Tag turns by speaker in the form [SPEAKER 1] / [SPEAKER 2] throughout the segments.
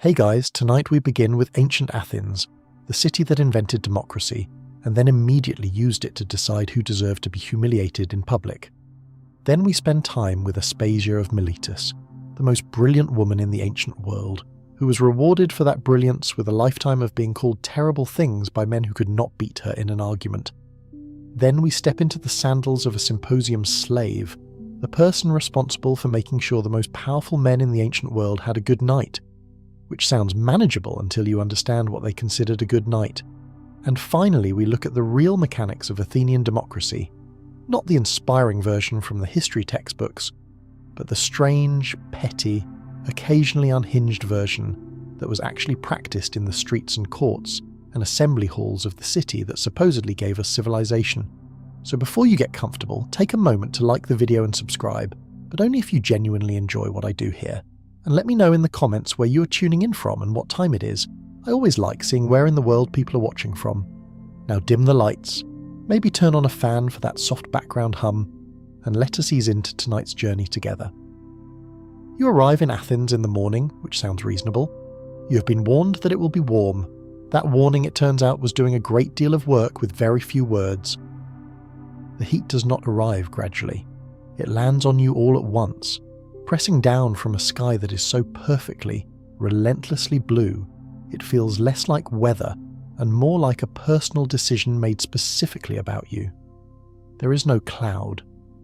[SPEAKER 1] Hey guys, tonight we begin with ancient Athens, the city that invented democracy and then immediately used it to decide who deserved to be humiliated in public. Then we spend time with Aspasia of Miletus, the most brilliant woman in the ancient world, who was rewarded for that brilliance with a lifetime of being called terrible things by men who could not beat her in an argument. Then we step into the sandals of a symposium slave, the person responsible for making sure the most powerful men in the ancient world had a good night, which sounds manageable until you understand what they considered a good night. And finally, we look at the real mechanics of Athenian democracy, not the inspiring version from the history textbooks, but the strange, petty, occasionally unhinged version that was actually practiced in the streets and courts and assembly halls of the city that supposedly gave us civilization. So before you get comfortable, take a moment to like the video and subscribe, but only if you genuinely enjoy what I do here. And let me know in the comments where you are tuning in from and what time it is. I always like seeing where in the world people are watching from. Now dim the lights, maybe turn on a fan for that soft background hum, and let us ease into tonight's journey together. You arrive in Athens in the morning, which sounds reasonable. You have been warned that it will be warm. That warning, it turns out, was doing a great deal of work with very few words. The heat does not arrive gradually. It lands on you all at once, pressing down from a sky that is so perfectly, relentlessly blue, it feels less like weather and more like a personal decision made specifically about you. There is no cloud.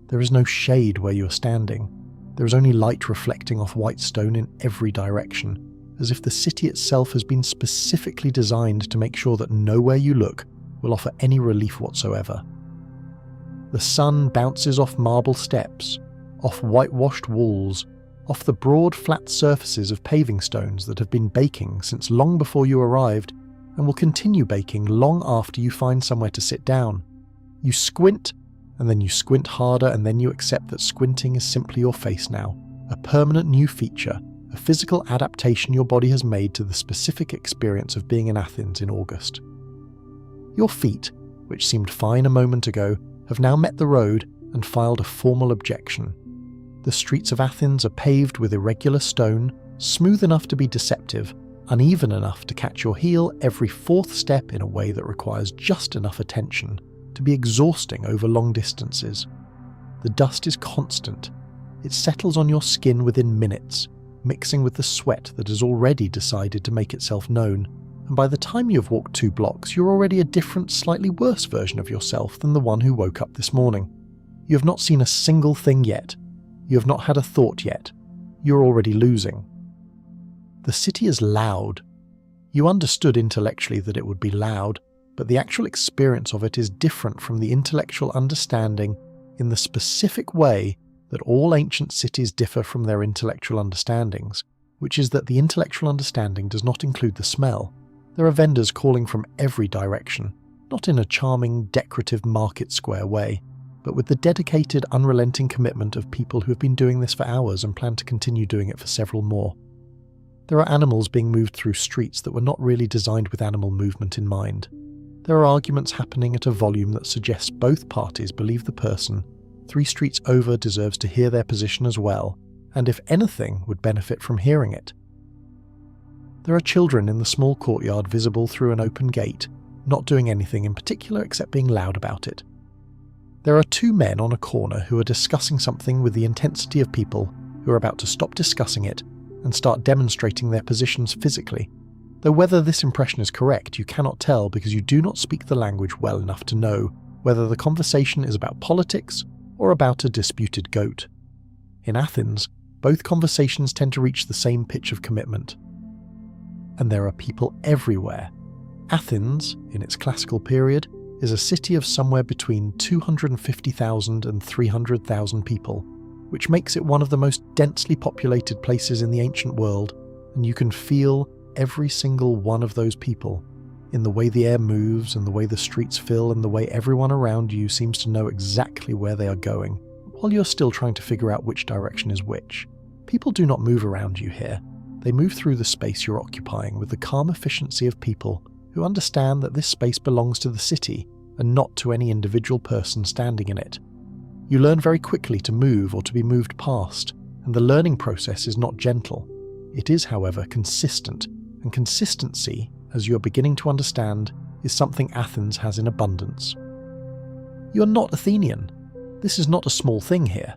[SPEAKER 1] There is no shade where you are standing. There is only light reflecting off white stone in every direction, as if the city itself has been specifically designed to make sure that nowhere you look will offer any relief whatsoever. The sun bounces off marble steps, off whitewashed walls, off the broad flat surfaces of paving stones that have been baking since long before you arrived and will continue baking long after you find somewhere to sit down. You squint, and then you squint harder, and then you accept that squinting is simply your face now, a permanent new feature, a physical adaptation your body has made to the specific experience of being in Athens in August. Your feet, which seemed fine a moment ago, have now met the road and filed a formal objection. The streets of Athens are paved with irregular stone, smooth enough to be deceptive, uneven enough to catch your heel every fourth step in a way that requires just enough attention to be exhausting over long distances. The dust is constant. It settles on your skin within minutes, mixing with the sweat that has already decided to make itself known, and by the time you have walked 2 blocks, you're already a different, slightly worse version of yourself than the one who woke up this morning. You have not seen a single thing yet. You have not had a thought yet. You're already losing. The city is loud. You understood intellectually that it would be loud, but the actual experience of it is different from the intellectual understanding in the specific way that all ancient cities differ from their intellectual understandings, which is that the intellectual understanding does not include the smell. There are vendors calling from every direction, not in a charming, decorative market square way, but with the dedicated, unrelenting commitment of people who have been doing this for hours and plan to continue doing it for several more. There are animals being moved through streets that were not really designed with animal movement in mind. There are arguments happening at a volume that suggests both parties believe the person 3 streets over deserves to hear their position as well, and if anything, would benefit from hearing it. There are children in the small courtyard visible through an open gate, not doing anything in particular except being loud about it. There are 2 men on a corner who are discussing something with the intensity of people who are about to stop discussing it and start demonstrating their positions physically. Though whether this impression is correct, you cannot tell because you do not speak the language well enough to know whether the conversation is about politics or about a disputed goat. In Athens, both conversations tend to reach the same pitch of commitment. And there are people everywhere. Athens, in its classical period, is a city of somewhere between 250,000 and 300,000 people, which makes it one of the most densely populated places in the ancient world, and you can feel every single one of those people in the way the air moves and the way the streets fill and the way everyone around you seems to know exactly where they are going, while you're still trying to figure out which direction is which. People do not move around you here. They move through the space you're occupying with the calm efficiency of people who understand that this space belongs to the city and not to any individual person standing in it. You learn very quickly to move or to be moved past, and the learning process is not gentle. It is, however, consistent, and consistency, as you are beginning to understand, is something Athens has in abundance. You are not Athenian. This is not a small thing here.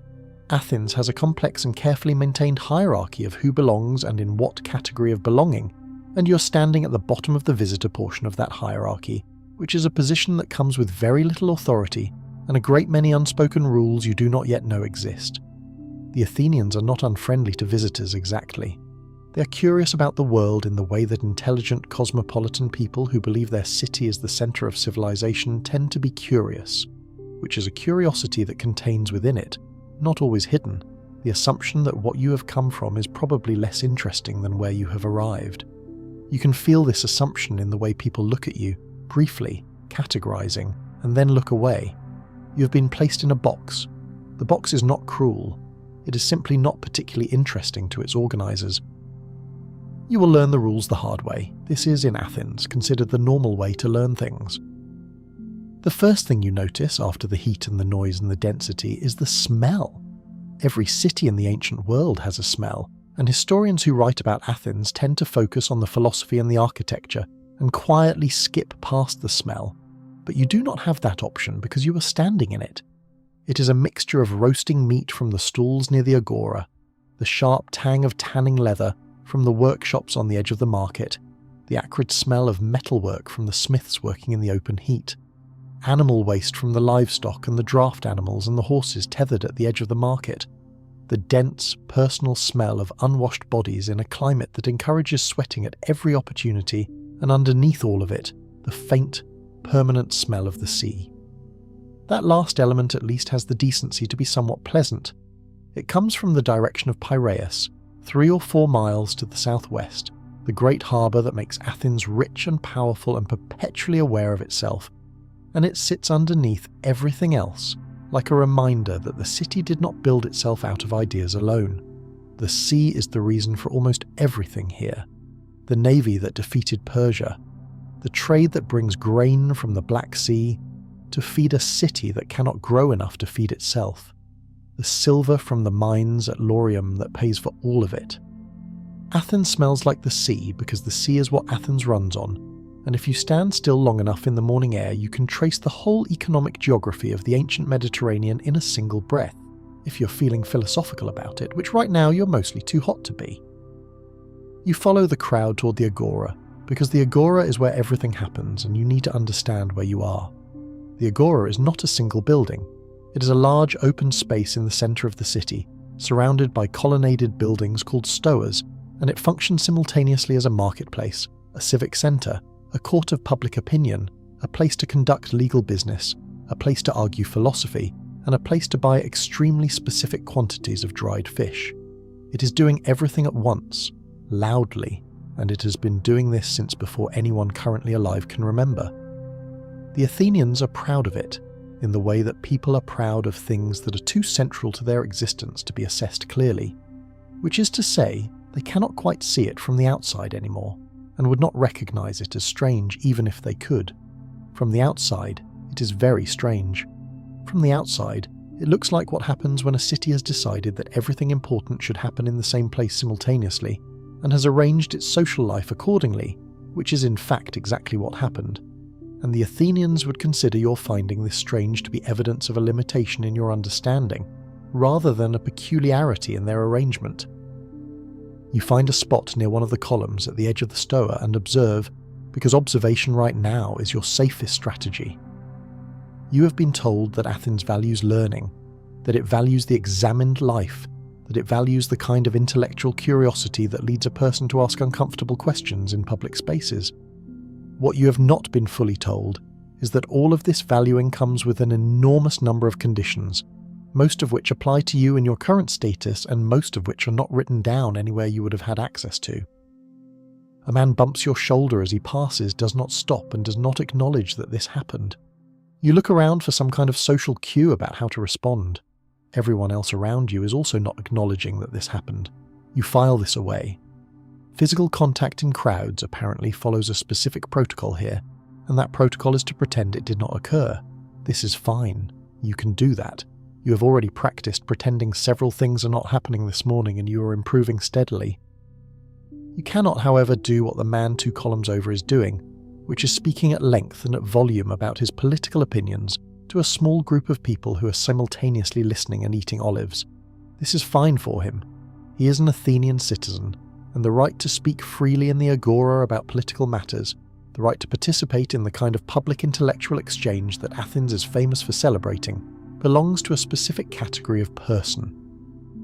[SPEAKER 1] Athens has a complex and carefully maintained hierarchy of who belongs and in what category of belonging, and you're standing at the bottom of the visitor portion of that hierarchy, which is a position that comes with very little authority and a great many unspoken rules you do not yet know exist. The Athenians are not unfriendly to visitors exactly. They are curious about the world in the way that intelligent cosmopolitan people who believe their city is the centre of civilization tend to be curious, which is a curiosity that contains within it, not always hidden, the assumption that what you have come from is probably less interesting than where you have arrived. You can feel this assumption in the way people look at you, briefly, categorizing, and then look away. You have been placed in a box. The box is not cruel. It is simply not particularly interesting to its organizers. You will learn the rules the hard way. This is, in Athens, considered the normal way to learn things. The first thing you notice after the heat and the noise and the density is the smell. Every city in the ancient world has a smell, and historians who write about Athens tend to focus on the philosophy and the architecture and quietly skip past the smell. But you do not have that option because you are standing in it. It is a mixture of roasting meat from the stalls near the agora, the sharp tang of tanning leather from the workshops on the edge of the market, the acrid smell of metalwork from the smiths working in the open heat, animal waste from the livestock and the draft animals and the horses tethered at the edge of the market, the dense, personal smell of unwashed bodies in a climate that encourages sweating at every opportunity, and underneath all of it, the faint, permanent smell of the sea. That last element at least has the decency to be somewhat pleasant. It comes from the direction of Piraeus, 3 or 4 miles to the southwest, the great harbour that makes Athens rich and powerful and perpetually aware of itself, and it sits underneath everything else, like a reminder that the city did not build itself out of ideas alone. The sea is the reason for almost everything here. The navy that defeated Persia, the trade that brings grain from the Black Sea to feed a city that cannot grow enough to feed itself, the silver from the mines at Laurium that pays for all of it. Athens smells like the sea because the sea is what Athens runs on, and if you stand still long enough in the morning air, you can trace the whole economic geography of the ancient Mediterranean in a single breath, if you're feeling philosophical about it, which right now you're mostly too hot to be. You follow the crowd toward the agora, because the agora is where everything happens and you need to understand where you are. The agora is not a single building. It is a large open space in the centre of the city, surrounded by colonnaded buildings called stoas, and it functions simultaneously as a marketplace, a civic centre, a court of public opinion, a place to conduct legal business, a place to argue philosophy, and a place to buy extremely specific quantities of dried fish. It is doing everything at once, loudly, and it has been doing this since before anyone currently alive can remember. The Athenians are proud of it, in the way that people are proud of things that are too central to their existence to be assessed clearly, which is to say, they cannot quite see it from the outside anymore, and would not recognise it as strange even if they could. From the outside, it is very strange. From the outside, it looks like what happens when a city has decided that everything important should happen in the same place simultaneously, and has arranged its social life accordingly, which is in fact exactly what happened. And the Athenians would consider your finding this strange to be evidence of a limitation in your understanding, rather than a peculiarity in their arrangement. You find a spot near one of the columns at the edge of the stoa and observe, because observation right now is your safest strategy. You have been told that Athens values learning, that it values the examined life, that it values the kind of intellectual curiosity that leads a person to ask uncomfortable questions in public spaces. What you have not been fully told is that all of this valuing comes with an enormous number of conditions, most of which apply to you in your current status and most of which are not written down anywhere you would have had access to. A man bumps your shoulder as he passes, does not stop, and does not acknowledge that this happened. You look around for some kind of social cue about how to respond. Everyone else around you is also not acknowledging that this happened. You file this away. Physical contact in crowds apparently follows a specific protocol here, and that protocol is to pretend it did not occur. This is fine. You can do that. You have already practiced pretending several things are not happening this morning and you are improving steadily. You cannot, however, do what the man 2 columns over is doing, which is speaking at length and at volume about his political opinions to a small group of people who are simultaneously listening and eating olives. This is fine for him. He is an Athenian citizen, and the right to speak freely in the agora about political matters, the right to participate in the kind of public intellectual exchange that Athens is famous for celebrating, belongs to a specific category of person.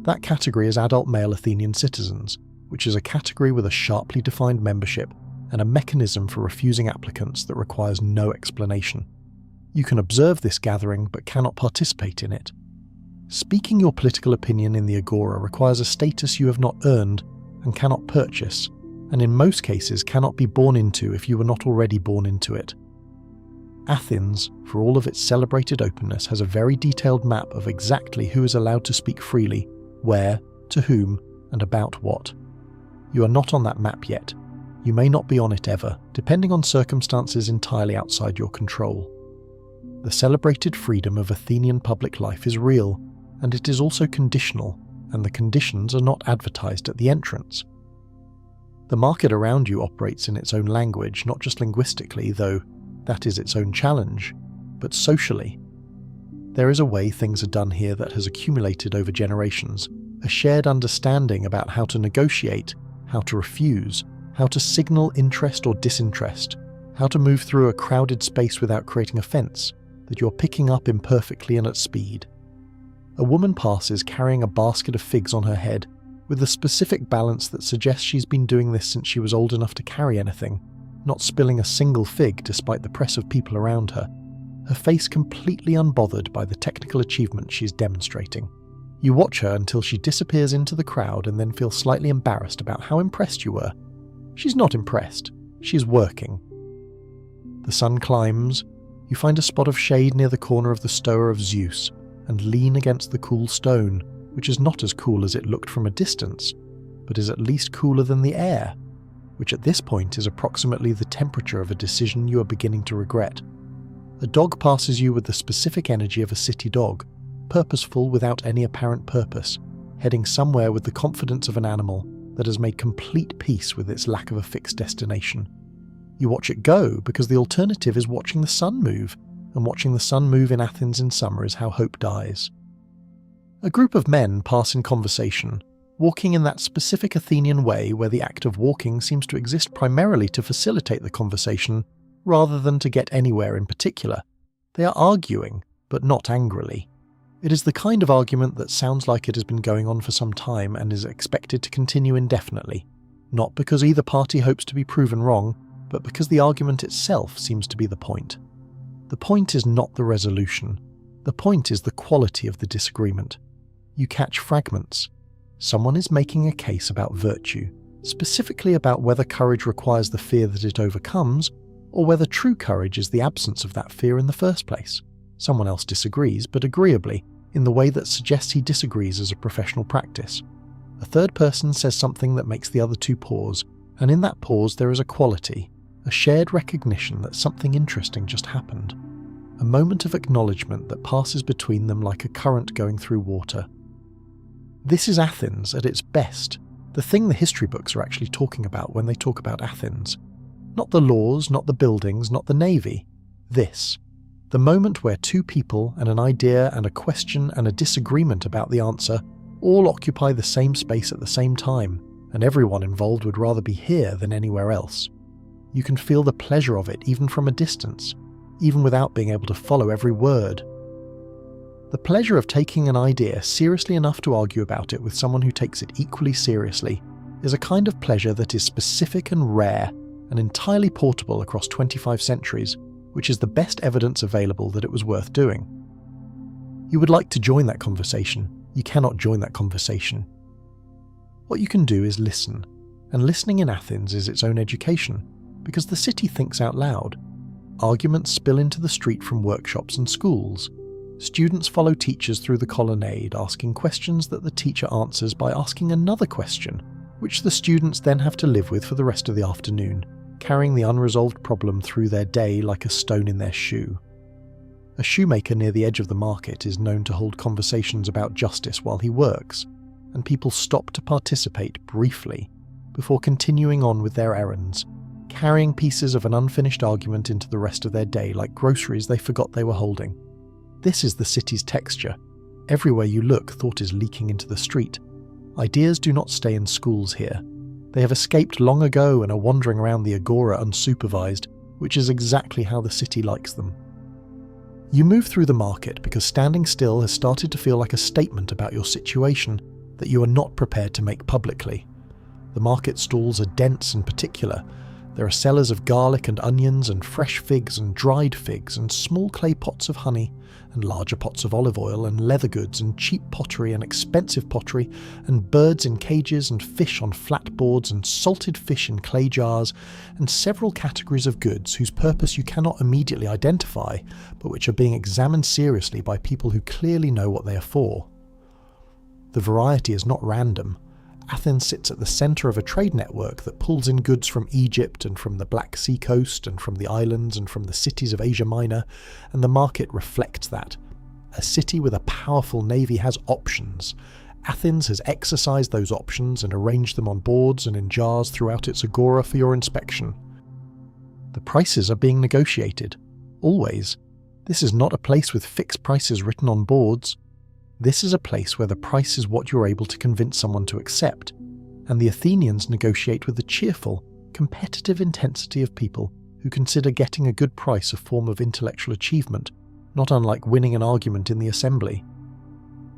[SPEAKER 1] That category is adult male Athenian citizens, which is a category with a sharply defined membership and a mechanism for refusing applicants that requires no explanation. You can observe this gathering but cannot participate in it. Speaking your political opinion in the agora requires a status you have not earned and cannot purchase, and in most cases cannot be born into if you were not already born into it. Athens, for all of its celebrated openness, has a very detailed map of exactly who is allowed to speak freely, where, to whom, and about what. You are not on that map yet. You may not be on it ever, depending on circumstances entirely outside your control. The celebrated freedom of Athenian public life is real, and it is also conditional, and the conditions are not advertised at the entrance. The market around you operates in its own language, not just linguistically, though that is its own challenge, but socially. There is a way things are done here that has accumulated over generations, a shared understanding about how to negotiate, how to refuse, how to signal interest or disinterest, how to move through a crowded space without creating offence, that you're picking up imperfectly and at speed. A woman passes carrying a basket of figs on her head, with a specific balance that suggests she's been doing this since she was old enough to carry anything, not spilling a single fig despite the press of people around her, her face completely unbothered by the technical achievement she's demonstrating. You watch her until she disappears into the crowd and then feel slightly embarrassed about how impressed you were. She's not impressed, she's working. The sun climbs. You find a spot of shade near the corner of the Stoa of Zeus and lean against the cool stone, which is not as cool as it looked from a distance, but is at least cooler than the air, which at this point is approximately the temperature of a decision you are beginning to regret. A dog passes you with the specific energy of a city dog, purposeful without any apparent purpose, heading somewhere with the confidence of an animal that has made complete peace with its lack of a fixed destination. You watch it go because the alternative is watching the sun move, and watching the sun move in Athens in summer is how hope dies. A group of men pass in conversation, walking in that specific Athenian way where the act of walking seems to exist primarily to facilitate the conversation rather than to get anywhere in particular. They are arguing, but not angrily. It is the kind of argument that sounds like it has been going on for some time and is expected to continue indefinitely, not because either party hopes to be proven wrong, but because the argument itself seems to be the point. The point is not the resolution. The point is the quality of the disagreement. You catch fragments. Someone is making a case about virtue, specifically about whether courage requires the fear that it overcomes, or whether true courage is the absence of that fear in the first place. Someone else disagrees, but agreeably, in the way that suggests he disagrees as a professional practice. A third person says something that makes the other two pause, and in that pause there is a quality, a shared recognition that something interesting just happened. A moment of acknowledgement that passes between them like a current going through water. This is Athens at its best, the thing the history books are actually talking about when they talk about Athens. Not the laws, not the buildings, not the navy. This. The moment where two people and an idea and a question and a disagreement about the answer all occupy the same space at the same time, and everyone involved would rather be here than anywhere else. You can feel the pleasure of it even from a distance, even without being able to follow every word. The pleasure of taking an idea seriously enough to argue about it with someone who takes it equally seriously is a kind of pleasure that is specific and rare and entirely portable across 25 centuries, which is the best evidence available that it was worth doing. You would like to join that conversation. You cannot join that conversation. What you can do is listen, and listening in Athens is its own education, because the city thinks out loud. Arguments spill into the street from workshops and schools. Students follow teachers through the colonnade, asking questions that the teacher answers by asking another question, which the students then have to live with for the rest of the afternoon, carrying the unresolved problem through their day like a stone in their shoe. A shoemaker near the edge of the market is known to hold conversations about justice while he works, and people stop to participate briefly, before continuing on with their errands, carrying pieces of an unfinished argument into the rest of their day like groceries they forgot they were holding. This is the city's texture. Everywhere you look, thought is leaking into the street. Ideas do not stay in schools here. They have escaped long ago and are wandering around the agora unsupervised, which is exactly how the city likes them. You move through the market because standing still has started to feel like a statement about your situation that you are not prepared to make publicly. The market stalls are dense and particular. There are sellers of garlic and onions and fresh figs and dried figs and small clay pots of honey and larger pots of olive oil and leather goods and cheap pottery and expensive pottery and birds in cages and fish on flat boards and salted fish in clay jars and several categories of goods whose purpose you cannot immediately identify but which are being examined seriously by people who clearly know what they are for. The variety is not random. Athens sits at the centre of a trade network that pulls in goods from Egypt and from the Black Sea coast and from the islands and from the cities of Asia Minor, and the market reflects that. A city with a powerful navy has options. Athens has exercised those options and arranged them on boards and in jars throughout its agora for your inspection. The prices are being negotiated. Always. This is not a place with fixed prices written on boards. This is a place where the price is what you're able to convince someone to accept, and the Athenians negotiate with the cheerful, competitive intensity of people who consider getting a good price a form of intellectual achievement, not unlike winning an argument in the assembly.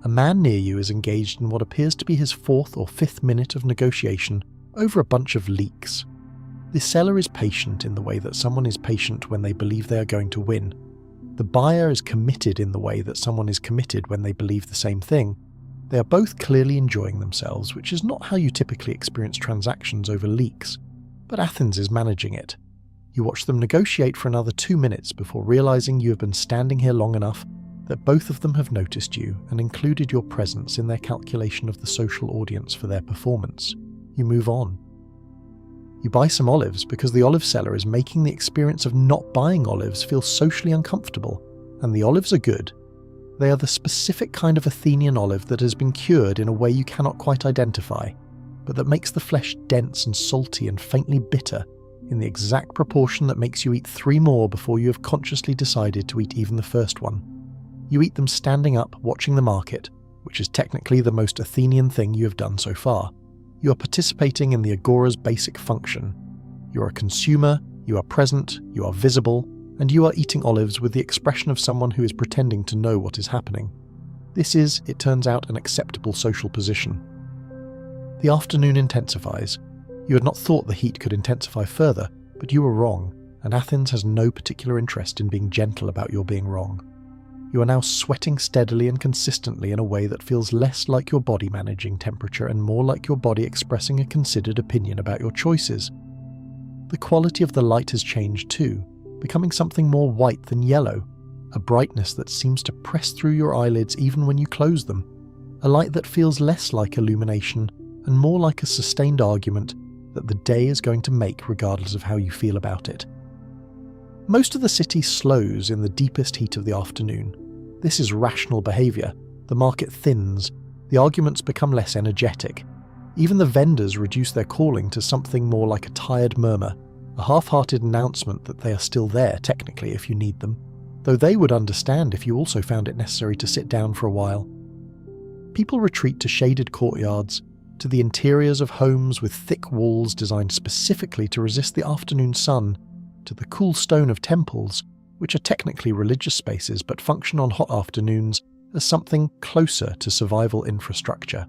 [SPEAKER 1] A man near you is engaged in what appears to be his 4th or 5th minute of negotiation over a bunch of leeks. The seller is patient in the way that someone is patient when they believe they are going to win. The buyer is committed in the way that someone is committed when they believe the same thing. They are both clearly enjoying themselves, which is not how you typically experience transactions over leaks, but Athens is managing it. You watch them negotiate for another 2 minutes before realizing you have been standing here long enough that both of them have noticed you and included your presence in their calculation of the social audience for their performance. You move on. You buy some olives because the olive seller is making the experience of not buying olives feel socially uncomfortable, and the olives are good. They are the specific kind of Athenian olive that has been cured in a way you cannot quite identify, but that makes the flesh dense and salty and faintly bitter, in the exact proportion that makes you eat 3 more before you have consciously decided to eat even the first one. You eat them standing up, watching the market, which is technically the most Athenian thing you have done so far. You are participating in the agora's basic function. You are a consumer, you are present, you are visible, and you are eating olives with the expression of someone who is pretending to know what is happening. This is, it turns out, an acceptable social position. The afternoon intensifies. You had not thought the heat could intensify further, but you were wrong, and Athens has no particular interest in being gentle about your being wrong. You are now sweating steadily and consistently in a way that feels less like your body managing temperature and more like your body expressing a considered opinion about your choices. The quality of the light has changed too, becoming something more white than yellow, a brightness that seems to press through your eyelids even when you close them, a light that feels less like illumination and more like a sustained argument that the day is going to make regardless of how you feel about it. Most of the city slows in the deepest heat of the afternoon. This is rational behaviour. The market thins. The arguments become less energetic. Even the vendors reduce their calling to something more like a tired murmur, a half-hearted announcement that they are still there technically if you need them, though they would understand if you also found it necessary to sit down for a while. People retreat to shaded courtyards, to the interiors of homes with thick walls designed specifically to resist the afternoon sun, to the cool stone of temples, which are technically religious spaces but function on hot afternoons as something closer to survival infrastructure.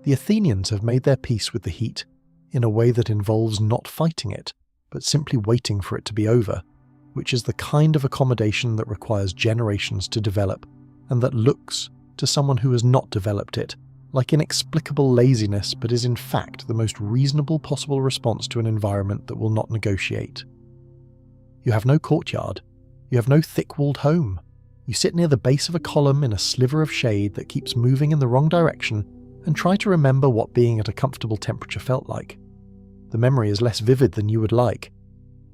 [SPEAKER 1] The Athenians have made their peace with the heat in a way that involves not fighting it, but simply waiting for it to be over, which is the kind of accommodation that requires generations to develop and that looks, to someone who has not developed it, like inexplicable laziness but is in fact the most reasonable possible response to an environment that will not negotiate. You have no courtyard. You have no thick-walled home. You sit near the base of a column in a sliver of shade that keeps moving in the wrong direction and try to remember what being at a comfortable temperature felt like. The memory is less vivid than you would like.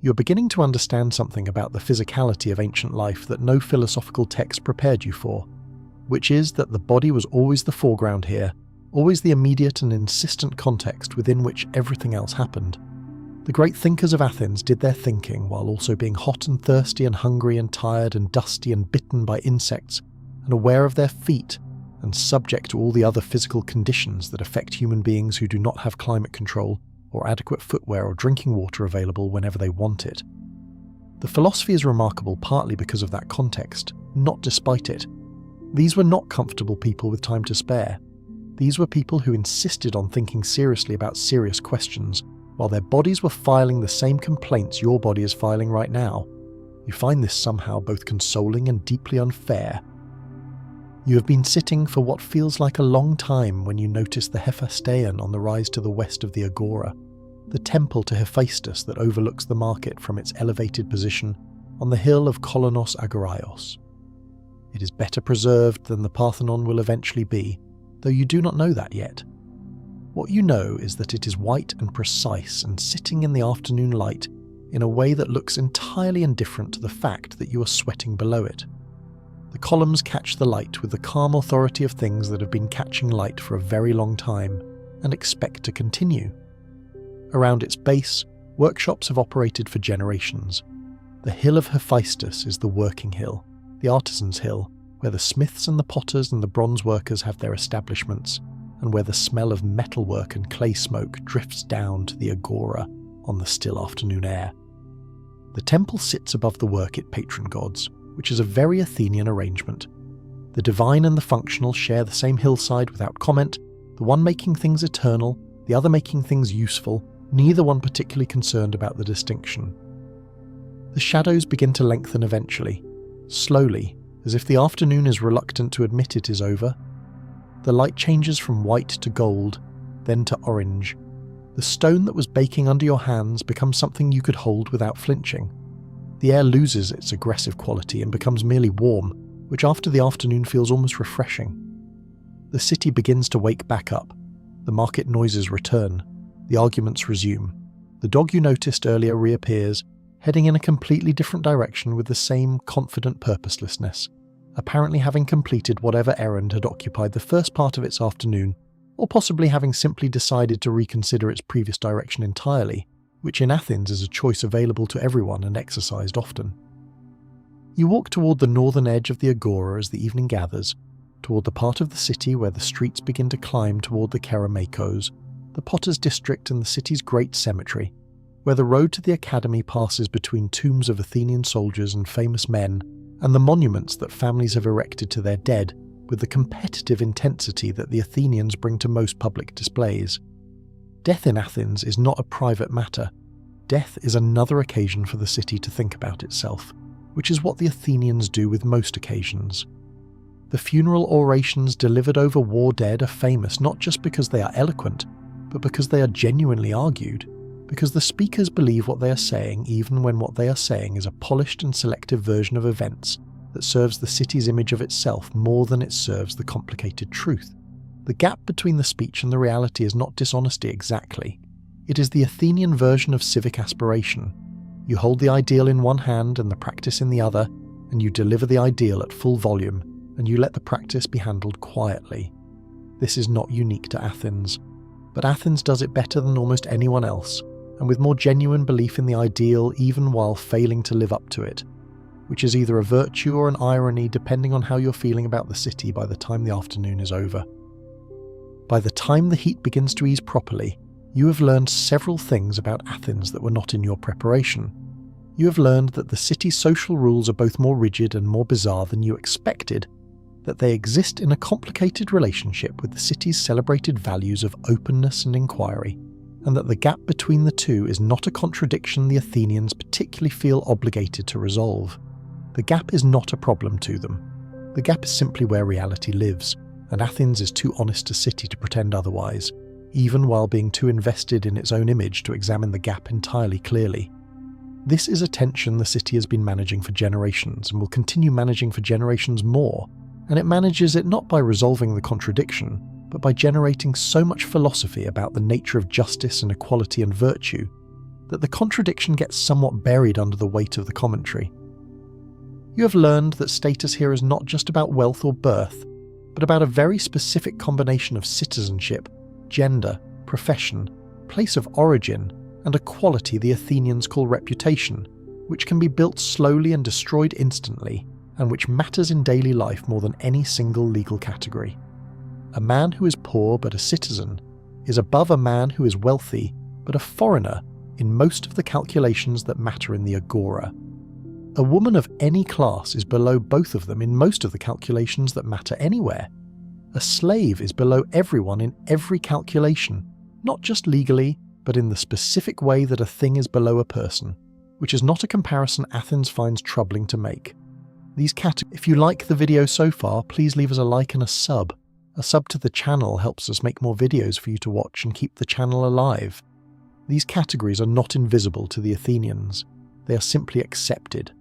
[SPEAKER 1] You're beginning to understand something about the physicality of ancient life that no philosophical text prepared you for, which is that the body was always the foreground here, always the immediate and insistent context within which everything else happened. The great thinkers of Athens did their thinking while also being hot and thirsty and hungry and tired and dusty and bitten by insects and aware of their feet and subject to all the other physical conditions that affect human beings who do not have climate control or adequate footwear or drinking water available whenever they want it. The philosophy is remarkable partly because of that context, not despite it. These were not comfortable people with time to spare. These were people who insisted on thinking seriously about serious questions, while their bodies were filing the same complaints your body is filing right now. You find this somehow both consoling and deeply unfair. You have been sitting for what feels like a long time when you notice the Hephaestion on the rise to the west of the Agora, the temple to Hephaestus that overlooks the market from its elevated position on the hill of Kolonos Agoraios. It is better preserved than the Parthenon will eventually be, though you do not know that yet. What you know is that it is white and precise and sitting in the afternoon light in a way that looks entirely indifferent to the fact that you are sweating below it. The columns catch the light with the calm authority of things that have been catching light for a very long time and expect to continue. Around its base, workshops have operated for generations. The hill of Hephaestus is the working hill, the artisan's hill, where the smiths and the potters and the bronze workers have their establishments, and where the smell of metalwork and clay smoke drifts down to the agora on the still afternoon air. The temple sits above the work it patron gods, which is a very Athenian arrangement. The divine and the functional share the same hillside without comment, the one making things eternal, the other making things useful, neither one particularly concerned about the distinction. The shadows begin to lengthen eventually, slowly, as if the afternoon is reluctant to admit it is over. The light changes from white to gold, then to orange. The stone that was baking under your hands becomes something you could hold without flinching. The air loses its aggressive quality and becomes merely warm, which after the afternoon feels almost refreshing. The city begins to wake back up. The market noises return. The arguments resume. The dog you noticed earlier reappears, heading in a completely different direction with the same confident purposelessness, apparently having completed whatever errand had occupied the first part of its afternoon, or possibly having simply decided to reconsider its previous direction entirely, which in Athens is a choice available to everyone and exercised often. You walk toward the northern edge of the agora as the evening gathers, toward the part of the city where the streets begin to climb toward the Kerameikos, the Potter's District and the city's great cemetery, where the road to the academy passes between tombs of Athenian soldiers and famous men, and the monuments that families have erected to their dead with the competitive intensity that the Athenians bring to most public displays. Death in Athens is not a private matter. Death is another occasion for the city to think about itself, which is what the Athenians do with most occasions. The funeral orations delivered over war dead are famous not just because they are eloquent, but because they are genuinely argued, because the speakers believe what they are saying even when what they are saying is a polished and selective version of events that serves the city's image of itself more than it serves the complicated truth. The gap between the speech and the reality is not dishonesty exactly. It is the Athenian version of civic aspiration. You hold the ideal in one hand and the practice in the other, and you deliver the ideal at full volume, and you let the practice be handled quietly. This is not unique to Athens, but Athens does it better than almost anyone else, and with more genuine belief in the ideal even while failing to live up to it, which is either a virtue or an irony depending on how you're feeling about the city by the time the afternoon is over. By the time the heat begins to ease properly, you have learned several things about Athens that were not in your preparation. You have learned that the city's social rules are both more rigid and more bizarre than you expected, that they exist in a complicated relationship with the city's celebrated values of openness and inquiry, and that the gap between the two is not a contradiction the Athenians particularly feel obligated to resolve. The gap is not a problem to them. The gap is simply where reality lives, and Athens is too honest a city to pretend otherwise, even while being too invested in its own image to examine the gap entirely clearly. This is a tension the city has been managing for generations and will continue managing for generations more, and it manages it not by resolving the contradiction, but by generating so much philosophy about the nature of justice and equality and virtue, that the contradiction gets somewhat buried under the weight of the commentary. You have learned that status here is not just about wealth or birth, but about a very specific combination of citizenship, gender, profession, place of origin, and a quality the Athenians call reputation, which can be built slowly and destroyed instantly, and which matters in daily life more than any single legal category. A man who is poor but a citizen is above a man who is wealthy but a foreigner in most of the calculations that matter in the agora. A woman of any class is below both of them in most of the calculations that matter anywhere. A slave is below everyone in every calculation, not just legally, but in the specific way that a thing is below a person, which is not a comparison Athens finds troubling to make. If you like the video so far, please leave us a like and a sub. A sub to the channel helps us make more videos for you to watch and keep the channel alive. These categories are not invisible to the Athenians. They are simply accepted.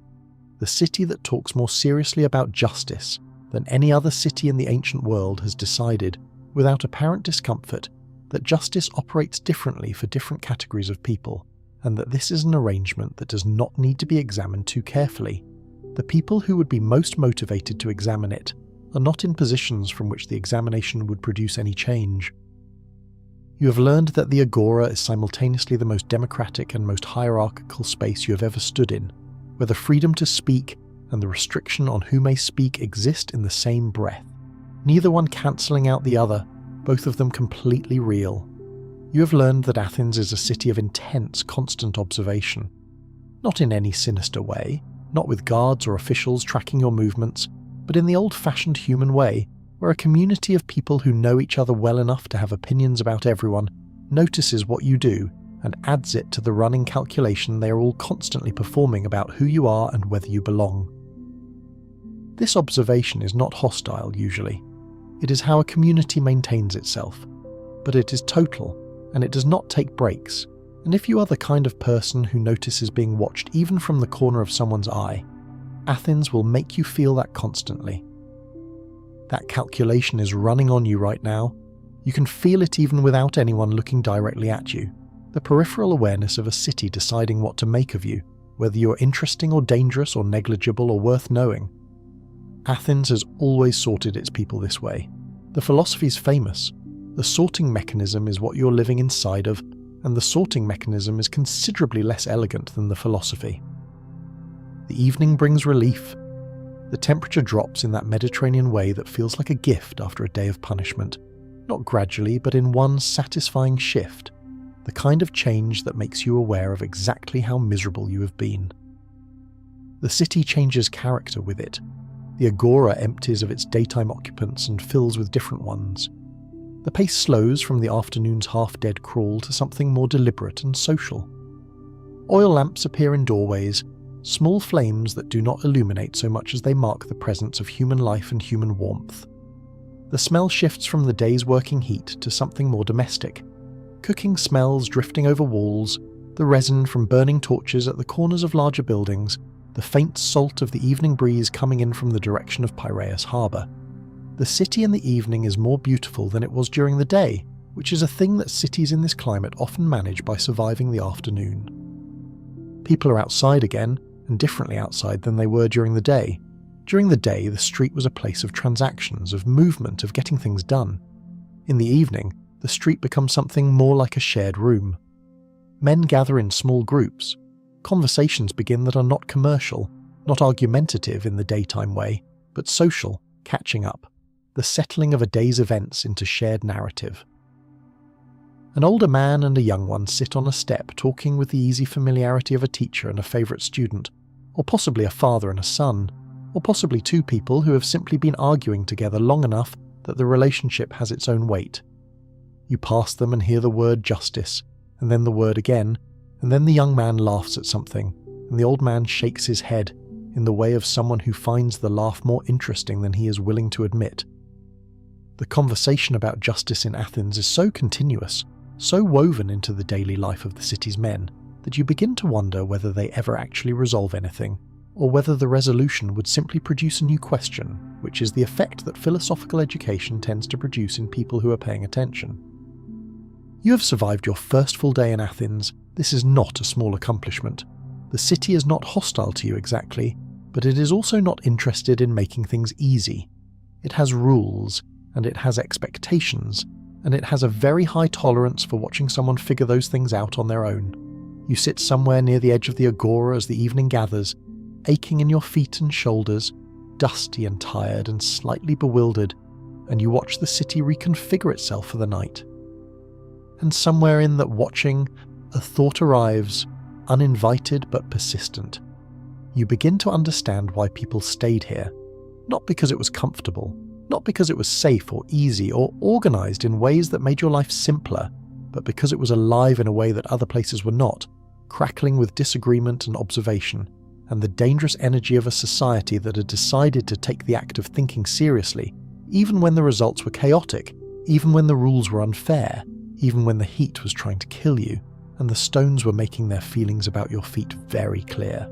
[SPEAKER 1] The city that talks more seriously about justice than any other city in the ancient world has decided, without apparent discomfort, that justice operates differently for different categories of people, and that this is an arrangement that does not need to be examined too carefully. The people who would be most motivated to examine it are not in positions from which the examination would produce any change. You have learned that the agora is simultaneously the most democratic and most hierarchical space you have ever stood in, where the freedom to speak and the restriction on who may speak exist in the same breath, neither one cancelling out the other, both of them completely real. You have learned that Athens is a city of intense, constant observation. Not in any sinister way, not with guards or officials tracking your movements, but in the old-fashioned human way, where a community of people who know each other well enough to have opinions about everyone notices what you do and adds it to the running calculation they are all constantly performing about who you are and whether you belong. This observation is not hostile usually. It is how a community maintains itself, but it is total, and it does not take breaks, and if you are the kind of person who notices being watched even from the corner of someone's eye, Athens will make you feel that constantly. That calculation is running on you right now. You can feel it even without anyone looking directly at you. The peripheral awareness of a city deciding what to make of you, whether you are interesting or dangerous or negligible or worth knowing. Athens has always sorted its people this way. The philosophy is famous. The sorting mechanism is what you're living inside of, and the sorting mechanism is considerably less elegant than the philosophy. The evening brings relief. The temperature drops in that Mediterranean way that feels like a gift after a day of punishment, not gradually but in one satisfying shift, the kind of change that makes you aware of exactly how miserable you have been. The city changes character with it. The agora empties of its daytime occupants and fills with different ones. The pace slows from the afternoon's half-dead crawl to something more deliberate and social. Oil lamps appear in doorways, small flames that do not illuminate so much as they mark the presence of human life and human warmth. The smell shifts from the day's working heat to something more domestic. Cooking smells drifting over walls, the resin from burning torches at the corners of larger buildings, the faint salt of the evening breeze coming in from the direction of Piraeus harbour. The city in the evening is more beautiful than it was during the day, which is a thing that cities in this climate often manage by surviving the afternoon. People are outside again, and differently outside than they were during the day. During the day, the street was a place of transactions, of movement, of getting things done. In the evening, the street becomes something more like a shared room. Men gather in small groups. Conversations begin that are not commercial, not argumentative in the daytime way, but social, catching up, the settling of a day's events into shared narrative. An older man and a young one sit on a step talking with the easy familiarity of a teacher and a favourite student, or possibly a father and a son, or possibly two people who have simply been arguing together long enough that the relationship has its own weight. You pass them and hear the word justice, and then the word again, and then the young man laughs at something, and the old man shakes his head in the way of someone who finds the laugh more interesting than he is willing to admit. The conversation about justice in Athens is so continuous, so woven into the daily life of the city's men, that you begin to wonder whether they ever actually resolve anything, or whether the resolution would simply produce a new question, which is the effect that philosophical education tends to produce in people who are paying attention. You have survived your first full day in Athens. This is not a small accomplishment. The city is not hostile to you exactly, but it is also not interested in making things easy. It has rules, and it has expectations, and it has a very high tolerance for watching someone figure those things out on their own. You sit somewhere near the edge of the agora as the evening gathers, aching in your feet and shoulders, dusty and tired and slightly bewildered, and you watch the city reconfigure itself for the night. And somewhere in that watching, a thought arrives, uninvited but persistent. You begin to understand why people stayed here, not because it was comfortable, not because it was safe or easy or organised in ways that made your life simpler, but because it was alive in a way that other places were not, crackling with disagreement and observation, and the dangerous energy of a society that had decided to take the act of thinking seriously, even when the results were chaotic, even when the rules were unfair, even when the heat was trying to kill you, and the stones were making their feelings about your feet very clear.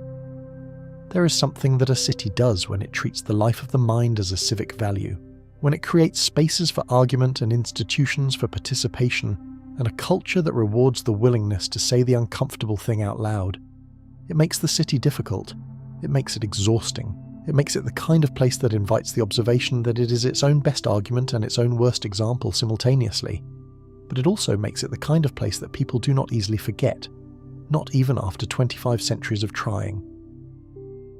[SPEAKER 1] There is something that a city does when it treats the life of the mind as a civic value, when it creates spaces for argument and institutions for participation, and a culture that rewards the willingness to say the uncomfortable thing out loud. It makes the city difficult. It makes it exhausting. It makes it the kind of place that invites the observation that it is its own best argument and its own worst example simultaneously. But it also makes it the kind of place that people do not easily forget, not even after 25 centuries of trying.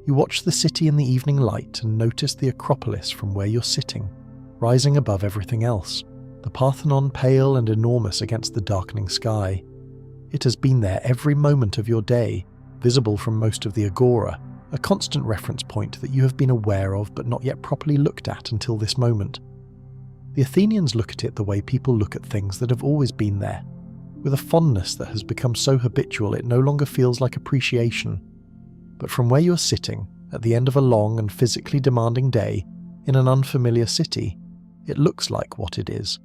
[SPEAKER 1] You watch the city in the evening light and notice the Acropolis from where you're sitting, rising above everything else, the Parthenon pale and enormous against the darkening sky. It has been there every moment of your day, visible from most of the agora, a constant reference point that you have been aware of but not yet properly looked at until this moment. The Athenians look at it the way people look at things that have always been there, with a fondness that has become so habitual it no longer feels like appreciation. But from where you're sitting, at the end of a long and physically demanding day, in an unfamiliar city, it looks like what it is.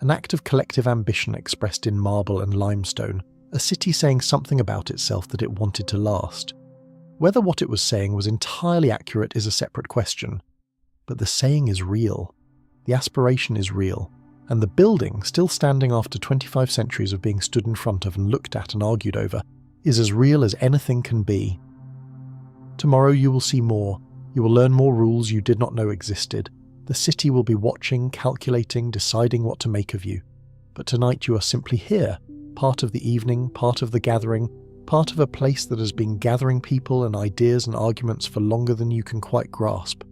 [SPEAKER 1] An act of collective ambition expressed in marble and limestone, a city saying something about itself that it wanted to last. Whether what it was saying was entirely accurate is a separate question, but the saying is real, the aspiration is real, and the building, still standing after 25 centuries of being stood in front of and looked at and argued over, is as real as anything can be. Tomorrow you will see more, you will learn more rules you did not know existed. The city will be watching, calculating, deciding what to make of you. But tonight you are simply here, part of the evening, part of the gathering, part of a place that has been gathering people and ideas and arguments for longer than you can quite grasp.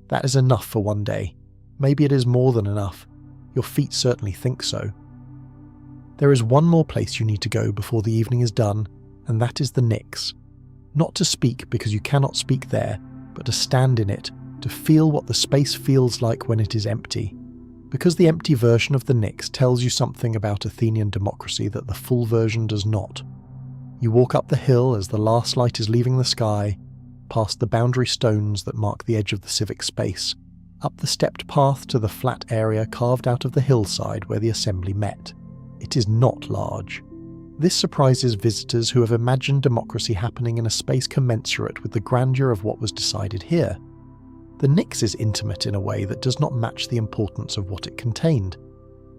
[SPEAKER 1] That is enough for one day. Maybe it is more than enough. Your feet certainly think so. There is one more place you need to go before the evening is done, and that is the Pnyx. Not to speak because you cannot speak there, but to stand in it, to feel what the space feels like when it is empty. Because the empty version of the Pnyx tells you something about Athenian democracy that the full version does not. You walk up the hill as the last light is leaving the sky, past the boundary stones that mark the edge of the civic space, up the stepped path to the flat area carved out of the hillside where the assembly met. It is not large. This surprises visitors who have imagined democracy happening in a space commensurate with the grandeur of what was decided here. The Pnyx is intimate in a way that does not match the importance of what it contained.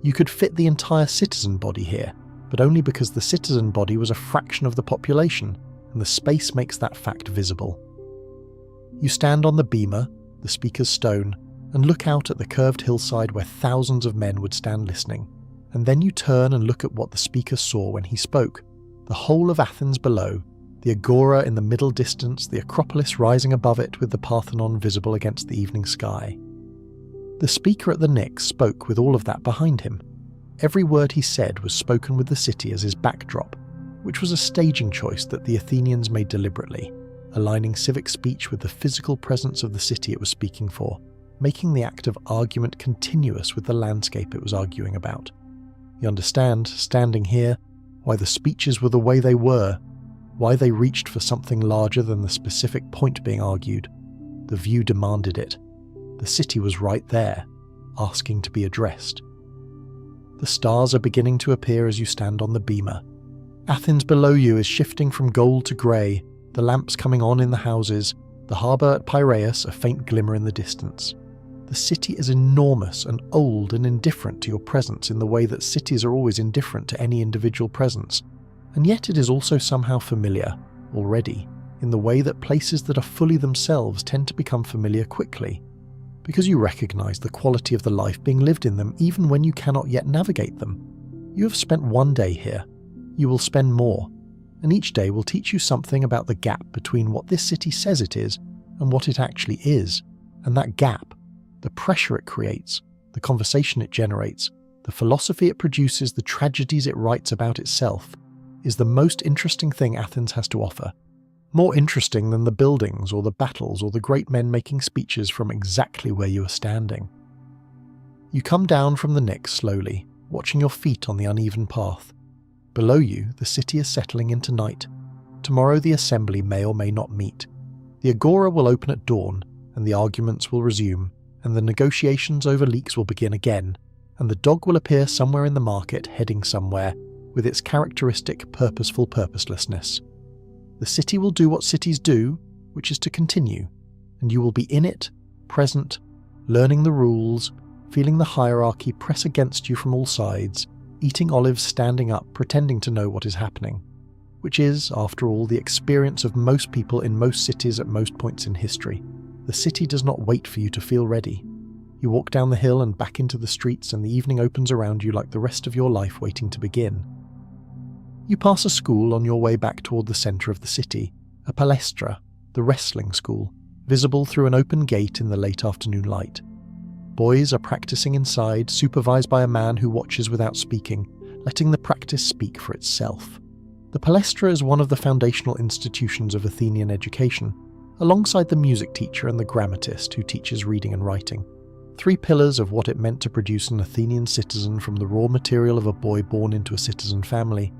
[SPEAKER 1] You could fit the entire citizen body here, but only because the citizen body was a fraction of the population, and the space makes that fact visible. You stand on the bema, the speaker's stone, and look out at the curved hillside where thousands of men would stand listening. And then you turn and look at what the speaker saw when he spoke. The whole of Athens below, the agora in the middle distance, the Acropolis rising above it with the Parthenon visible against the evening sky. The speaker at the Pnyx spoke with all of that behind him. Every word he said was spoken with the city as his backdrop, which was a staging choice that the Athenians made deliberately, aligning civic speech with the physical presence of the city it was speaking for, making the act of argument continuous with the landscape it was arguing about. You understand, standing here, why the speeches were the way they were, why they reached for something larger than the specific point being argued. The view demanded it. The city was right there, asking to be addressed. The stars are beginning to appear as you stand on the bema. Athens below you is shifting from gold to grey, the lamps coming on in the houses, the harbour at Piraeus a faint glimmer in the distance. The city is enormous and old and indifferent to your presence in the way that cities are always indifferent to any individual presence, and yet it is also somehow familiar, already, in the way that places that are fully themselves tend to become familiar quickly. because you recognize the quality of the life being lived in them even when you cannot yet navigate them. You have spent one day here. You will spend more, and each day will teach you something about the gap between what this city says it is and what it actually is. And that gap, the pressure it creates, the conversation it generates, the philosophy it produces, the tragedies it writes about itself, is the most interesting thing Athens has to offer. More interesting than the buildings or the battles or the great men making speeches from exactly where you are standing. You come down from the Pnyx slowly, watching your feet on the uneven path. Below you, the city is settling into night. Tomorrow the assembly may or may not meet. The agora will open at dawn, and the arguments will resume, and the negotiations over leaks will begin again, and the dog will appear somewhere in the market heading somewhere, with its characteristic purposeful purposelessness. The city will do what cities do, which is to continue, and you will be in it, present, learning the rules, feeling the hierarchy press against you from all sides, eating olives standing up, pretending to know what is happening, which is, after all, the experience of most people in most cities at most points in history. The city does not wait for you to feel ready. You walk down the hill and back into the streets, and the evening opens around you like the rest of your life waiting to begin. You pass a school on your way back toward the centre of the city, a palestra, the wrestling school, visible through an open gate in the late afternoon light. Boys are practicing inside, supervised by a man who watches without speaking, letting the practice speak for itself. The palestra is one of the foundational institutions of Athenian education, alongside the music teacher and the grammatist who teaches reading and writing. 3 pillars of what it meant to produce an Athenian citizen from the raw material of a boy born into a citizen family.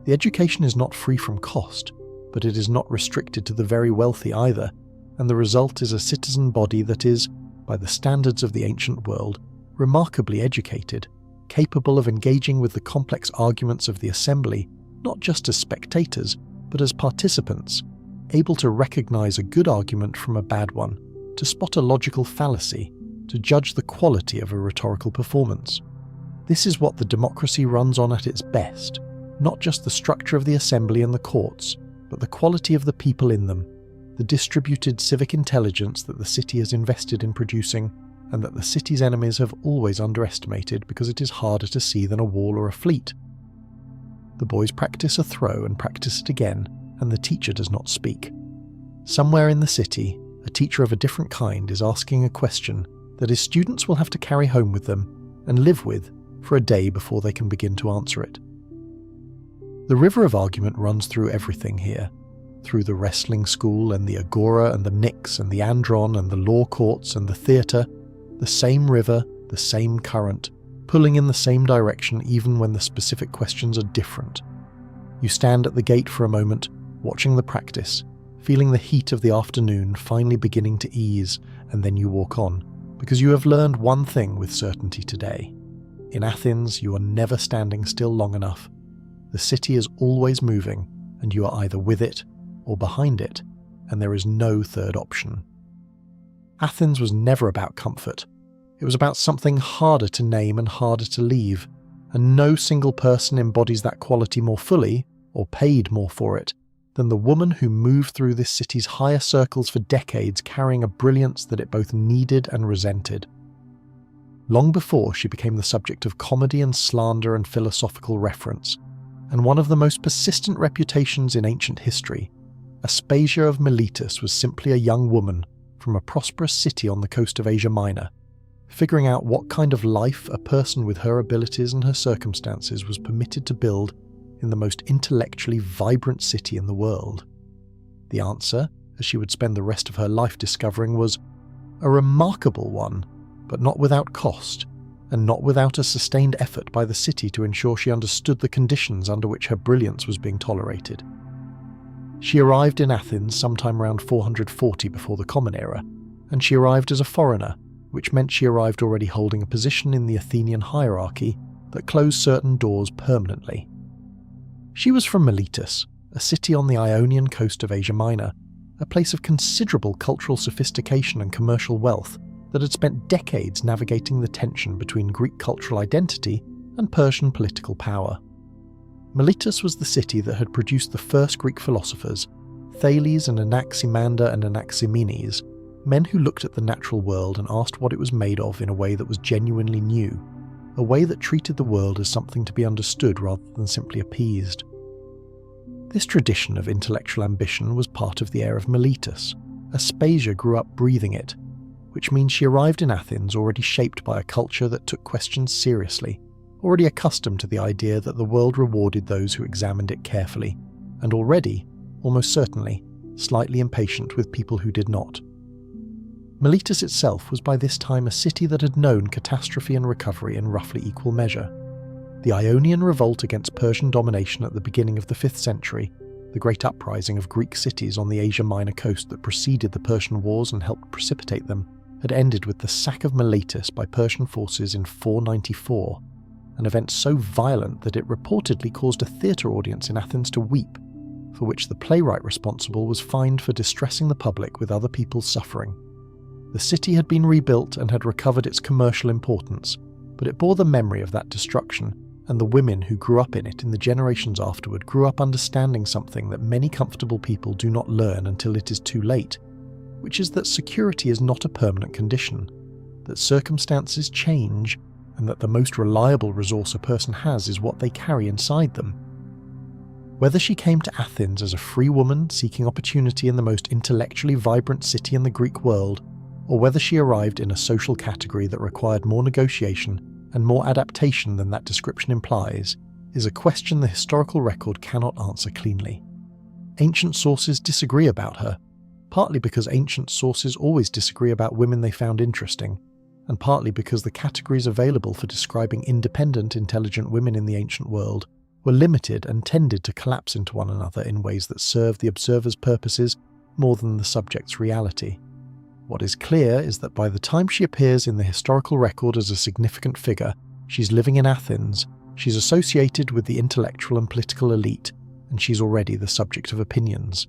[SPEAKER 1] The education is not free from cost, but it is not restricted to the very wealthy either, and the result is a citizen body that is, by the standards of the ancient world, remarkably educated, capable of engaging with the complex arguments of the assembly, not just as spectators, but as participants, able to recognize a good argument from a bad one, to spot a logical fallacy, to judge the quality of a rhetorical performance. This is what the democracy runs on at its best, not just the structure of the assembly and the courts, but the quality of the people in them, the distributed civic intelligence that the city has invested in producing, and that the city's enemies have always underestimated because it is harder to see than a wall or a fleet. The boys practice a throw and practice it again, and the teacher does not speak. Somewhere in the city, a teacher of a different kind is asking a question that his students will have to carry home with them and live with for a day before they can begin to answer it. The river of argument runs through everything here, through the wrestling school and the agora and the Pnyx and the andron and the law courts and the theatre, the same river, the same current, pulling in the same direction even when the specific questions are different. You stand at the gate for a moment, watching the practice, feeling the heat of the afternoon finally beginning to ease, and then you walk on, because you have learned one thing with certainty today. In Athens, you are never standing still long enough. The city is always moving, and you are either with it or behind it, and there is no third option. Athens was never about comfort. It was about something harder to name and harder to leave, and no single person embodies that quality more fully, or paid more for it, than the woman who moved through this city's higher circles for decades carrying a brilliance that it both needed and resented. Long before she became the subject of comedy and slander and philosophical reference, and one of the most persistent reputations in ancient history, Aspasia of Miletus was simply a young woman from a prosperous city on the coast of Asia Minor, figuring out what kind of life a person with her abilities and her circumstances was permitted to build in the most intellectually vibrant city in the world. The answer, as she would spend the rest of her life discovering, was a remarkable one, but not without cost, and not without a sustained effort by the city to ensure she understood the conditions under which her brilliance was being tolerated. She arrived in Athens sometime around 440 before the Common Era, and she arrived as a foreigner, which meant she arrived already holding a position in the Athenian hierarchy that closed certain doors permanently. She was from Miletus, a city on the Ionian coast of Asia Minor, a place of considerable cultural sophistication and commercial wealth that had spent decades navigating the tension between Greek cultural identity and Persian political power. Miletus was the city that had produced the first Greek philosophers, Thales and Anaximander and Anaximenes, men who looked at the natural world and asked what it was made of in a way that was genuinely new, a way that treated the world as something to be understood rather than simply appeased. This tradition of intellectual ambition was part of the air of Miletus. Aspasia grew up breathing it, which means she arrived in Athens already shaped by a culture that took questions seriously, already accustomed to the idea that the world rewarded those who examined it carefully, and already, almost certainly, slightly impatient with people who did not. Miletus itself was by this time a city that had known catastrophe and recovery in roughly equal measure. The Ionian revolt against Persian domination at the beginning of the 5th century, the great uprising of Greek cities on the Asia Minor coast that preceded the Persian Wars and helped precipitate them, had ended with the sack of Miletus by Persian forces in 494, an event so violent that it reportedly caused a theatre audience in Athens to weep, for which the playwright responsible was fined for distressing the public with other people's suffering. The city had been rebuilt and had recovered its commercial importance, but it bore the memory of that destruction, and the women who grew up in it in the generations afterward grew up understanding something that many comfortable people do not learn until it is too late, which is that security is not a permanent condition, that circumstances change, and that the most reliable resource a person has is what they carry inside them. Whether she came to Athens as a free woman seeking opportunity in the most intellectually vibrant city in the Greek world, or whether she arrived in a social category that required more negotiation and more adaptation than that description implies, is a question the historical record cannot answer cleanly. Ancient sources disagree about her, partly because ancient sources always disagree about women they found interesting, and partly because the categories available for describing independent, intelligent women in the ancient world were limited and tended to collapse into one another in ways that served the observer's purposes more than the subject's reality. What is clear is that by the time she appears in the historical record as a significant figure, she's living in Athens, she's associated with the intellectual and political elite, and she's already the subject of opinions.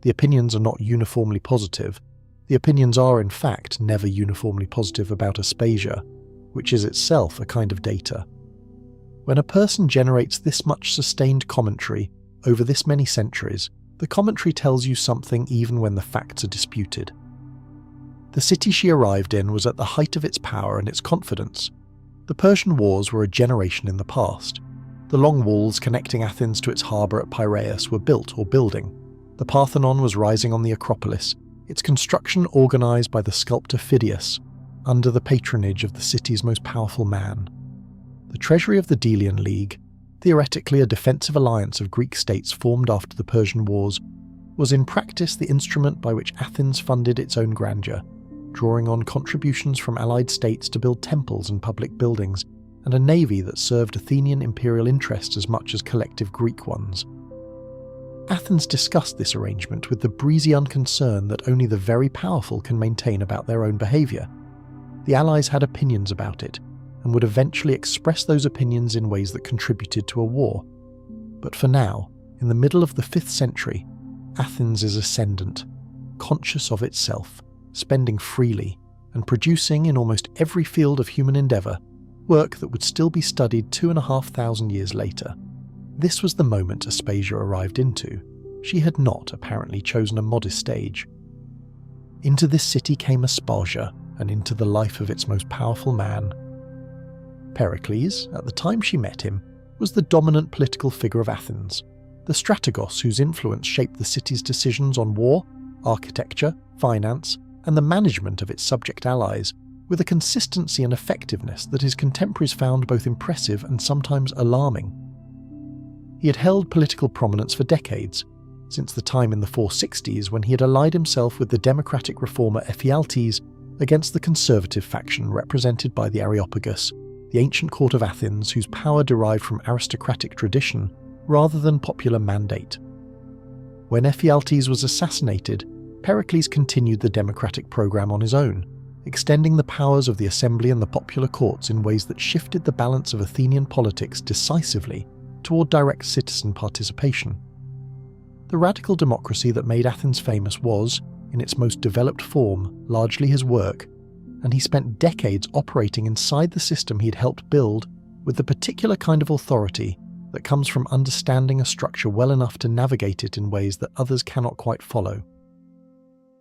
[SPEAKER 1] The opinions are not uniformly positive. The opinions are, in fact, never uniformly positive about Aspasia, which is itself a kind of data. When a person generates this much sustained commentary over this many centuries, the commentary tells you something even when the facts are disputed. The city she arrived in was at the height of its power and its confidence. The Persian Wars were a generation in the past. The long walls connecting Athens to its harbour at Piraeus were built or building. The Parthenon was rising on the Acropolis, its construction organised by the sculptor Phidias, under the patronage of the city's most powerful man. The treasury of the Delian League, theoretically a defensive alliance of Greek states formed after the Persian Wars, was in practice the instrument by which Athens funded its own grandeur, drawing on contributions from allied states to build temples and public buildings, and a navy that served Athenian imperial interests as much as collective Greek ones. Athens discussed this arrangement with the breezy unconcern that only the very powerful can maintain about their own behaviour. The allies had opinions about it, and would eventually express those opinions in ways that contributed to a war. But for now, in the middle of the 5th century, Athens is ascendant, conscious of itself, spending freely, and producing in almost every field of human endeavour work that would still be studied 2,500 years later. This was the moment Aspasia arrived into. She had not, apparently, chosen a modest stage. Into this city came Aspasia, and into the life of its most powerful man. Pericles, at the time she met him, was the dominant political figure of Athens, the strategos whose influence shaped the city's decisions on war, architecture, finance, and the management of its subject allies, with a consistency and effectiveness that his contemporaries found both impressive and sometimes alarming. He had held political prominence for decades, since the time in the 460s when he had allied himself with the democratic reformer Ephialtes against the conservative faction represented by the Areopagus, the ancient court of Athens whose power derived from aristocratic tradition rather than popular mandate. When Ephialtes was assassinated, Pericles continued the democratic program on his own, extending the powers of the assembly and the popular courts in ways that shifted the balance of Athenian politics decisively toward direct citizen participation. The radical democracy that made Athens famous was, in its most developed form, largely his work, and he spent decades operating inside the system he'd helped build with the particular kind of authority that comes from understanding a structure well enough to navigate it in ways that others cannot quite follow.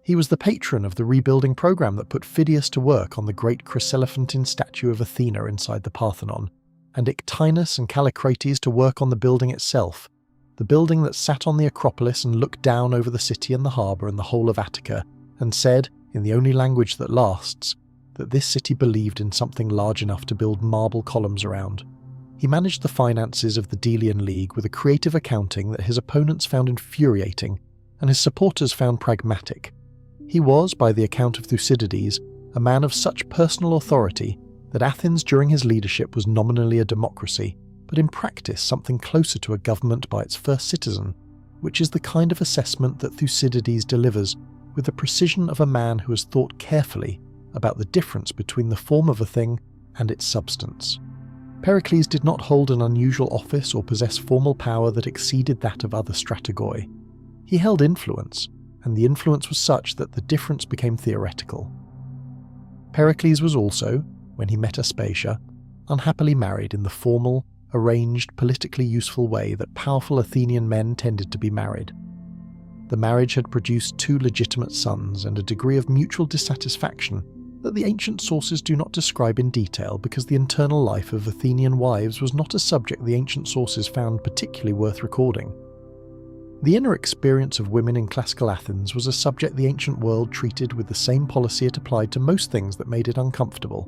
[SPEAKER 1] He was the patron of the rebuilding program that put Phidias to work on the great chryselephantine statue of Athena inside the Parthenon, and Ictinus and Callicrates to work on the building itself, the building that sat on the Acropolis and looked down over the city and the harbour and the whole of Attica, and said, in the only language that lasts, that this city believed in something large enough to build marble columns around. He managed the finances of the Delian League with a creative accounting that his opponents found infuriating and his supporters found pragmatic. He was, by the account of Thucydides, a man of such personal authority that Athens during his leadership was nominally a democracy, but in practice something closer to a government by its first citizen, which is the kind of assessment that Thucydides delivers with the precision of a man who has thought carefully about the difference between the form of a thing and its substance. Pericles did not hold an unusual office or possess formal power that exceeded that of other strategoi. He held influence, and the influence was such that the difference became theoretical. Pericles was also, when he met Aspasia, unhappily married in the formal, arranged, politically useful way that powerful Athenian men tended to be married. The marriage had produced 2 legitimate sons and a degree of mutual dissatisfaction that the ancient sources do not describe in detail because the internal life of Athenian wives was not a subject the ancient sources found particularly worth recording. The inner experience of women in classical Athens was a subject the ancient world treated with the same policy it applied to most things that made it uncomfortable,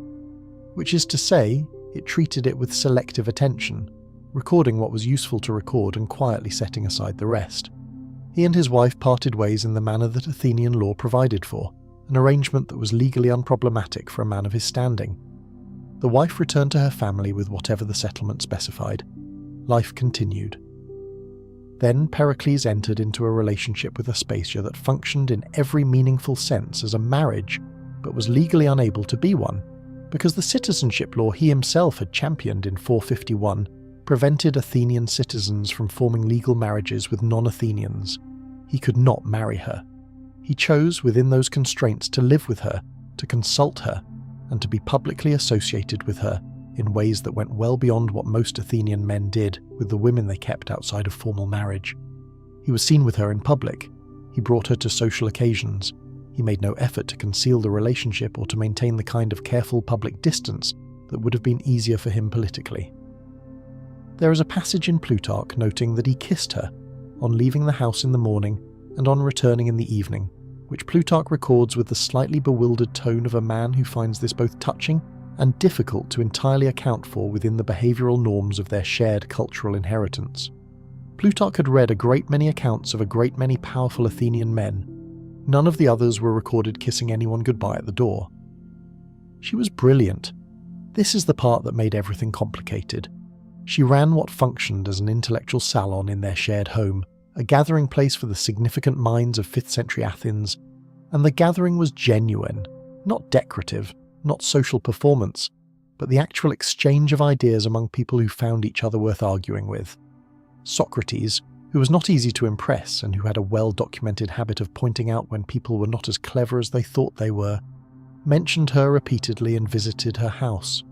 [SPEAKER 1] which is to say, it treated it with selective attention, recording what was useful to record and quietly setting aside the rest. He and his wife parted ways in the manner that Athenian law provided for, an arrangement that was legally unproblematic for a man of his standing. The wife returned to her family with whatever the settlement specified. Life continued. Then Pericles entered into a relationship with Aspasia that functioned in every meaningful sense as a marriage, but was legally unable to be one, because the citizenship law he himself had championed in 451 prevented Athenian citizens from forming legal marriages with non-Athenians. He could not marry her. He chose within those constraints to live with her, to consult her, and to be publicly associated with her in ways that went well beyond what most Athenian men did with the women they kept outside of formal marriage. He was seen with her in public. He brought her to social occasions. He made no effort to conceal the relationship or to maintain the kind of careful public distance that would have been easier for him politically. There is a passage in Plutarch noting that he kissed her on leaving the house in the morning and on returning in the evening, which Plutarch records with the slightly bewildered tone of a man who finds this both touching and difficult to entirely account for within the behavioural norms of their shared cultural inheritance. Plutarch had read a great many accounts of a great many powerful Athenian men. None of the others were recorded kissing anyone goodbye at the door. She was brilliant. This is the part that made everything complicated. She ran what functioned as an intellectual salon in their shared home, a gathering place for the significant minds of 5th century Athens, and the gathering was genuine, not decorative, not social performance, but the actual exchange of ideas among people who found each other worth arguing with. Socrates, who was not easy to impress and who had a well-documented habit of pointing out when people were not as clever as they thought they were, mentioned her repeatedly and visited her house.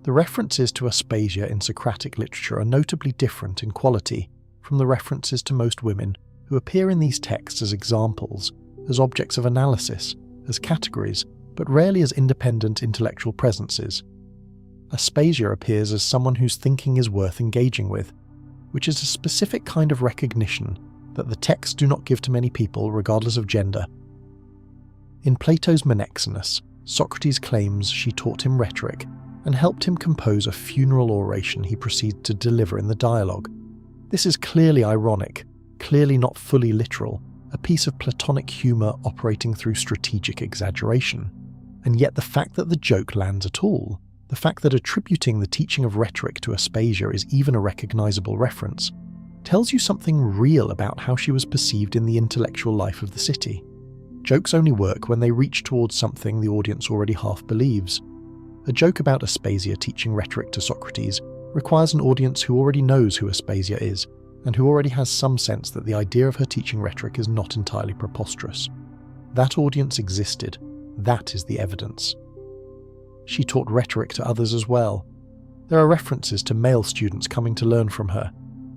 [SPEAKER 1] The references to Aspasia in Socratic literature are notably different in quality from the references to most women who appear in these texts as examples, as objects of analysis, as categories, but rarely as independent intellectual presences. Aspasia appears as someone whose thinking is worth engaging with, which is a specific kind of recognition that the texts do not give to many people regardless of gender. In Plato's Menexenus, Socrates claims she taught him rhetoric and helped him compose a funeral oration he proceeds to deliver in the dialogue. This is clearly ironic, clearly not fully literal, a piece of Platonic humour operating through strategic exaggeration. And yet the fact that the joke lands at all, the fact that attributing the teaching of rhetoric to Aspasia is even a recognisable reference, tells you something real about how she was perceived in the intellectual life of the city. Jokes only work when they reach towards something the audience already half believes. A joke about Aspasia teaching rhetoric to Socrates requires an audience who already knows who Aspasia is, and who already has some sense that the idea of her teaching rhetoric is not entirely preposterous. That audience existed. That is the evidence. She taught rhetoric to others as well. There are references to male students coming to learn from her.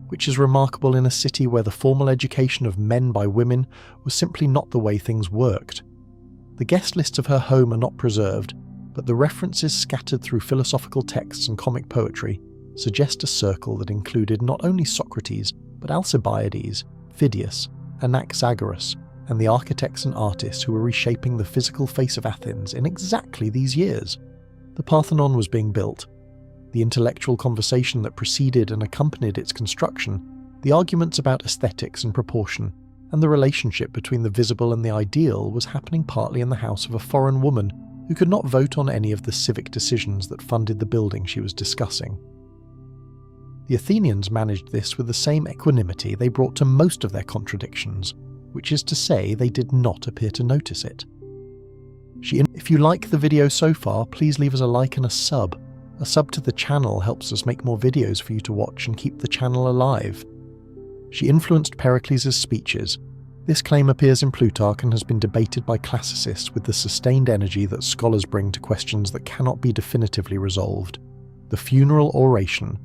[SPEAKER 1] which is remarkable in a city where the formal education of men by women was simply not the way things worked. The guest lists of her home are not preserved, but the references scattered through philosophical texts and comic poetry suggest a circle that included not only Socrates, but Alcibiades, Phidias, Anaxagoras, and the architects and artists who were reshaping the physical face of Athens in exactly these years. The Parthenon was being built. The intellectual conversation that preceded and accompanied its construction, the arguments about aesthetics and proportion, and the relationship between the visible and the ideal was happening partly in the house of a foreign woman who could not vote on any of the civic decisions that funded the building she was discussing. The Athenians managed this with the same equanimity they brought to most of their contradictions, which is to say they did not appear to notice it. If you like the video so far, please leave us a like and a sub. A sub to the channel helps us make more videos for you to watch and keep the channel alive. She influenced Pericles' speeches. This claim appears in Plutarch and has been debated by classicists with the sustained energy that scholars bring to questions that cannot be definitively resolved. The funeral oration.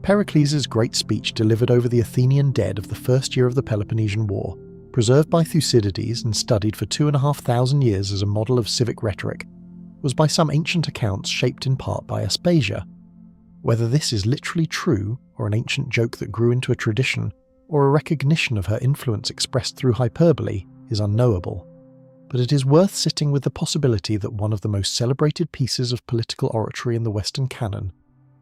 [SPEAKER 1] Pericles' great speech delivered over the Athenian dead of the first year of the Peloponnesian War, preserved by Thucydides and studied for 2,500 years as a model of civic rhetoric, was by some ancient accounts shaped in part by Aspasia. Whether this is literally true, or an ancient joke that grew into a tradition, or a recognition of her influence expressed through hyperbole, is unknowable. But it is worth sitting with the possibility that one of the most celebrated pieces of political oratory in the Western canon,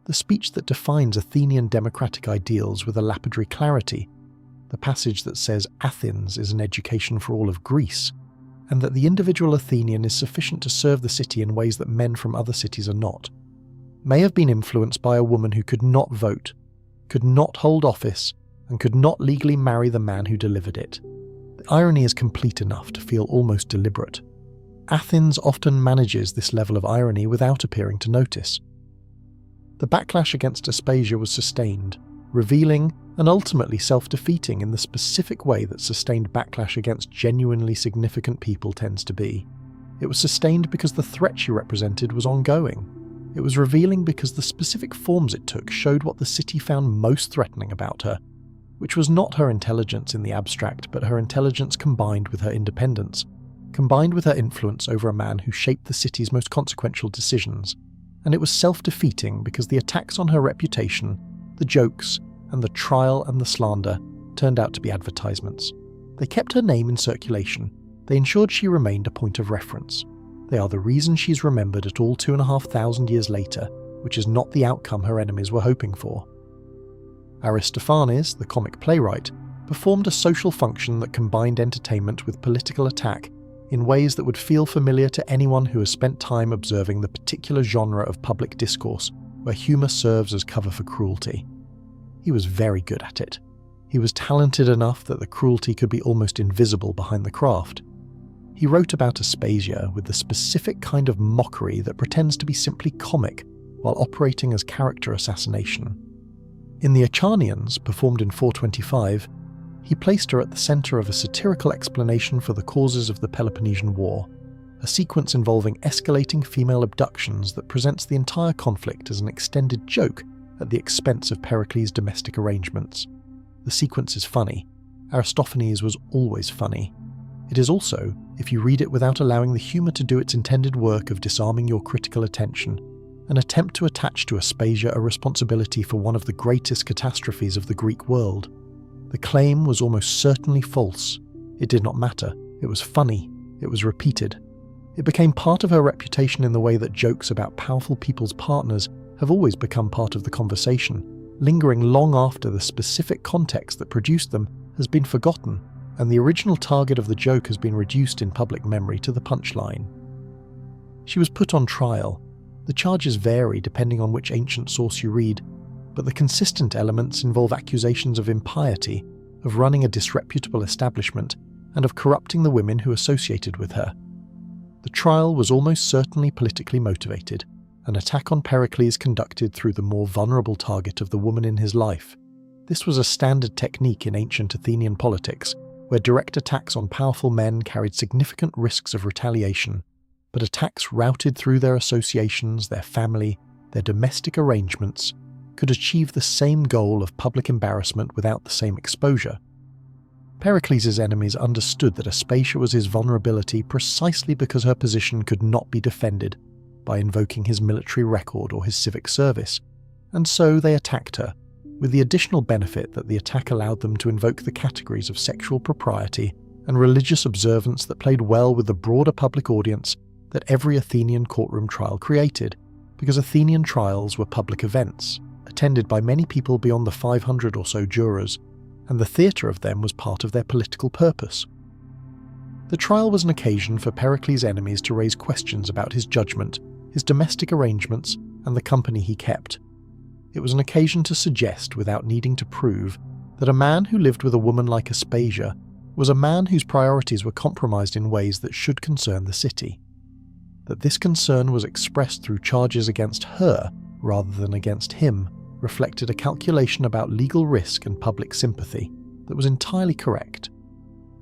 [SPEAKER 1] the speech that defines Athenian democratic ideals with a lapidary clarity, the passage that says Athens is an education for all of Greece, and that the individual Athenian is sufficient to serve the city in ways that men from other cities are not, may have been influenced by a woman who could not vote, could not hold office, and could not legally marry the man who delivered it. The irony is complete enough to feel almost deliberate. Athens often manages this level of irony without appearing to notice. The backlash against Aspasia was sustained, revealing and ultimately self-defeating in the specific way that sustained backlash against genuinely significant people tends to be. It was sustained because the threat she represented was ongoing. It was revealing because the specific forms it took showed what the city found most threatening about her, which was not her intelligence in the abstract, but her intelligence combined with her independence, combined with her influence over a man who shaped the city's most consequential decisions. And it was self-defeating because the attacks on her reputation, the jokes, and the trial and the slander turned out to be advertisements. They kept her name in circulation. They ensured she remained a point of reference. They are the reason she's remembered at all 2,500 years later, which is not the outcome her enemies were hoping for. Aristophanes, the comic playwright, performed a social function that combined entertainment with political attack in ways that would feel familiar to anyone who has spent time observing the particular genre of public discourse where humour serves as cover for cruelty. He was very good at it. He was talented enough that the cruelty could be almost invisible behind the craft. He wrote about Aspasia with the specific kind of mockery that pretends to be simply comic while operating as character assassination. In the Acharnians, performed in 425, he placed her at the centre of a satirical explanation for the causes of the Peloponnesian War, a sequence involving escalating female abductions that presents the entire conflict as an extended joke at the expense of Pericles' domestic arrangements. The sequence is funny. Aristophanes was always funny. It is also, if you read it without allowing the humour to do its intended work of disarming your critical attention, an attempt to attach to Aspasia a responsibility for one of the greatest catastrophes of the Greek world. The claim was almost certainly false. It did not matter. It was funny. It was repeated. It became part of her reputation in the way that jokes about powerful people's partners have always become part of the conversation, lingering long after the specific context that produced them has been forgotten, and the original target of the joke has been reduced in public memory to the punchline. She was put on trial. The charges vary depending on which ancient source you read, but the consistent elements involve accusations of impiety, of running a disreputable establishment, and of corrupting the women who associated with her. The trial was almost certainly politically motivated, an attack on Pericles conducted through the more vulnerable target of the woman in his life. This was a standard technique in ancient Athenian politics, where direct attacks on powerful men carried significant risks of retaliation, but attacks routed through their associations, their family, their domestic arrangements, could achieve the same goal of public embarrassment without the same exposure. Pericles' enemies understood that Aspasia was his vulnerability precisely because her position could not be defended by invoking his military record or his civic service, and so they attacked her, with the additional benefit that the attack allowed them to invoke the categories of sexual propriety and religious observance that played well with the broader public audience that every Athenian courtroom trial created, because Athenian trials were public events, attended by many people beyond the 500 or so jurors, and the theatre of them was part of their political purpose. The trial was an occasion for Pericles' enemies to raise questions about his judgment, his domestic arrangements, and the company he kept. It was an occasion to suggest, without needing to prove, that a man who lived with a woman like Aspasia was a man whose priorities were compromised in ways that should concern the city. That this concern was expressed through charges against her rather than against him reflected a calculation about legal risk and public sympathy that was entirely correct.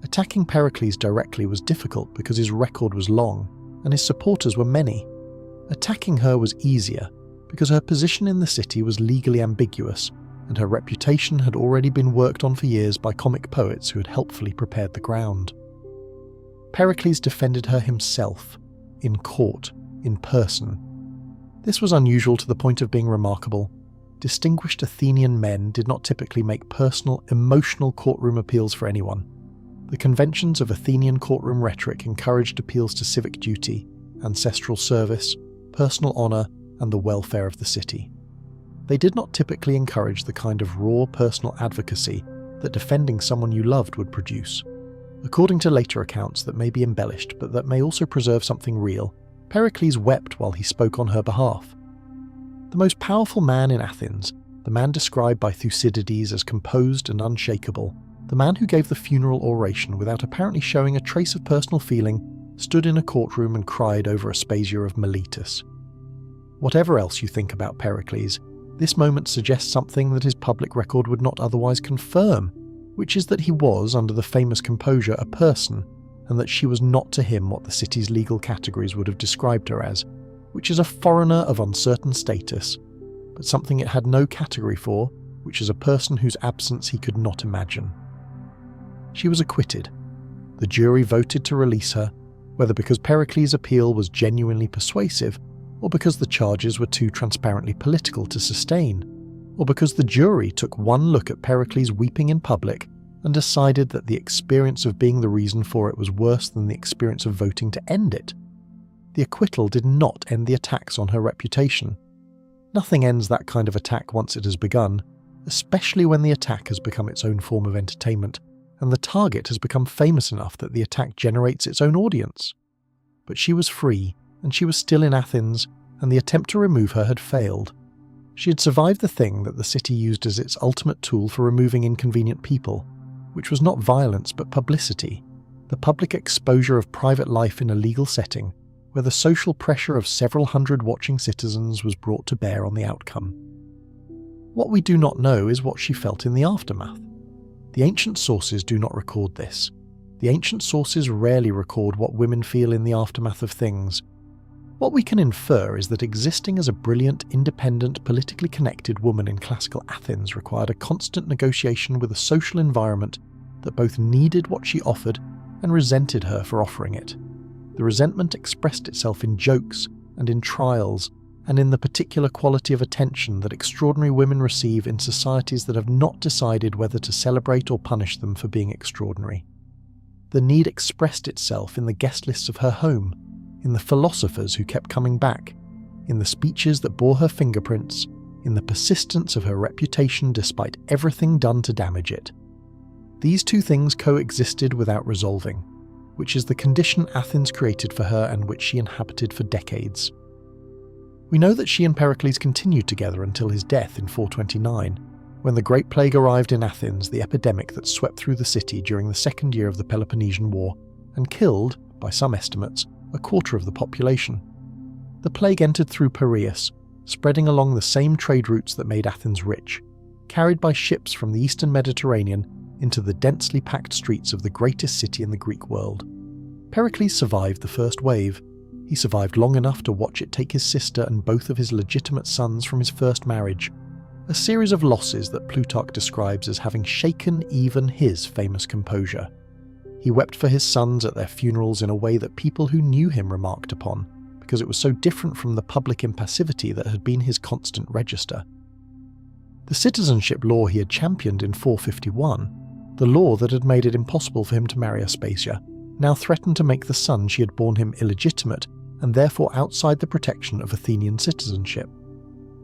[SPEAKER 1] Attacking Pericles directly was difficult because his record was long and his supporters were many. Attacking her was easier because her position in the city was legally ambiguous and her reputation had already been worked on for years by comic poets who had helpfully prepared the ground. Pericles defended her himself, in court, in person. This was unusual to the point of being remarkable. Distinguished Athenian men did not typically make personal, emotional courtroom appeals for anyone. The conventions of Athenian courtroom rhetoric encouraged appeals to civic duty, ancestral service, personal honour, and the welfare of the city. They did not typically encourage the kind of raw personal advocacy that defending someone you loved would produce. According to later accounts that may be embellished but that may also preserve something real, Pericles wept while he spoke on her behalf. The most powerful man in Athens, the man described by Thucydides as composed and unshakable, the man who gave the funeral oration without apparently showing a trace of personal feeling, stood in a courtroom and cried over Aspasia of Miletus. Whatever else you think about Pericles, this moment suggests something that his public record would not otherwise confirm, which is that he was, under the famous composure, a person, and that she was not to him what the city's legal categories would have described her as, which is a foreigner of uncertain status, but something it had no category for, which is a person whose absence he could not imagine. She was acquitted. The jury voted to release her, whether because Pericles' appeal was genuinely persuasive, or because the charges were too transparently political to sustain, or because the jury took one look at Pericles weeping in public and decided that the experience of being the reason for it was worse than the experience of voting to end it. The acquittal did not end the attacks on her reputation. Nothing ends that kind of attack once it has begun, especially when the attack has become its own form of entertainment, and the target has become famous enough that the attack generates its own audience. But she was free, and she was still in Athens, and the attempt to remove her had failed. She had survived the thing that the city used as its ultimate tool for removing inconvenient people, which was not violence but publicity, the public exposure of private life in a legal setting, where the social pressure of several hundred watching citizens was brought to bear on the outcome. What we do not know is what she felt in the aftermath. The ancient sources do not record this. The ancient sources rarely record what women feel in the aftermath of things. What we can infer is that existing as a brilliant, independent, politically connected woman in classical Athens required a constant negotiation with a social environment that both needed what she offered and resented her for offering it. The resentment expressed itself in jokes and in trials, and in the particular quality of attention that extraordinary women receive in societies that have not decided whether to celebrate or punish them for being extraordinary. The need expressed itself in the guest lists of her home, in the philosophers who kept coming back, in the speeches that bore her fingerprints, in the persistence of her reputation despite everything done to damage it. These two things coexisted without resolving, which is the condition Athens created for her and which she inhabited for decades. We know that she and Pericles continued together until his death in 429, when the Great Plague arrived in Athens, the epidemic that swept through the city during the second year of the Peloponnesian War, and killed, by some estimates, a quarter of the population. The plague entered through Piraeus, spreading along the same trade routes that made Athens rich, carried by ships from the eastern Mediterranean into the densely packed streets of the greatest city in the Greek world. Pericles survived the first wave. He survived long enough to watch it take his sister and both of his legitimate sons from his first marriage. a series of losses that Plutarch describes as having shaken even his famous composure. He wept for his sons at their funerals in a way that people who knew him remarked upon, because it was so different from the public impassivity that had been his constant register. The citizenship law he had championed in 451, the law that had made it impossible for him to marry Aspasia, now threatened to make the son she had borne him illegitimate and therefore outside the protection of Athenian citizenship.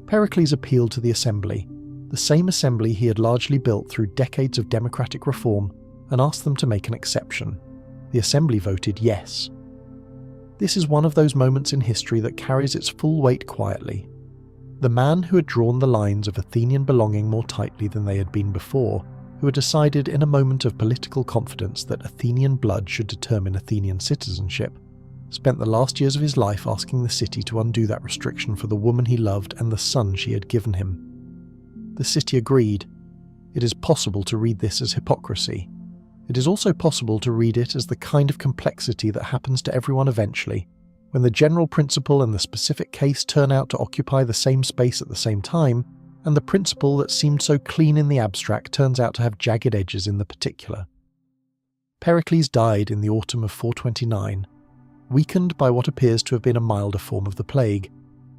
[SPEAKER 1] Pericles appealed to the assembly, the same assembly he had largely built through decades of democratic reform, and asked them to make an exception. The assembly voted yes. This is one of those moments in history that carries its full weight quietly. The man who had drawn the lines of Athenian belonging more tightly than they had been before, who had decided in a moment of political confidence that Athenian blood should determine Athenian citizenship, spent the last years of his life asking the city to undo that restriction for the woman he loved and the son she had given him. The city agreed. It is possible to read this as hypocrisy. It is also possible to read it as the kind of complexity that happens to everyone eventually, when the general principle and the specific case turn out to occupy the same space at the same time, and the principle that seemed so clean in the abstract turns out to have jagged edges in the particular. Pericles died in the autumn of 429, weakened by what appears to have been a milder form of the plague,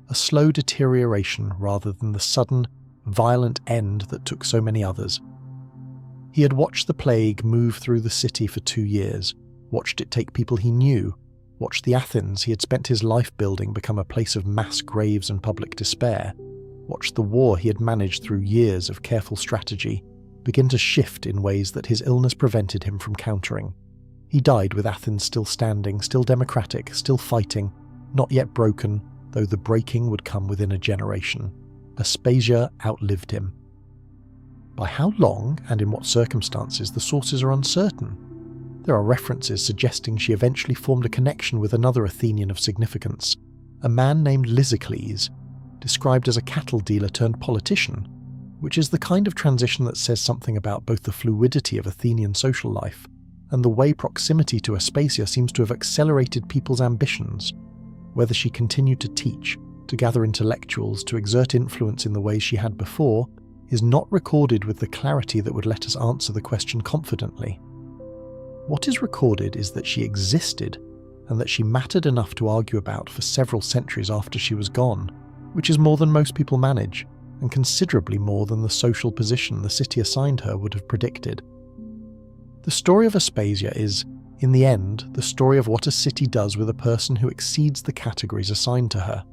[SPEAKER 1] a slow deterioration rather than the sudden, violent end that took so many others. He had watched the plague move through the city for 2 years, watched it take people he knew, watched the Athens he had spent his life building become a place of mass graves and public despair, watched the war he had managed through years of careful strategy begin to shift in ways that his illness prevented him from countering. He died with Athens still standing, still democratic, still fighting, not yet broken, though the breaking would come within a generation. Aspasia outlived him. By how long and in what circumstances, the sources are uncertain. There are references suggesting she eventually formed a connection with another Athenian of significance, a man named Lysicles, described as a cattle dealer turned politician, which is the kind of transition that says something about both the fluidity of Athenian social life and the way proximity to Aspasia seems to have accelerated people's ambitions. Whether she continued to teach, to gather intellectuals, to exert influence in the ways she had before, is not recorded with the clarity that would let us answer the question confidently. What is recorded is that she existed, and that she mattered enough to argue about for several centuries after she was gone, which is more than most people manage, and considerably more than the social position the city assigned her would have predicted. The story of Aspasia is, in the end, the story of what a city does with a person who exceeds the categories assigned to her.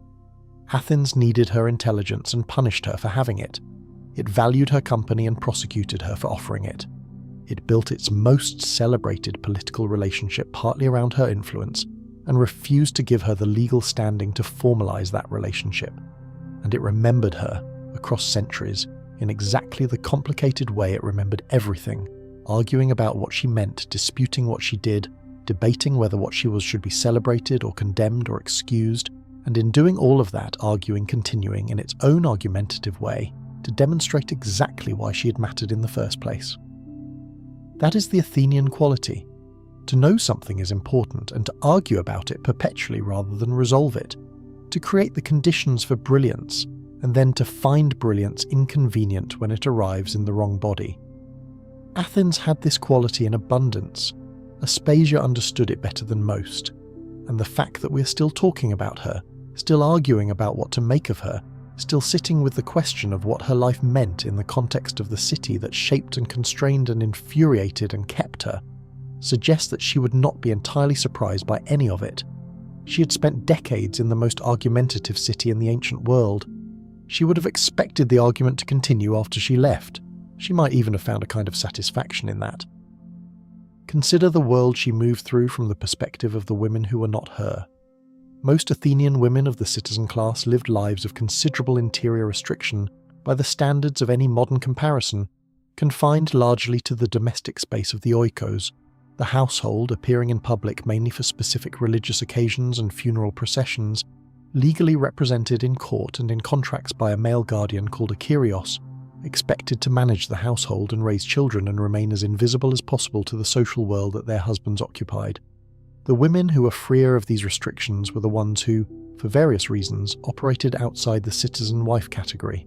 [SPEAKER 1] Athens needed her intelligence and punished her for having it. It valued her company and prosecuted her for offering it. It built its most celebrated political relationship partly around her influence and refused to give her the legal standing to formalize that relationship. And it remembered her, across centuries, in exactly the complicated way it remembered everything, arguing about what she meant, disputing what she did, debating whether what she was should be celebrated or condemned or excused, and in doing all of that, arguing continuing in its own argumentative way to demonstrate exactly why she had mattered in the first place. That is the Athenian quality. To know something is important and to argue about it perpetually rather than resolve it, to create the conditions for brilliance and then to find brilliance inconvenient when it arrives in the wrong body. Athens had this quality in abundance. Aspasia understood it better than most, and the fact that we're still talking about her, still arguing about what to make of her, still sitting with the question of what her life meant in the context of the city that shaped and constrained and infuriated and kept her, suggests that she would not be entirely surprised by any of it. She had spent decades in the most argumentative city in the ancient world. She would have expected the argument to continue after she left. She might even have found a kind of satisfaction in that. Consider the world she moved through from the perspective of the women who were not her. Most Athenian women of the citizen class lived lives of considerable interior restriction by the standards of any modern comparison, confined largely to the domestic space of the oikos, the household appearing in public mainly for specific religious occasions and funeral processions, legally represented in court and in contracts by a male guardian called a kyrios, expected to manage the household and raise children and remain as invisible as possible to the social world that their husbands occupied. The women who were freer of these restrictions were the ones who, for various reasons, operated outside the citizen wife category.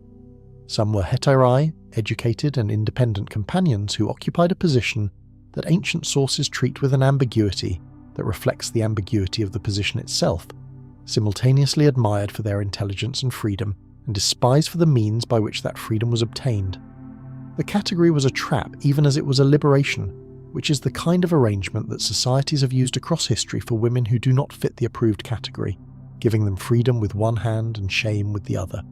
[SPEAKER 1] Some were hetairai, educated and independent companions who occupied a position that ancient sources treat with an ambiguity that reflects the ambiguity of the position itself, simultaneously admired for their intelligence and freedom, and despised for the means by which that freedom was obtained. The category was a trap even as it was a liberation, which is the kind of arrangement that societies have used across history for women who do not fit the approved category, giving them freedom with one hand and shame with the other.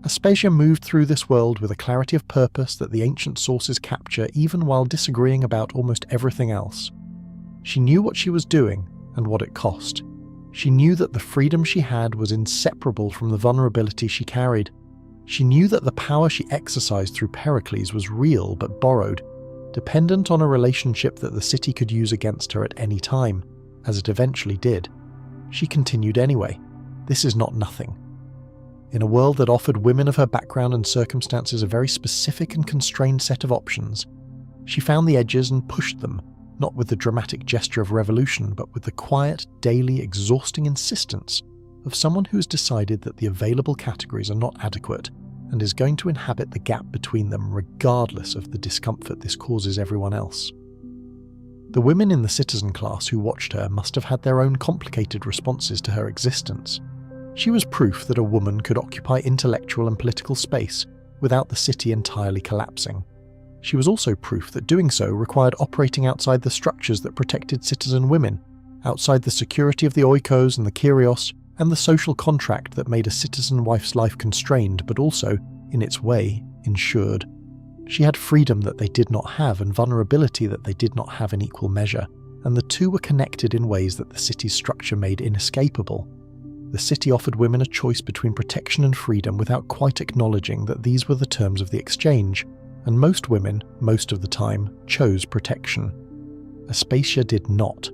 [SPEAKER 1] Aspasia moved through this world with a clarity of purpose that the ancient sources capture even while disagreeing about almost everything else. She knew what she was doing and what it cost. She knew that the freedom she had was inseparable from the vulnerability she carried. She knew that the power she exercised through Pericles was real but borrowed, dependent on a relationship that the city could use against her at any time, as it eventually did. She continued anyway. This is not nothing. In a world that offered women of her background and circumstances a very specific and constrained set of options, she found the edges and pushed them, not with the dramatic gesture of revolution, but with the quiet, daily, exhausting insistence of someone who has decided that the available categories are not adequate and is going to inhabit the gap between them regardless of the discomfort this causes everyone else. The women in the citizen class who watched her must have had their own complicated responses to her existence. She was proof that a woman could occupy intellectual and political space without the city entirely collapsing. She was also proof that doing so required operating outside the structures that protected citizen women, outside the security of the oikos and the kyrios, and the social contract that made a citizen wife's life constrained but also, in its way, insured. She had freedom that they did not have and vulnerability that they did not have in equal measure, and the two were connected in ways that the city's structure made inescapable. The city offered women a choice between protection and freedom without quite acknowledging that these were the terms of the exchange, and most women, most of the time, chose protection. Aspasia did not.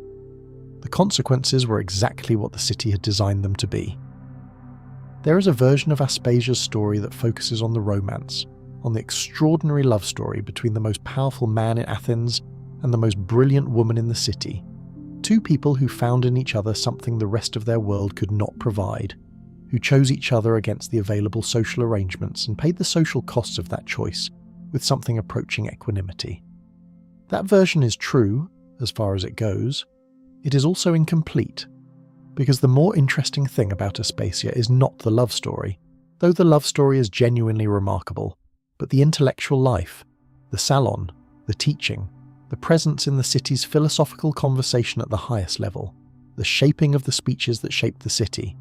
[SPEAKER 1] The consequences were exactly what the city had designed them to be. There is a version of Aspasia's story that focuses on the romance, on the extraordinary love story between the most powerful man in Athens and the most brilliant woman in the city. Two people who found in each other something the rest of their world could not provide, who chose each other against the available social arrangements and paid the social costs of that choice with something approaching equanimity. That version is true, as far as it goes. It is also incomplete, because the more interesting thing about Aspasia is not the love story, though the love story is genuinely remarkable, but the intellectual life, the salon, the teaching, the presence in the city's philosophical conversation at the highest level, the shaping of the speeches that shaped the city.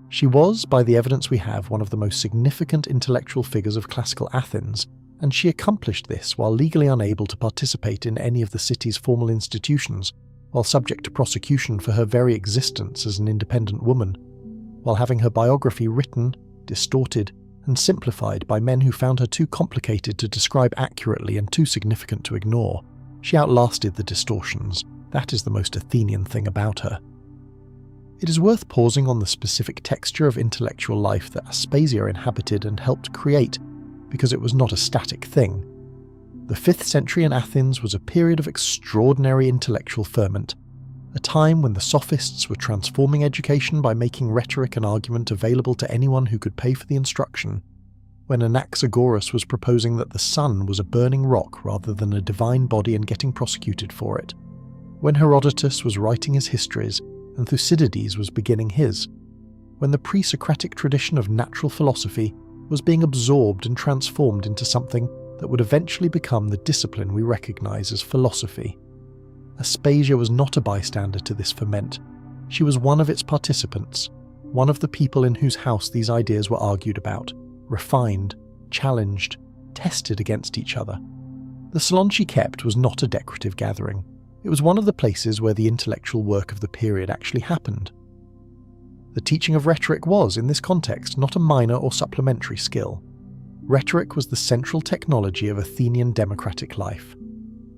[SPEAKER 1] She was, by the evidence we have, one of the most significant intellectual figures of classical Athens, and she accomplished this while legally unable to participate in any of the city's formal institutions, while subject to prosecution for her very existence as an independent woman, while having her biography written, distorted, and simplified by men who found her too complicated to describe accurately and too significant to ignore. She outlasted the distortions. That is the most Athenian thing about her. It is worth pausing on the specific texture of intellectual life that Aspasia inhabited and helped create, because it was not a static thing. The 5th century in Athens was a period of extraordinary intellectual ferment, a time when the sophists were transforming education by making rhetoric and argument available to anyone who could pay for the instruction, when Anaxagoras was proposing that the sun was a burning rock rather than a divine body and getting prosecuted for it, when Herodotus was writing his histories and Thucydides was beginning his, when the pre-Socratic tradition of natural philosophy was being absorbed and transformed into something that would eventually become the discipline we recognize as philosophy. Aspasia was not a bystander to this ferment. She was one of its participants, one of the people in whose house these ideas were argued about, refined, challenged, tested against each other. The salon she kept was not a decorative gathering. It was one of the places where the intellectual work of the period actually happened. The teaching of rhetoric was, in this context, not a minor or supplementary skill. Rhetoric was the central technology of Athenian democratic life.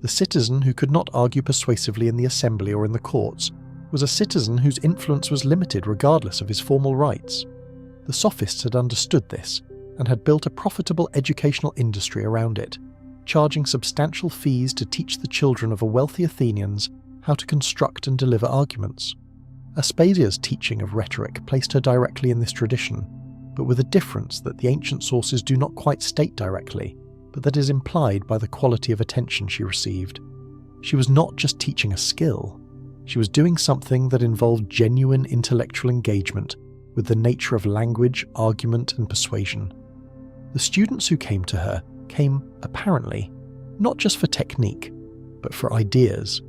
[SPEAKER 1] The citizen who could not argue persuasively in the assembly or in the courts was a citizen whose influence was limited regardless of his formal rights. The sophists had understood this and had built a profitable educational industry around it, charging substantial fees to teach the children of a wealthy Athenians how to construct and deliver arguments. Aspasia's teaching of rhetoric placed her directly in this tradition. but with a difference that the ancient sources do not quite state directly, but that is implied by the quality of attention she received. She was not just teaching a skill, she was doing something that involved genuine intellectual engagement with the nature of language, argument, and persuasion. The students who came to her came, apparently, not just for technique, but for ideas,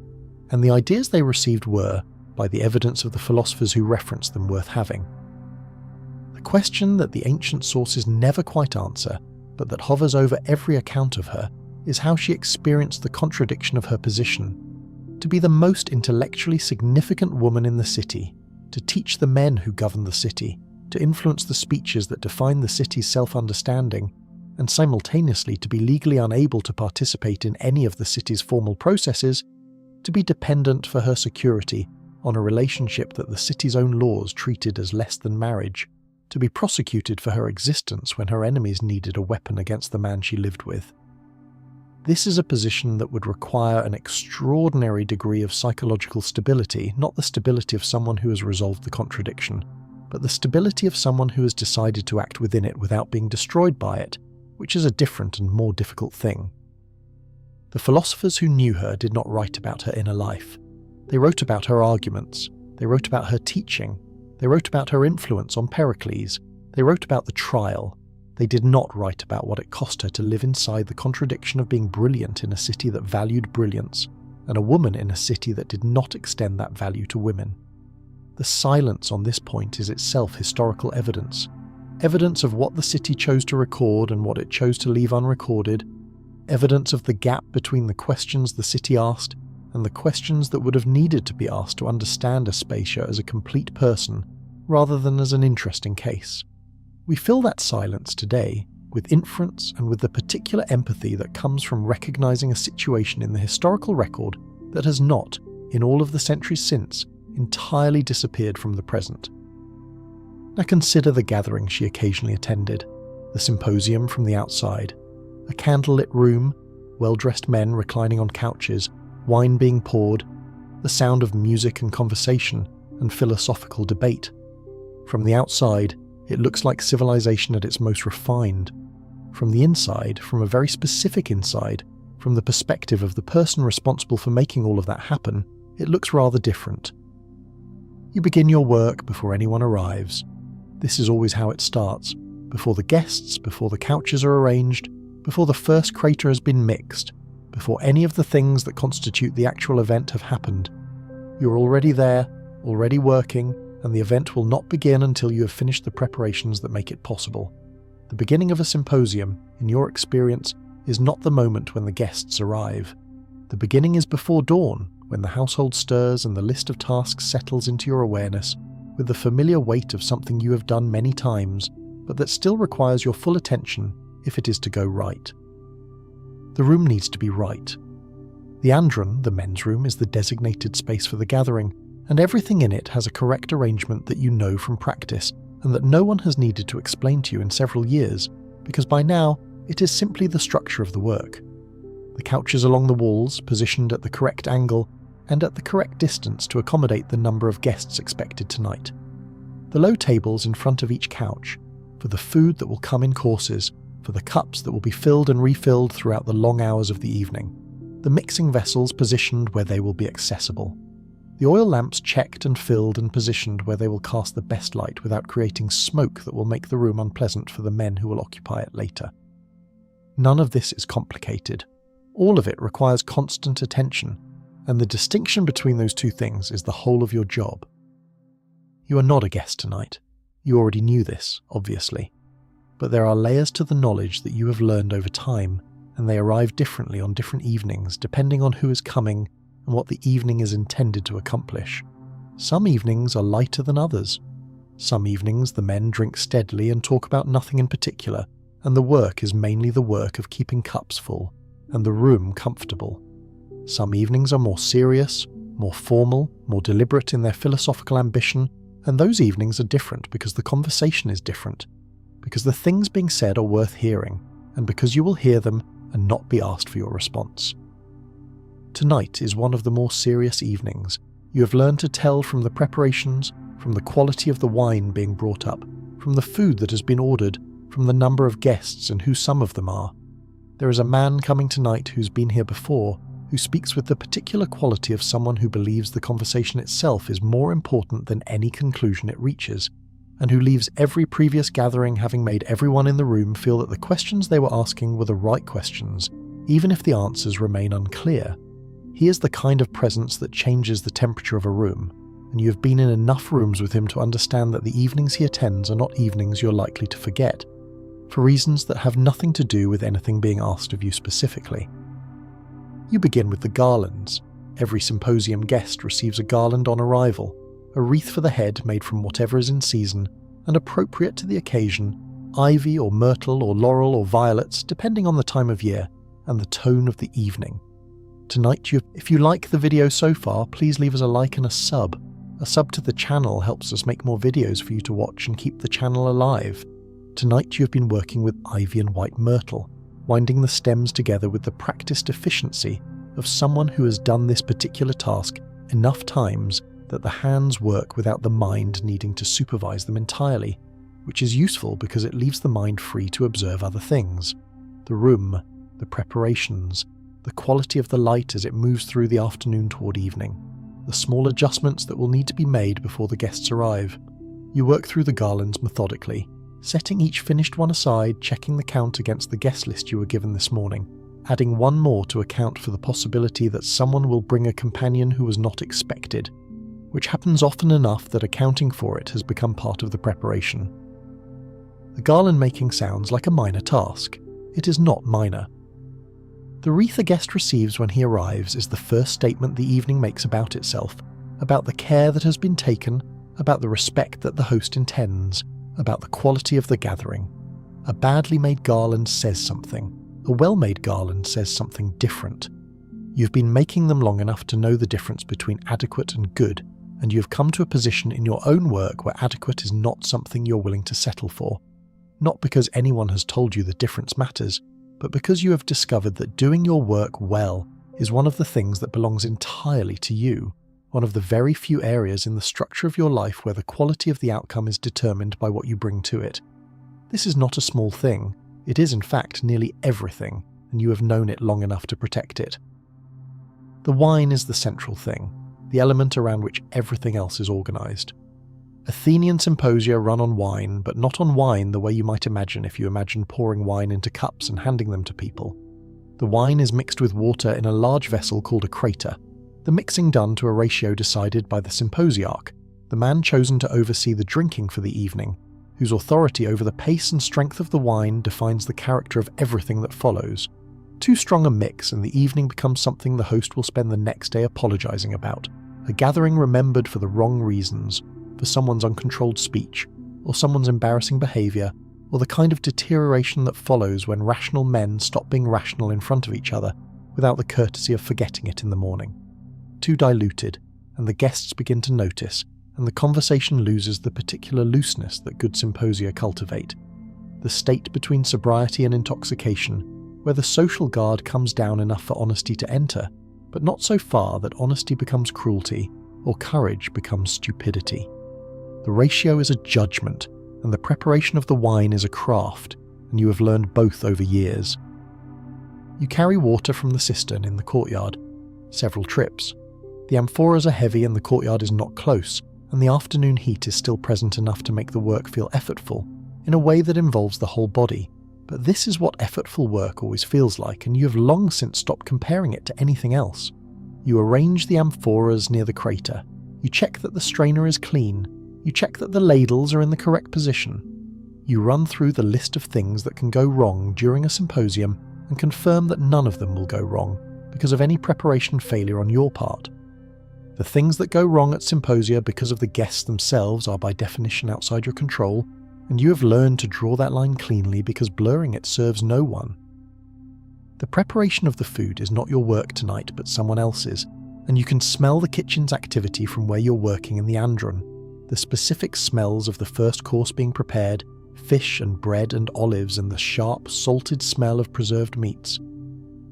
[SPEAKER 1] and the ideas they received were, by the evidence of the philosophers who referenced them, worth having. The question that the ancient sources never quite answer, but that hovers over every account of her, is how she experienced the contradiction of her position. To be the most intellectually significant woman in the city, to teach the men who govern the city, to influence the speeches that define the city's self-understanding, and simultaneously to be legally unable to participate in any of the city's formal processes, to be dependent for her security on a relationship that the city's own laws treated as less than marriage, to be prosecuted for her existence when her enemies needed a weapon against the man she lived with. This is a position that would require an extraordinary degree of psychological stability, not the stability of someone who has resolved the contradiction, but the stability of someone who has decided to act within it without being destroyed by it, which is a different and more difficult thing. The philosophers who knew her did not write about her inner life. They wrote about her arguments, they wrote about her teaching, they wrote about her influence on Pericles, they wrote about the trial. They did not write about what it cost her to live inside the contradiction of being brilliant in a city that valued brilliance, and a woman in a city that did not extend that value to women. The silence on this point is itself historical evidence. Evidence of what the city chose to record and what it chose to leave unrecorded. Evidence of the gap between the questions the city asked and the questions that would have needed to be asked to understand Aspasia as a complete person, rather than as an interesting case. We fill that silence today with inference and with the particular empathy that comes from recognizing a situation in the historical record that has not, in all of the centuries since, entirely disappeared from the present. Now consider the gathering she occasionally attended, the symposium from the outside, a candlelit room, well-dressed men reclining on couches, wine being poured, the sound of music and conversation and philosophical debate. From the outside, it looks like civilization at its most refined. From the inside, from a very specific inside, from the perspective of the person responsible for making all of that happen, it looks rather different. You begin your work before anyone arrives. This is always how it starts, before the guests, before the couches are arranged, before the first crater has been mixed, before any of the things that constitute the actual event have happened. You're already there, already working, and the event will not begin until you have finished the preparations that make it possible. The beginning of a symposium, in your experience, is not the moment when the guests arrive. The beginning is before dawn, when the household stirs and the list of tasks settles into your awareness, with the familiar weight of something you have done many times, but that still requires your full attention if it is to go right. The room needs to be right. The andron, the men's room, is the designated space for the gathering, and everything in it has a correct arrangement that you know from practice, and that no one has needed to explain to you in several years, because by now it is simply the structure of the work. The couches along the walls, positioned at the correct angle and at the correct distance to accommodate the number of guests expected tonight. The low tables in front of each couch, for the food that will come in courses, for the cups that will be filled and refilled throughout the long hours of the evening. The mixing vessels positioned where they will be accessible. The oil lamps checked and filled and positioned where they will cast the best light without creating smoke that will make the room unpleasant for the men who will occupy it later. None of this is complicated. All of it requires constant attention, and the distinction between those two things is the whole of your job. You are not a guest tonight. You already knew this, obviously. But there are layers to the knowledge that you have learned over time, and they arrive differently on different evenings depending on who is coming and what the evening is intended to accomplish. Some evenings are lighter than others. Some evenings the men drink steadily and talk about nothing in particular, and the work is mainly the work of keeping cups full, and the room comfortable. Some evenings are more serious, more formal, more deliberate in their philosophical ambition, and those evenings are different because the conversation is different, because the things being said are worth hearing, and because you will hear them and not be asked for your response. Tonight is one of the more serious evenings. You have learned to tell from the preparations, from the quality of the wine being brought up, from the food that has been ordered, from the number of guests and who some of them are. There is a man coming tonight who's been here before, who speaks with the particular quality of someone who believes the conversation itself is more important than any conclusion it reaches, and who leaves every previous gathering having made everyone in the room feel that the questions they were asking were the right questions, even if the answers remain unclear. He is the kind of presence that changes the temperature of a room, and you have been in enough rooms with him to understand that the evenings he attends are not evenings you're likely to forget, for reasons that have nothing to do with anything being asked of you specifically. You begin with the garlands. Every symposium guest receives a garland on arrival, a wreath for the head made from whatever is in season, and appropriate to the occasion, ivy or myrtle or laurel or violets, depending on the time of year and the tone of the evening. Tonight, if you like the video so far, please leave us a like and a sub. A sub to the channel helps us make more videos for you to watch and keep the channel alive. Tonight you have been working with ivy and white myrtle, winding the stems together with the practiced efficiency of someone who has done this particular task enough times that the hands work without the mind needing to supervise them entirely, which is useful because it leaves the mind free to observe other things. The room, the preparations, the quality of the light as it moves through the afternoon toward evening, the small adjustments that will need to be made before the guests arrive. You work through the garlands methodically, setting each finished one aside, checking the count against the guest list you were given this morning, adding one more to account for the possibility that someone will bring a companion who was not expected, which happens often enough that accounting for it has become part of the preparation. The garland making sounds like a minor task. It is not minor. The wreath a guest receives when he arrives is the first statement the evening makes about itself, about the care that has been taken, about the respect that the host intends, about the quality of the gathering. A badly made garland says something. A well-made garland says something different. You've been making them long enough to know the difference between adequate and good, and you've come to a position in your own work where adequate is not something you're willing to settle for. Not because anyone has told you the difference matters, but because you have discovered that doing your work well is one of the things that belongs entirely to you, one of the very few areas in the structure of your life where the quality of the outcome is determined by what you bring to it. This is not a small thing. It is in fact nearly everything, and you have known it long enough to protect it. The wine is the central thing, the element around which everything else is organised. Athenian symposia run on wine, but not on wine the way you might imagine if you imagine pouring wine into cups and handing them to people. The wine is mixed with water in a large vessel called a crater, the mixing done to a ratio decided by the symposiarch, the man chosen to oversee the drinking for the evening, whose authority over the pace and strength of the wine defines the character of everything that follows. Too strong a mix and the evening becomes something the host will spend the next day apologising about, a gathering remembered for the wrong reasons, for someone's uncontrolled speech, or someone's embarrassing behaviour, or the kind of deterioration that follows when rational men stop being rational in front of each other without the courtesy of forgetting it in the morning. Too diluted, and the guests begin to notice, and the conversation loses the particular looseness that good symposia cultivate. The state between sobriety and intoxication, where the social guard comes down enough for honesty to enter, but not so far that honesty becomes cruelty, or courage becomes stupidity. The ratio is a judgment, and the preparation of the wine is a craft, and you have learned both over years. You carry water from the cistern in the courtyard, several trips. The amphoras are heavy and the courtyard is not close, and the afternoon heat is still present enough to make the work feel effortful, in a way that involves the whole body. But this is what effortful work always feels like, and you have long since stopped comparing it to anything else. You arrange the amphoras near the crater. You check that the strainer is clean. You check that the ladles are in the correct position. You run through the list of things that can go wrong during a symposium and confirm that none of them will go wrong because of any preparation failure on your part. The things that go wrong at symposia because of the guests themselves are by definition outside your control, and you have learned to draw that line cleanly because blurring it serves no one. The preparation of the food is not your work tonight but someone else's, and you can smell the kitchen's activity from where you're working in the andron. The specific smells of the first course being prepared, fish and bread and olives, and the sharp, salted smell of preserved meats.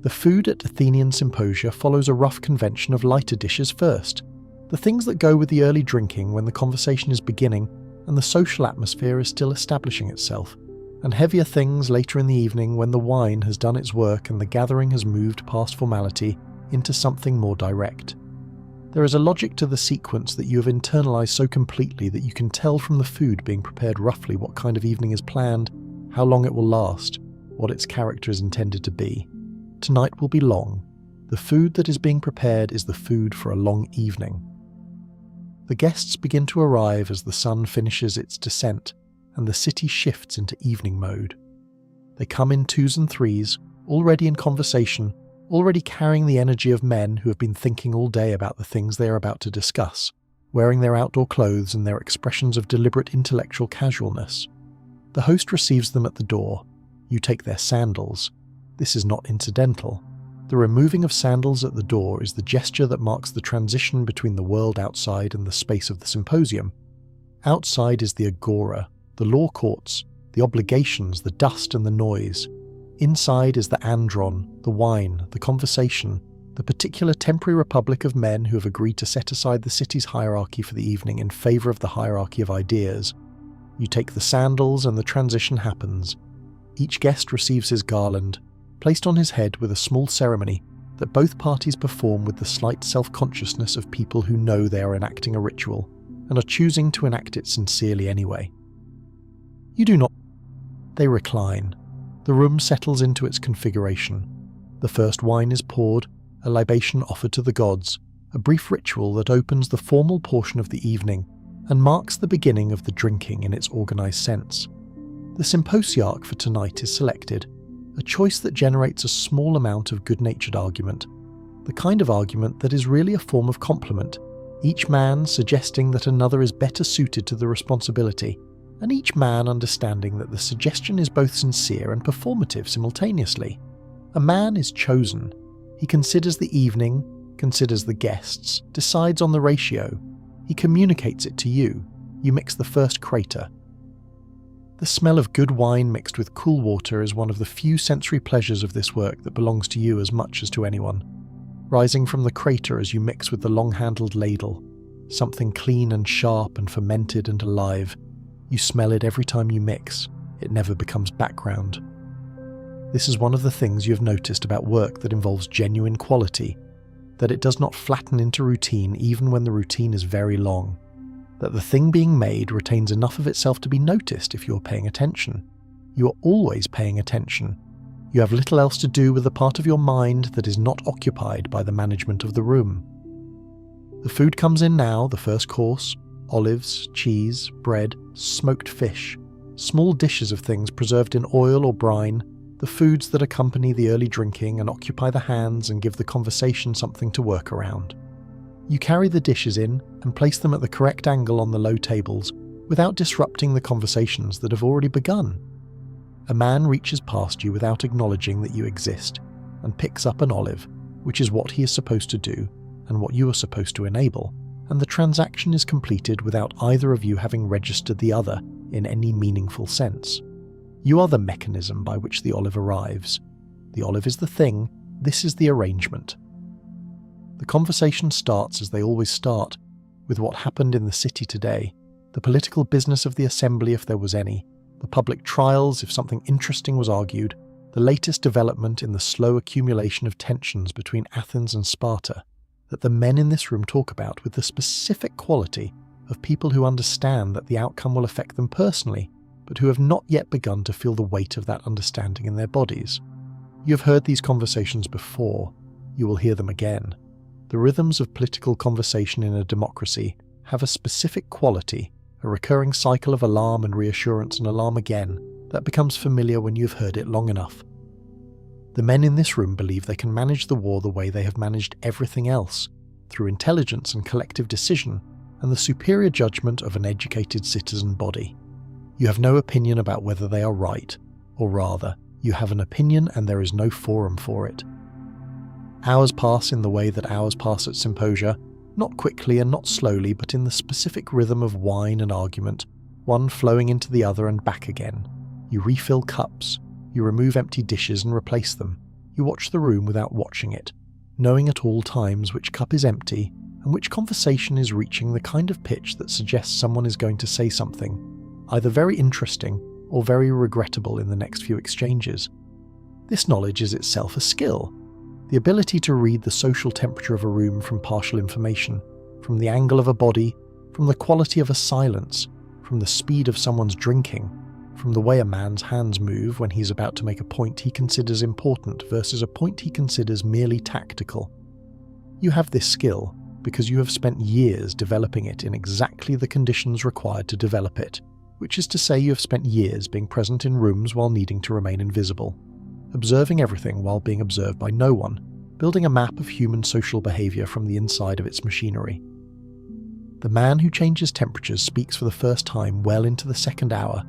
[SPEAKER 1] The food at Athenian symposia follows a rough convention of lighter dishes first, the things that go with the early drinking when the conversation is beginning, and the social atmosphere is still establishing itself, and heavier things later in the evening when the wine has done its work and the gathering has moved past formality into something more direct. There is a logic to the sequence that you have internalized so completely that you can tell from the food being prepared roughly what kind of evening is planned, how long it will last, what its character is intended to be. Tonight will be long. The food that is being prepared is the food for a long evening. The guests begin to arrive as the sun finishes its descent and the city shifts into evening mode. They come in twos and threes, already in conversation, already carrying the energy of men who have been thinking all day about the things they are about to discuss, wearing their outdoor clothes and their expressions of deliberate intellectual casualness. The host receives them at the door. You take their sandals. This is not incidental. The removing of sandals at the door is the gesture that marks the transition between the world outside and the space of the symposium. Outside is the agora, the law courts, the obligations, the dust and the noise. Inside is the andron, the wine, the conversation, the particular temporary republic of men who have agreed to set aside the city's hierarchy for the evening in favour of the hierarchy of ideas. You take the sandals and the transition happens. Each guest receives his garland, placed on his head with a small ceremony that both parties perform with the slight self-consciousness of people who know they are enacting a ritual and are choosing to enact it sincerely anyway. You do not. They recline. The room settles into its configuration. The first wine is poured, a libation offered to the gods, a brief ritual that opens the formal portion of the evening and marks the beginning of the drinking in its organised sense. The symposiarch for tonight is selected, a choice that generates a small amount of good-natured argument, the kind of argument that is really a form of compliment, each man suggesting that another is better suited to the responsibility, and each man understanding that the suggestion is both sincere and performative simultaneously. A man is chosen. He considers the evening, considers the guests, decides on the ratio. He communicates it to you. You mix the first crater. The smell of good wine mixed with cool water is one of the few sensory pleasures of this work that belongs to you as much as to anyone. Rising from the crater as you mix with the long-handled ladle, something clean and sharp and fermented and alive. You smell it every time you mix. It never becomes background. This is one of the things you have noticed about work that involves genuine quality, that it does not flatten into routine even when the routine is very long, that the thing being made retains enough of itself to be noticed if you are paying attention. You are always paying attention. You have little else to do with the part of your mind that is not occupied by the management of the room. The food comes in now, the first course. Olives, cheese, bread, smoked fish, small dishes of things preserved in oil or brine, the foods that accompany the early drinking and occupy the hands and give the conversation something to work around. You carry the dishes in and place them at the correct angle on the low tables without disrupting the conversations that have already begun. A man reaches past you without acknowledging that you exist and picks up an olive, which is what he is supposed to do and what you are supposed to enable, and the transaction is completed without either of you having registered the other in any meaningful sense. You are the mechanism by which the olive arrives. The olive is the thing, this is the arrangement. The conversation starts as they always start, with what happened in the city today, the political business of the assembly if there was any, the public trials if something interesting was argued, the latest development in the slow accumulation of tensions between Athens and Sparta, that the men in this room talk about with the specific quality of people who understand that the outcome will affect them personally, but who have not yet begun to feel the weight of that understanding in their bodies. You have heard these conversations before. You will hear them again. The rhythms of political conversation in a democracy have a specific quality, a recurring cycle of alarm and reassurance and alarm again, that becomes familiar when you have heard it long enough. The men in this room believe they can manage the war the way they have managed everything else, through intelligence and collective decision, and the superior judgment of an educated citizen body. You have no opinion about whether they are right, or rather, you have an opinion and there is no forum for it. Hours pass in the way that hours pass at symposia, not quickly and not slowly, but in the specific rhythm of wine and argument, one flowing into the other and back again. You refill cups, you remove empty dishes and replace them. You watch the room without watching it, knowing at all times which cup is empty, and which conversation is reaching the kind of pitch that suggests someone is going to say something, either very interesting or very regrettable in the next few exchanges. This knowledge is itself a skill, the ability to read the social temperature of a room from partial information, from the angle of a body, from the quality of a silence, from the speed of someone's drinking, from the way a man's hands move when he's about to make a point he considers important versus a point he considers merely tactical. You have this skill because you have spent years developing it in exactly the conditions required to develop it, which is to say you have spent years being present in rooms while needing to remain invisible, observing everything while being observed by no one, building a map of human social behaviour from the inside of its machinery. The man who changes temperatures speaks for the first time well into the second hour,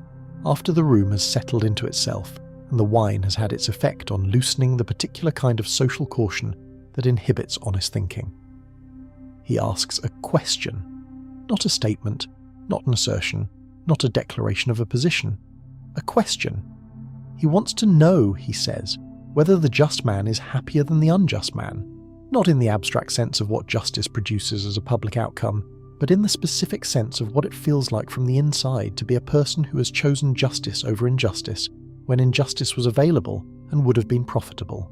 [SPEAKER 1] after the room has settled into itself and the wine has had its effect on loosening the particular kind of social caution that inhibits honest thinking. He asks a question, not a statement, not an assertion, not a declaration of a position. A question. He wants to know, he says, whether the just man is happier than the unjust man, not in the abstract sense of what justice produces as a public outcome, but in the specific sense of what it feels like from the inside to be a person who has chosen justice over injustice when injustice was available and would have been profitable.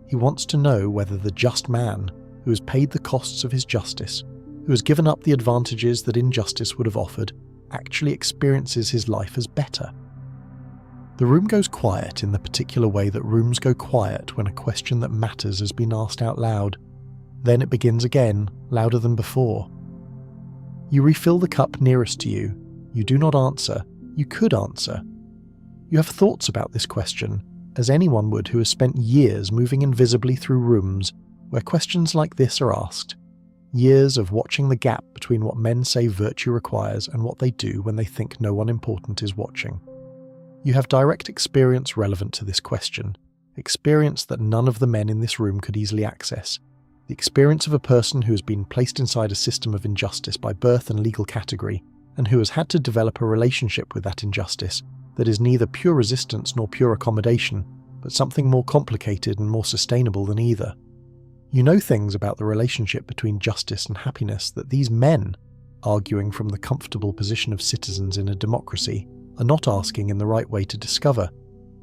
[SPEAKER 1] He wants to know whether the just man, who has paid the costs of his justice, who has given up the advantages that injustice would have offered, actually experiences his life as better. The room goes quiet in the particular way that rooms go quiet when a question that matters has been asked out loud. Then it begins again, louder than before. You refill the cup nearest to you. You do not answer. You could answer. You have thoughts about this question, as anyone would who has spent years moving invisibly through rooms where questions like this are asked. Years of watching the gap between what men say virtue requires and what they do when they think no one important is watching. You have direct experience relevant to this question, experience that none of the men in this room could easily access. The experience of a person who has been placed inside a system of injustice by birth and legal category, and who has had to develop a relationship with that injustice that is neither pure resistance nor pure accommodation, but something more complicated and more sustainable than either. You know things about the relationship between justice and happiness that these men, arguing from the comfortable position of citizens in a democracy, are not asking in the right way to discover.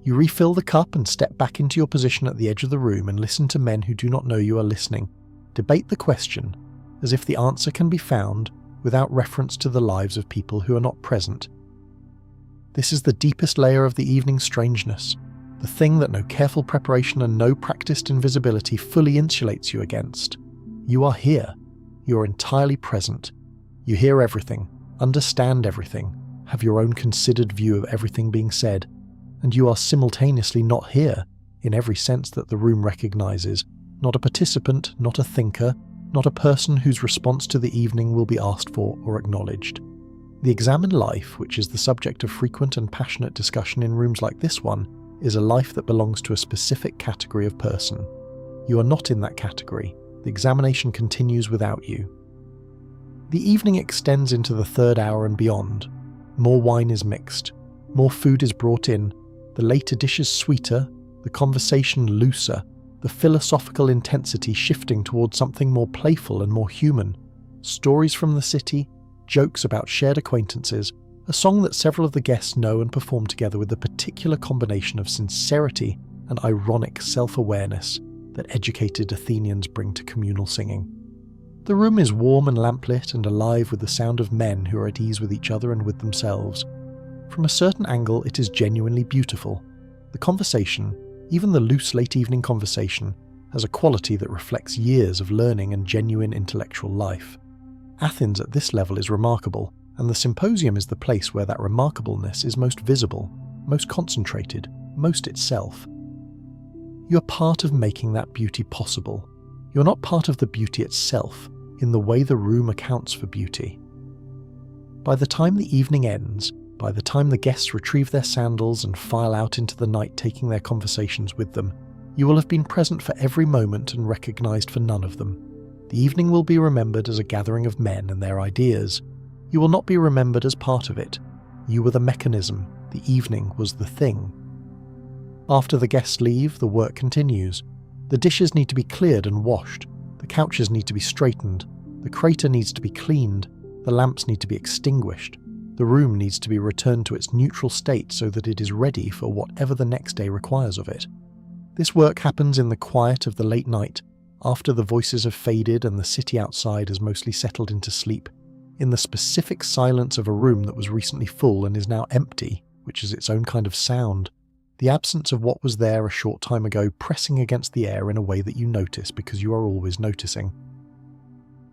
[SPEAKER 1] You refill the cup and step back into your position at the edge of the room and listen to men who do not know you are listening. Debate the question, as if the answer can be found without reference to the lives of people who are not present. This is the deepest layer of the evening's strangeness, the thing that no careful preparation and no practiced invisibility fully insulates you against. You are here. You are entirely present. You hear everything, understand everything, have your own considered view of everything being said, and you are simultaneously not here, in every sense that the room recognizes, not a participant, not a thinker, not a person whose response to the evening will be asked for or acknowledged. The examined life, which is the subject of frequent and passionate discussion in rooms like this one, is a life that belongs to a specific category of person. You are not in that category. The examination continues without you. The evening extends into the third hour and beyond. More wine is mixed. More food is brought in. The later dishes sweeter, the conversation looser, the philosophical intensity shifting towards something more playful and more human. Stories from the city, jokes about shared acquaintances, a song that several of the guests know and perform together with a particular combination of sincerity and ironic self-awareness that educated Athenians bring to communal singing. The room is warm and lamplit and alive with the sound of men who are at ease with each other and with themselves. From a certain angle, it is genuinely beautiful. The conversation, even the loose late evening conversation, has a quality that reflects years of learning and genuine intellectual life. Athens at this level is remarkable, and the symposium is the place where that remarkableness is most visible, most concentrated, most itself. You're part of making that beauty possible. You're not part of the beauty itself, in the way the room accounts for beauty. By the time the evening ends, by the time the guests retrieve their sandals and file out into the night taking their conversations with them, you will have been present for every moment and recognized for none of them. The evening will be remembered as a gathering of men and their ideas. You will not be remembered as part of it. You were the mechanism. The evening was the thing. After the guests leave, the work continues. The dishes need to be cleared and washed. The couches need to be straightened. The crater needs to be cleaned, the lamps need to be extinguished, the room needs to be returned to its neutral state so that it is ready for whatever the next day requires of it. This work happens in the quiet of the late night, after the voices have faded and the city outside has mostly settled into sleep, in the specific silence of a room that was recently full and is now empty, which is its own kind of sound, the absence of what was there a short time ago pressing against the air in a way that you notice because you are always noticing.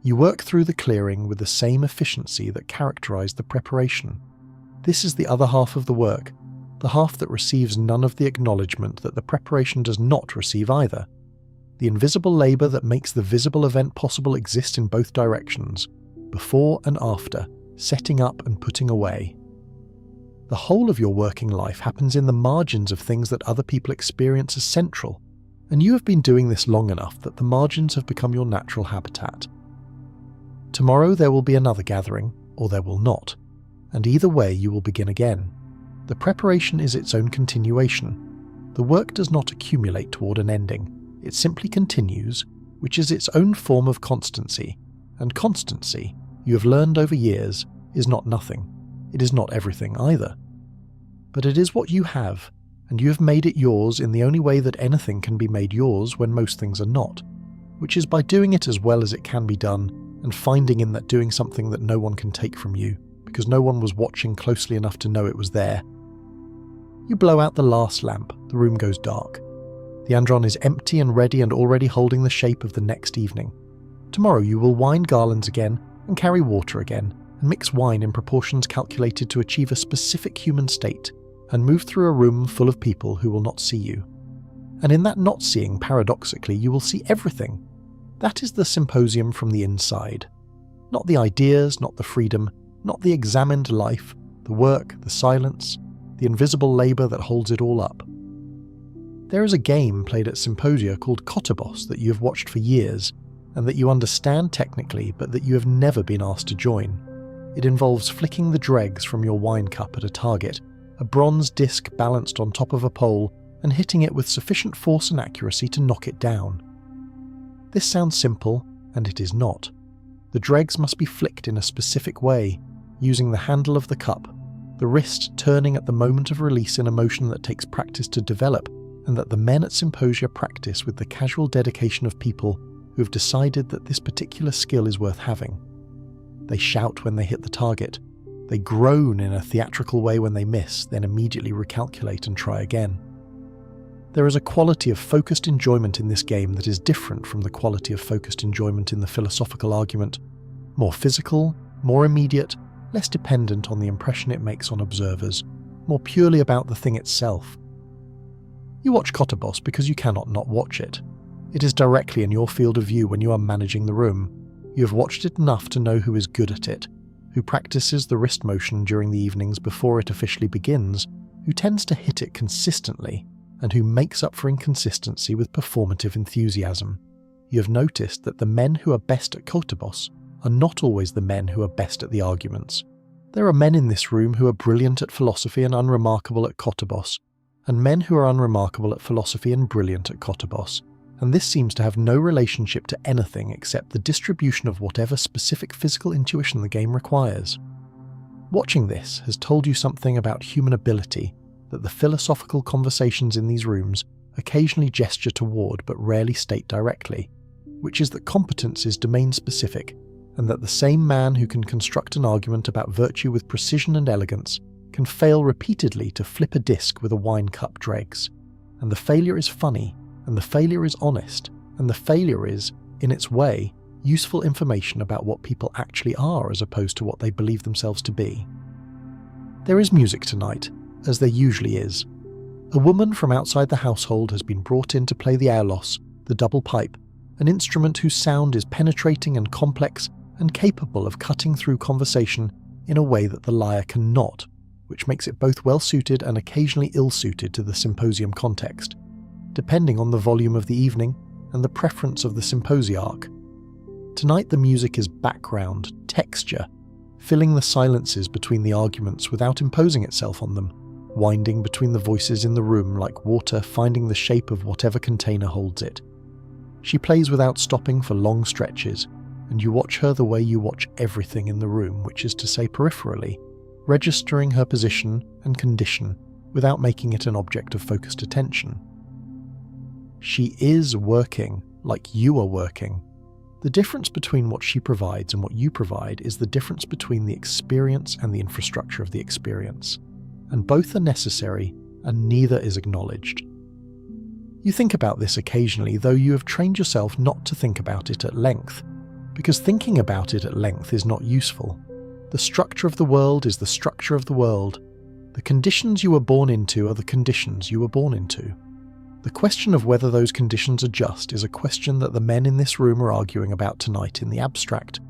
[SPEAKER 1] You work through the clearing with the same efficiency that characterized the preparation. This is the other half of the work, the half that receives none of the acknowledgement that the preparation does not receive either. The invisible labour that makes the visible event possible exists in both directions, before and after, setting up and putting away. The whole of your working life happens in the margins of things that other people experience as central, and you have been doing this long enough that the margins have become your natural habitat. Tomorrow there will be another gathering, or there will not, and either way you will begin again. The preparation is its own continuation. The work does not accumulate toward an ending, it simply continues, which is its own form of constancy, and constancy, you have learned over years, is not nothing. It is not everything either. But it is what you have, and you have made it yours in the only way that anything can be made yours when most things are not, which is by doing it as well as it can be done, and finding in that doing something that no one can take from you, because no one was watching closely enough to know it was there. You blow out the last lamp, the room goes dark. The andron is empty and ready and already holding the shape of the next evening. Tomorrow you will wind garlands again, and carry water again, and mix wine in proportions calculated to achieve a specific human state, and move through a room full of people who will not see you. And in that not seeing, paradoxically, you will see everything. That is the symposium from the inside. Not the ideas, not the freedom, not the examined life, the work, the silence, the invisible labour that holds it all up. There is a game played at symposia called Kottabos that you have watched for years, and that you understand technically but that you have never been asked to join. It involves flicking the dregs from your wine cup at a target, a bronze disc balanced on top of a pole, and hitting it with sufficient force and accuracy to knock it down. This sounds simple, and it is not. The dregs must be flicked in a specific way, using the handle of the cup, the wrist turning at the moment of release in a motion that takes practice to develop, and that the men at symposia practice with the casual dedication of people who have decided that this particular skill is worth having. They shout when they hit the target. They groan in a theatrical way when they miss, then immediately recalculate and try again. There is a quality of focused enjoyment in this game that is different from the quality of focused enjoyment in the philosophical argument, more physical, more immediate, less dependent on the impression it makes on observers, more purely about the thing itself. You watch Kottabos because you cannot not watch it. It is directly in your field of view when you are managing the room. You have watched it enough to know who is good at it, who practices the wrist motion during the evenings before it officially begins, who tends to hit it consistently, and who makes up for inconsistency with performative enthusiasm. You have noticed that the men who are best at Kottabos are not always the men who are best at the arguments. There are men in this room who are brilliant at philosophy and unremarkable at Kottabos, and men who are unremarkable at philosophy and brilliant at Kottabos, and this seems to have no relationship to anything except the distribution of whatever specific physical intuition the game requires. Watching this has told you something about human ability that the philosophical conversations in these rooms occasionally gesture toward but rarely state directly, which is that competence is domain-specific, and that the same man who can construct an argument about virtue with precision and elegance can fail repeatedly to flip a disc with a wine cup dregs. And the failure is funny, and the failure is honest, and the failure is, in its way, useful information about what people actually are as opposed to what they believe themselves to be. There is music tonight, as there usually is. A woman from outside the household has been brought in to play the airlos, the double pipe, an instrument whose sound is penetrating and complex and capable of cutting through conversation in a way that the lyre cannot, which makes it both well-suited and occasionally ill-suited to the symposium context, depending on the volume of the evening and the preference of the symposiarch. Tonight the music is background, texture, filling the silences between the arguments without imposing itself on them, winding between the voices in the room like water finding the shape of whatever container holds it. She plays without stopping for long stretches, and you watch her the way you watch everything in the room, which is to say peripherally, registering her position and condition without making it an object of focused attention. She is working like you are working. The difference between what she provides and what you provide is the difference between the experience and the infrastructure of the experience, and both are necessary and neither is acknowledged. You think about this occasionally, though you have trained yourself not to think about it at length, because thinking about it at length is not useful. The structure of the world is the structure of the world. The conditions you were born into are the conditions you were born into. The question of whether those conditions are just is a question that the men in this room are arguing about tonight in the abstract,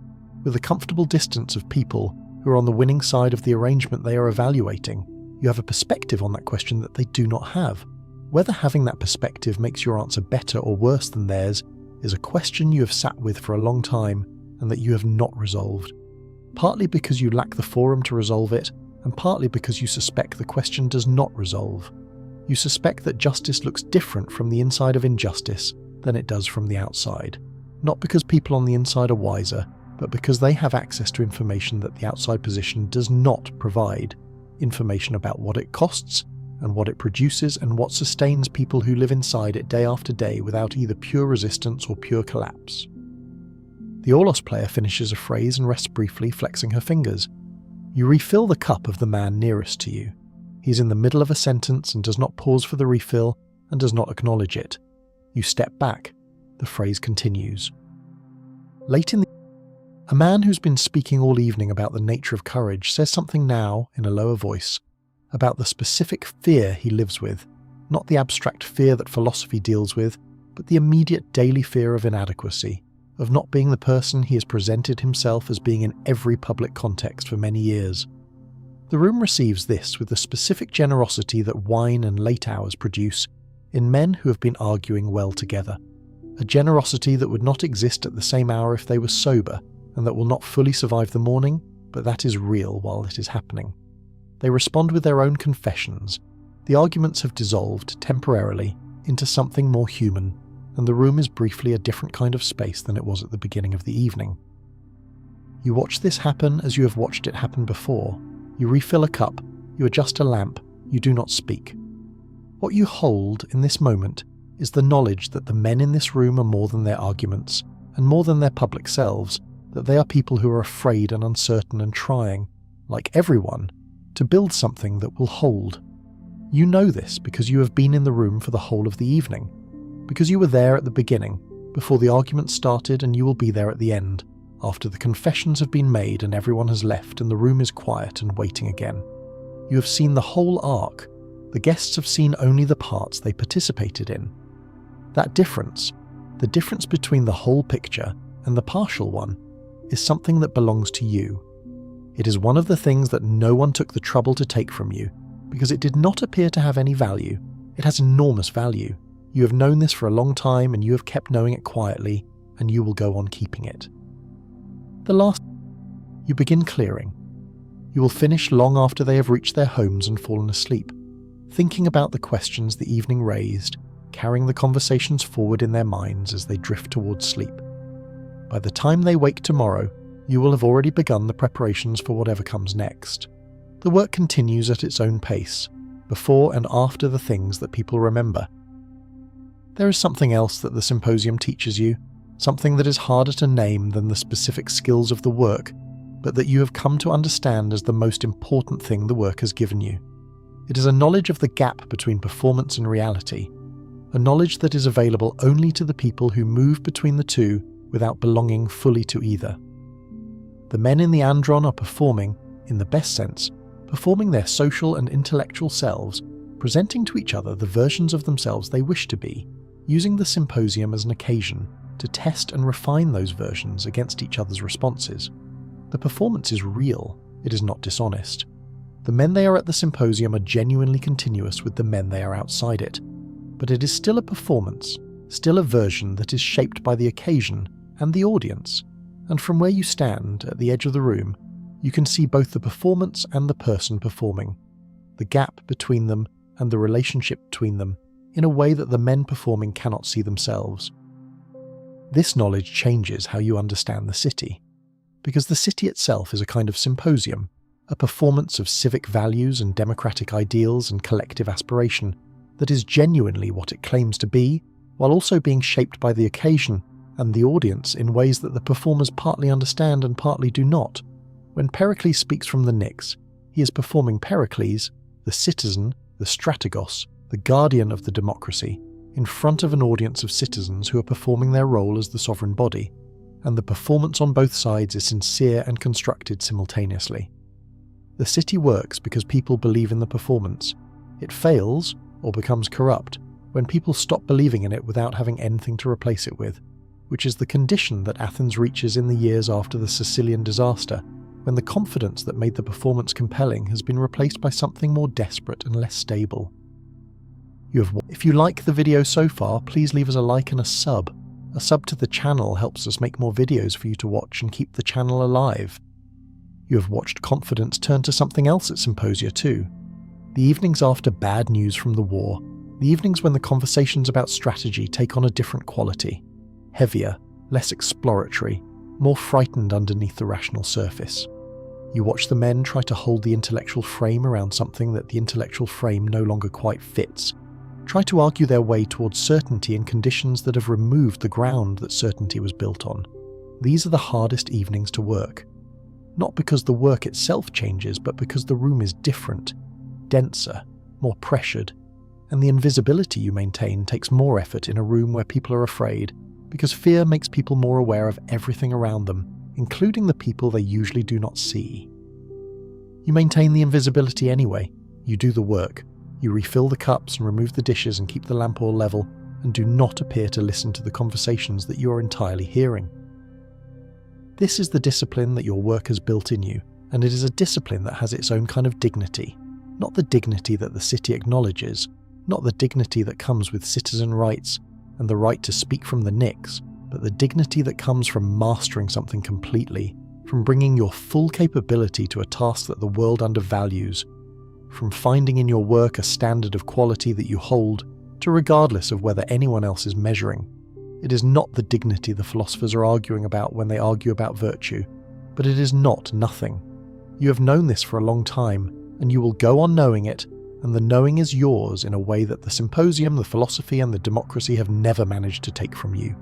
[SPEAKER 1] with a comfortable distance of people who are on the winning side of the arrangement they are evaluating. You have a perspective on that question that they do not have. Whether having that perspective makes your answer better or worse than theirs is a question you have sat with for a long time and that you have not resolved, partly because you lack the forum to resolve it, and partly because you suspect the question does not resolve. You suspect that justice looks different from the inside of injustice than it does from the outside, not because people on the inside are wiser, but because they have access to information that the outside position does not provide, information about what it costs and what it produces and what sustains people who live inside it day after day without either pure resistance or pure collapse. The Orlos player finishes a phrase and rests briefly, flexing her fingers. You refill the cup of the man nearest to you. He's in the middle of a sentence and does not pause for the refill and does not acknowledge it. You step back. The phrase continues. A man who's been speaking all evening about the nature of courage says something now, in a lower voice, about the specific fear he lives with, not the abstract fear that philosophy deals with, but the immediate daily fear of inadequacy, of not being the person he has presented himself as being in every public context for many years. The room receives this with the specific generosity that wine and late hours produce in men who have been arguing well together, a generosity that would not exist at the same hour if they were sober, and that will not fully survive the morning, but that is real while it is happening. They respond with their own confessions. The arguments have dissolved, temporarily, into something more human, and the room is briefly a different kind of space than it was at the beginning of the evening. You watch this happen as you have watched it happen before. You refill a cup, you adjust a lamp, you do not speak. What you hold in this moment is the knowledge that the men in this room are more than their arguments, and more than their public selves, that they are people who are afraid and uncertain and trying, like everyone, to build something that will hold. You know this because you have been in the room for the whole of the evening, because you were there at the beginning, before the argument started, and you will be there at the end, after the confessions have been made and everyone has left and the room is quiet and waiting again. You have seen the whole arc. The guests have seen only the parts they participated in. That difference, the difference between the whole picture and the partial one, is something that belongs to you. It is one of the things that no one took the trouble to take from you, because it did not appear to have any value. It has enormous value. You have known this for a long time, and you have kept knowing it quietly, and you will go on keeping it. You begin clearing. You will finish long after they have reached their homes and fallen asleep, thinking about the questions the evening raised, carrying the conversations forward in their minds as they drift towards sleep. By the time they wake tomorrow, you will have already begun the preparations for whatever comes next. The work continues at its own pace, before and after the things that people remember. There is something else that the symposium teaches you, something that is harder to name than the specific skills of the work, but that you have come to understand as the most important thing the work has given you. It is a knowledge of the gap between performance and reality, a knowledge that is available only to the people who move between the two without belonging fully to either. The men in the andron are performing, in the best sense, performing their social and intellectual selves, presenting to each other the versions of themselves they wish to be, using the symposium as an occasion to test and refine those versions against each other's responses. The performance is real, it is not dishonest. The men they are at the symposium are genuinely continuous with the men they are outside it, but it is still a performance, still a version that is shaped by the occasion and the audience, and from where you stand at the edge of the room, you can see both the performance and the person performing, the gap between them and the relationship between them, in a way that the men performing cannot see themselves. This knowledge changes how you understand the city, because the city itself is a kind of symposium, a performance of civic values and democratic ideals and collective aspiration that is genuinely what it claims to be, while also being shaped by the occasion and the audience in ways that the performers partly understand and partly do not. When Pericles speaks from the Pnyx, he is performing Pericles, the citizen, the strategos, the guardian of the democracy, in front of an audience of citizens who are performing their role as the sovereign body, and the performance on both sides is sincere and constructed simultaneously. The city works because people believe in the performance. It fails, or becomes corrupt, when people stop believing in it without having anything to replace it with, which is the condition that Athens reaches in the years after the Sicilian disaster, when the confidence that made the performance compelling has been replaced by something more desperate and less stable. If you like the video so far, please leave us a like and a sub. A sub to the channel helps us make more videos for you to watch and keep the channel alive. You have watched confidence turn to something else at Symposia too. The evenings after bad news from the war, the evenings when the conversations about strategy take on a different quality, heavier, less exploratory, more frightened underneath the rational surface. You watch the men try to hold the intellectual frame around something that the intellectual frame no longer quite fits, try to argue their way towards certainty in conditions that have removed the ground that certainty was built on. These are the hardest evenings to work. Not because the work itself changes, but because the room is different, denser, more pressured, and the invisibility you maintain takes more effort in a room where people are afraid, because fear makes people more aware of everything around them, including the people they usually do not see. You maintain the invisibility anyway. You do the work. You refill the cups and remove the dishes and keep the lamp all level, and do not appear to listen to the conversations that you are entirely hearing. This is the discipline that your work has built in you, and it is a discipline that has its own kind of dignity. Not the dignity that the city acknowledges, not the dignity that comes with citizen rights and the right to speak from the Pnyx, but the dignity that comes from mastering something completely, from bringing your full capability to a task that the world undervalues, from finding in your work a standard of quality that you hold, to regardless of whether anyone else is measuring. It is not the dignity the philosophers are arguing about when they argue about virtue, but it is not nothing. You have known this for a long time, and you will go on knowing it, and the knowing is yours in a way that the symposium, the philosophy, and the democracy have never managed to take from you.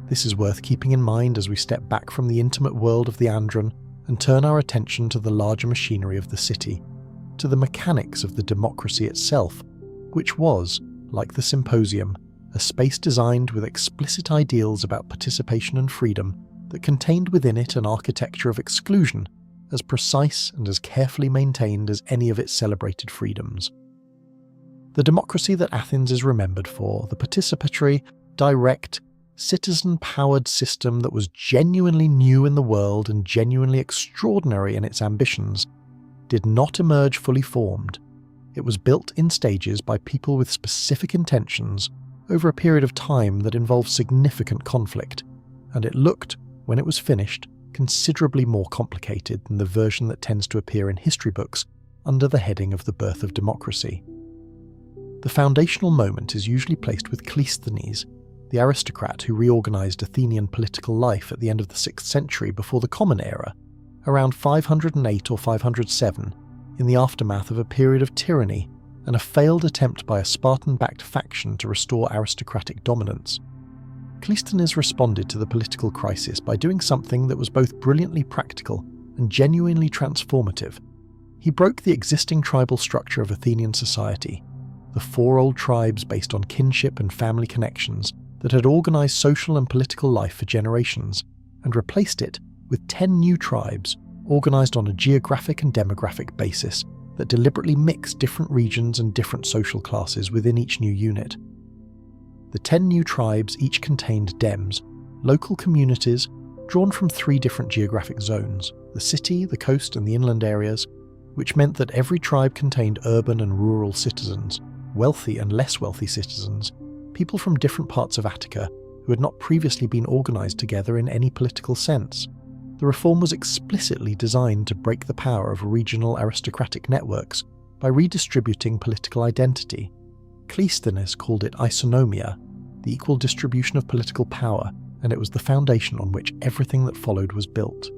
[SPEAKER 1] This is worth keeping in mind as we step back from the intimate world of the andron and turn our attention to the larger machinery of the city, to the mechanics of the democracy itself, which was, like the symposium, a space designed with explicit ideals about participation and freedom that contained within it an architecture of exclusion, as precise and as carefully maintained as any of its celebrated freedoms. The democracy that Athens is remembered for, the participatory, direct, citizen-powered system that was genuinely new in the world and genuinely extraordinary in its ambitions, did not emerge fully formed. It was built in stages by people with specific intentions over a period of time that involved significant conflict, and it looked, when it was finished, considerably more complicated than the version that tends to appear in history books under the heading of the birth of democracy. The foundational moment is usually placed with Cleisthenes, the aristocrat who reorganized Athenian political life at the end of the 6th century before the Common Era, around 508 or 507, in the aftermath of a period of tyranny and a failed attempt by a Spartan-backed faction to restore aristocratic dominance. Cleisthenes responded to the political crisis by doing something that was both brilliantly practical and genuinely transformative. He broke the existing tribal structure of Athenian society, the 4 old tribes based on kinship and family connections that had organized social and political life for generations, and replaced it with 10 new tribes organized on a geographic and demographic basis that deliberately mixed different regions and different social classes within each new unit. The 10 new tribes each contained dems, local communities drawn from 3 different geographic zones, the city, the coast, and the inland areas, which meant that every tribe contained urban and rural citizens, wealthy and less wealthy citizens, people from different parts of Attica who had not previously been organized together in any political sense. The reform was explicitly designed to break the power of regional aristocratic networks by redistributing political identity. Cleisthenes called it isonomia, the equal distribution of political power, and it was the foundation on which everything that followed was built.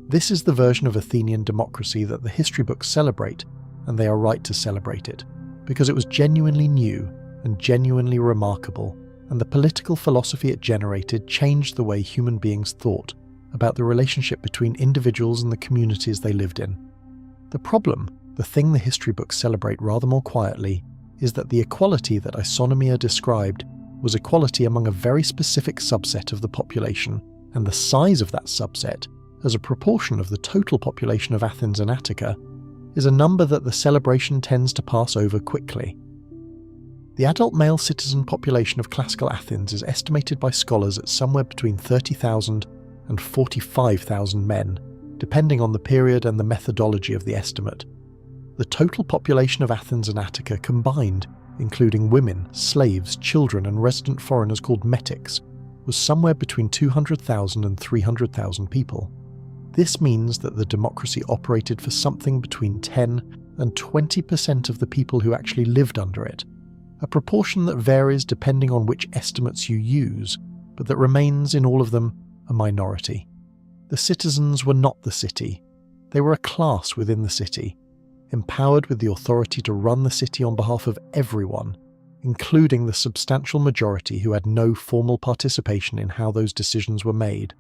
[SPEAKER 1] This is the version of Athenian democracy that the history books celebrate, and they are right to celebrate it, because it was genuinely new and genuinely remarkable, and the political philosophy it generated changed the way human beings thought about the relationship between individuals and the communities they lived in. The problem, the thing the history books celebrate rather more quietly, is that the equality that Isonomia described was equality among a very specific subset of the population, and the size of that subset, as a proportion of the total population of Athens and Attica, is a number that the celebration tends to pass over quickly. The adult male citizen population of classical Athens is estimated by scholars at somewhere between 30,000 and 45,000 men, depending on the period and the methodology of the estimate. The total population of Athens and Attica combined, including women, slaves, children and resident foreigners called metics, was somewhere between 200,000 and 300,000 people. This means that the democracy operated for something between 10 and 20% of the people who actually lived under it, a proportion that varies depending on which estimates you use, but that remains in all of them a minority. The citizens were not the city. They were a class within the city, empowered with the authority to run the city on behalf of everyone, including the substantial majority who had no formal participation in how those decisions were made.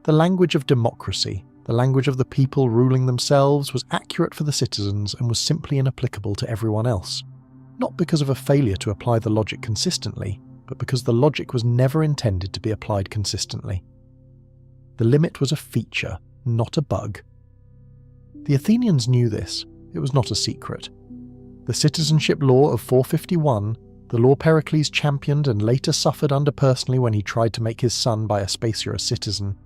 [SPEAKER 1] The language of democracy, the language of the people ruling themselves, was accurate for the citizens and was simply inapplicable to everyone else, not because of a failure to apply the logic consistently, but because the logic was never intended to be applied consistently. The limit was a feature, not a bug. The Athenians knew this. It was not a secret. The citizenship law of 451, the law Pericles championed and later suffered under personally when he tried to make his son by Aspasia a citizen,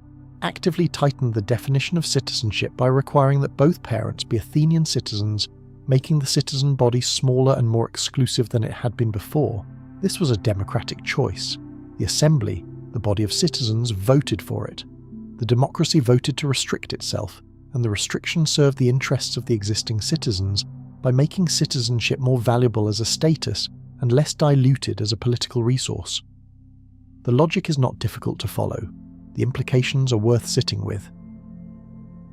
[SPEAKER 1] actively tightened the definition of citizenship by requiring that both parents be Athenian citizens, making the citizen body smaller and more exclusive than it had been before. This was a democratic choice. The assembly, the body of citizens, voted for it. The democracy voted to restrict itself, and the restriction served the interests of the existing citizens by making citizenship more valuable as a status and less diluted as a political resource. The logic is not difficult to follow. The implications are worth sitting with.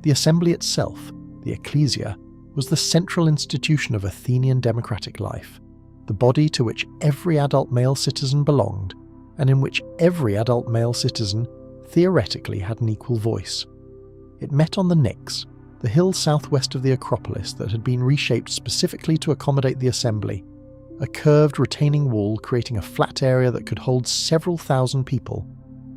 [SPEAKER 1] The assembly itself, the ecclesia, was the central institution of Athenian democratic life, the body to which every adult male citizen belonged, and in which every adult male citizen theoretically had an equal voice. It met on the Pnyx, the hill southwest of the Acropolis that had been reshaped specifically to accommodate the assembly, a curved retaining wall creating a flat area that could hold several thousand people,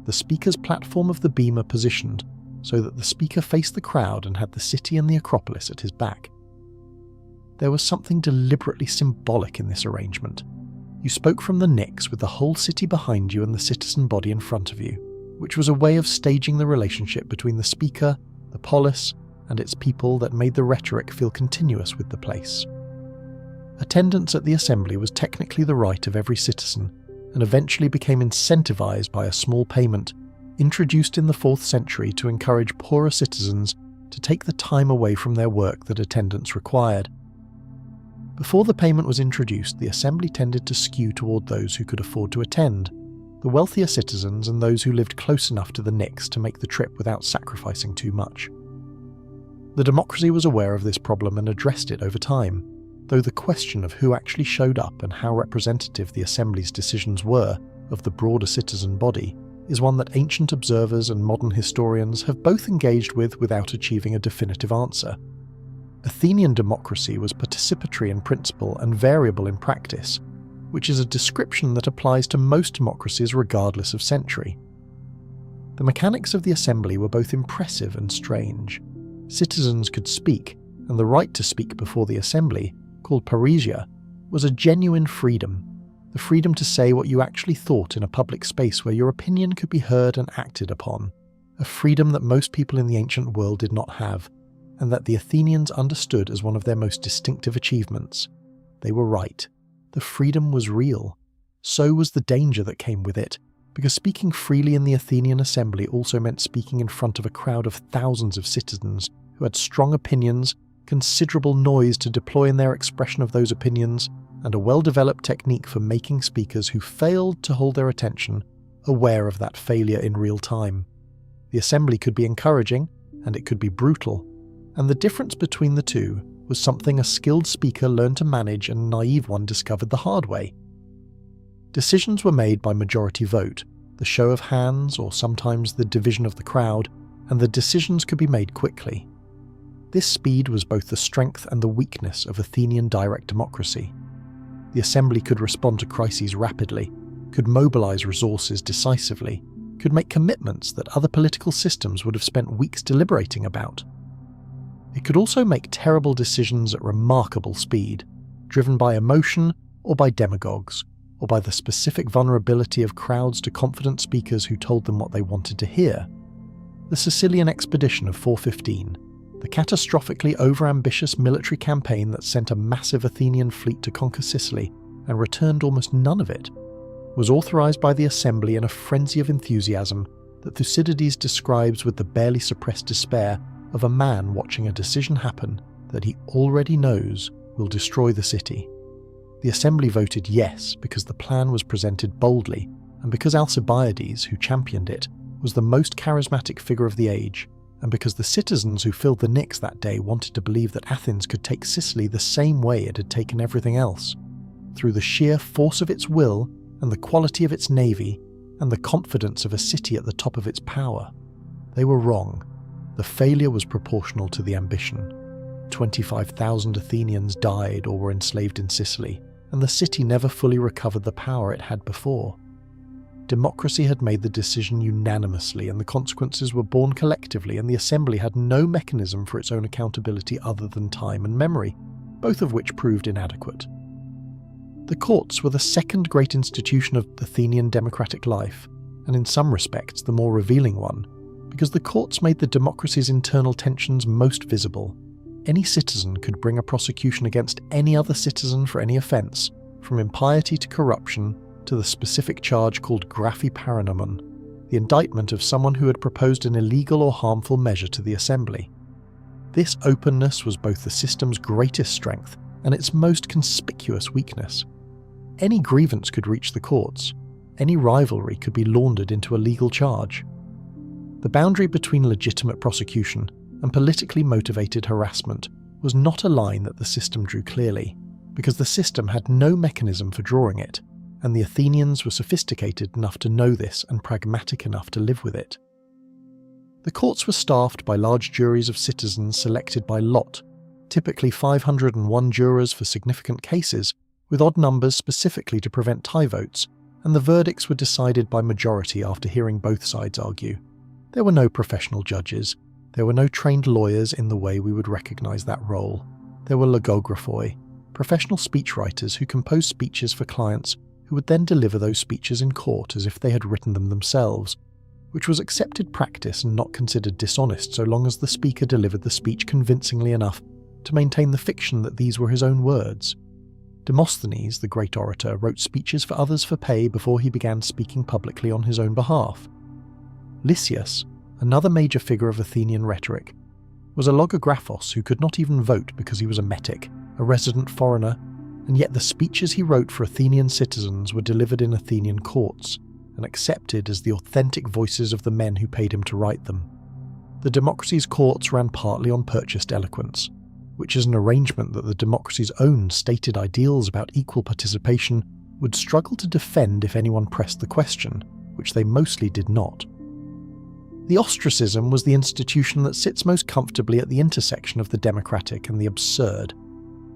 [SPEAKER 1] the speaker's platform of the beamer positioned so that the speaker faced the crowd and had the city and the Acropolis at his back. There was something deliberately symbolic in this arrangement. You spoke from the Pnyx with the whole city behind you and the citizen body in front of you, which was a way of staging the relationship between the speaker, the polis, and its people that made the rhetoric feel continuous with the place. Attendance at the assembly was technically the right of every citizen, and eventually became incentivized by a small payment, introduced in the 4th century to encourage poorer citizens to take the time away from their work that attendance required. Before the payment was introduced, the assembly tended to skew toward those who could afford to attend, the wealthier citizens and those who lived close enough to the Pnyx to make the trip without sacrificing too much. The democracy was aware of this problem and addressed it over time, though the question of who actually showed up and how representative the assembly's decisions were of the broader citizen body is one that ancient observers and modern historians have both engaged with without achieving a definitive answer. Athenian democracy was participatory in principle and variable in practice, which is a description that applies to most democracies regardless of century. The mechanics of the assembly were both impressive and strange. Citizens could speak, and the right to speak before the assembly, called parrhesia, was a genuine freedom, the freedom to say what you actually thought in a public space where your opinion could be heard and acted upon, a freedom that most people in the ancient world did not have, and that the Athenians understood as one of their most distinctive achievements. They were right. The freedom was real. So was the danger that came with it, because speaking freely in the Athenian assembly also meant speaking in front of a crowd of thousands of citizens who had strong opinions, considerable noise to deploy in their expression of those opinions, and a well-developed technique for making speakers who failed to hold their attention aware of that failure in real time. The assembly could be encouraging, and it could be brutal, and the difference between the two was something a skilled speaker learned to manage and a naive one discovered the hard way. Decisions were made by majority vote, the show of hands, or sometimes the division of the crowd, and the decisions could be made quickly. This speed was both the strength and the weakness of Athenian direct democracy. The assembly could respond to crises rapidly, could mobilize resources decisively, could make commitments that other political systems would have spent weeks deliberating about. It could also make terrible decisions at remarkable speed, driven by emotion or by demagogues, or by the specific vulnerability of crowds to confident speakers who told them what they wanted to hear. The Sicilian expedition of 415, the catastrophically overambitious military campaign that sent a massive Athenian fleet to conquer Sicily and returned almost none of it, was authorized by the assembly in a frenzy of enthusiasm that Thucydides describes with the barely suppressed despair of a man watching a decision happen that he already knows will destroy the city. The assembly voted yes because the plan was presented boldly, and because Alcibiades, who championed it, was the most charismatic figure of the age, and because the citizens who filled the Pnyx that day wanted to believe that Athens could take Sicily the same way it had taken everything else, through the sheer force of its will and the quality of its navy and the confidence of a city at the top of its power. They were wrong. The failure was proportional to the ambition. 25,000 Athenians died or were enslaved in Sicily, and the city never fully recovered the power it had before. Democracy had made the decision unanimously, and the consequences were borne collectively, and the assembly had no mechanism for its own accountability other than time and memory, both of which proved inadequate. The courts were the second great institution of Athenian democratic life, and in some respects the more revealing one, because the courts made the democracy's internal tensions most visible. Any citizen could bring a prosecution against any other citizen for any offence, from impiety to corruption to the specific charge called graphi paranomon, the indictment of someone who had proposed an illegal or harmful measure to the assembly. This openness was both the system's greatest strength and its most conspicuous weakness. Any grievance could reach the courts. Any rivalry could be laundered into a legal charge. The boundary between legitimate prosecution and politically motivated harassment was not a line that the system drew clearly, because the system had no mechanism for drawing it, and the Athenians were sophisticated enough to know this and pragmatic enough to live with it. The courts were staffed by large juries of citizens selected by lot, typically 501 jurors for significant cases, with odd numbers specifically to prevent tie votes, and the verdicts were decided by majority after hearing both sides argue. There were no professional judges. There were no trained lawyers in the way we would recognise that role. There were logographoi, professional speechwriters who composed speeches for clients who would then deliver those speeches in court as if they had written them themselves, which was accepted practice and not considered dishonest so long as the speaker delivered the speech convincingly enough to maintain the fiction that these were his own words. Demosthenes, the great orator, wrote speeches for others for pay before he began speaking publicly on his own behalf. Lysias, another major figure of Athenian rhetoric, was a logographos who could not even vote because he was a metic, a resident foreigner, and yet the speeches he wrote for Athenian citizens were delivered in Athenian courts and accepted as the authentic voices of the men who paid him to write them. The democracy's courts ran partly on purchased eloquence, which is an arrangement that the democracy's own stated ideals about equal participation would struggle to defend if anyone pressed the question, which they mostly did not. The ostracism was the institution that sits most comfortably at the intersection of the democratic and the absurd.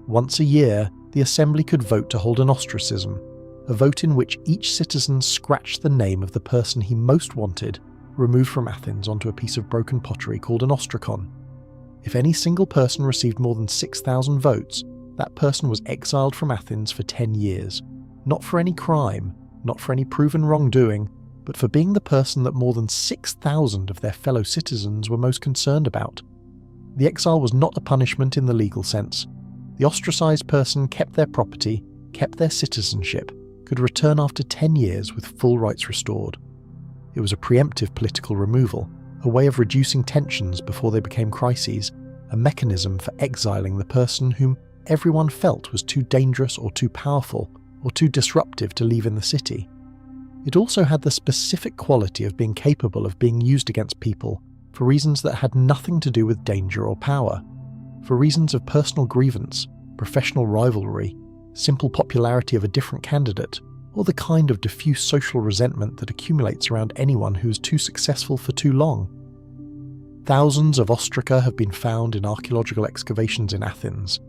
[SPEAKER 1] Once a year, the assembly could vote to hold an ostracism, a vote in which each citizen scratched the name of the person he most wanted removed from Athens onto a piece of broken pottery called an ostracon. If any single person received more than 6,000 votes, that person was exiled from Athens for 10 years, not for any crime, not for any proven wrongdoing, but for being the person that more than 6,000 of their fellow citizens were most concerned about. The exile was not a punishment in the legal sense. The ostracized person kept their property, kept their citizenship, could return after 10 years with full rights restored. It was a preemptive political removal, a way of reducing tensions before they became crises, a mechanism for exiling the person whom everyone felt was too dangerous or too powerful or too disruptive to leave in the city. It also had the specific quality of being capable of being used against people for reasons that had nothing to do with danger or power, for reasons of personal grievance, professional rivalry, simple popularity of a different candidate, or the kind of diffuse social resentment that accumulates around anyone who is too successful for too long. Thousands of ostraca have been found in archaeological excavations in Athens.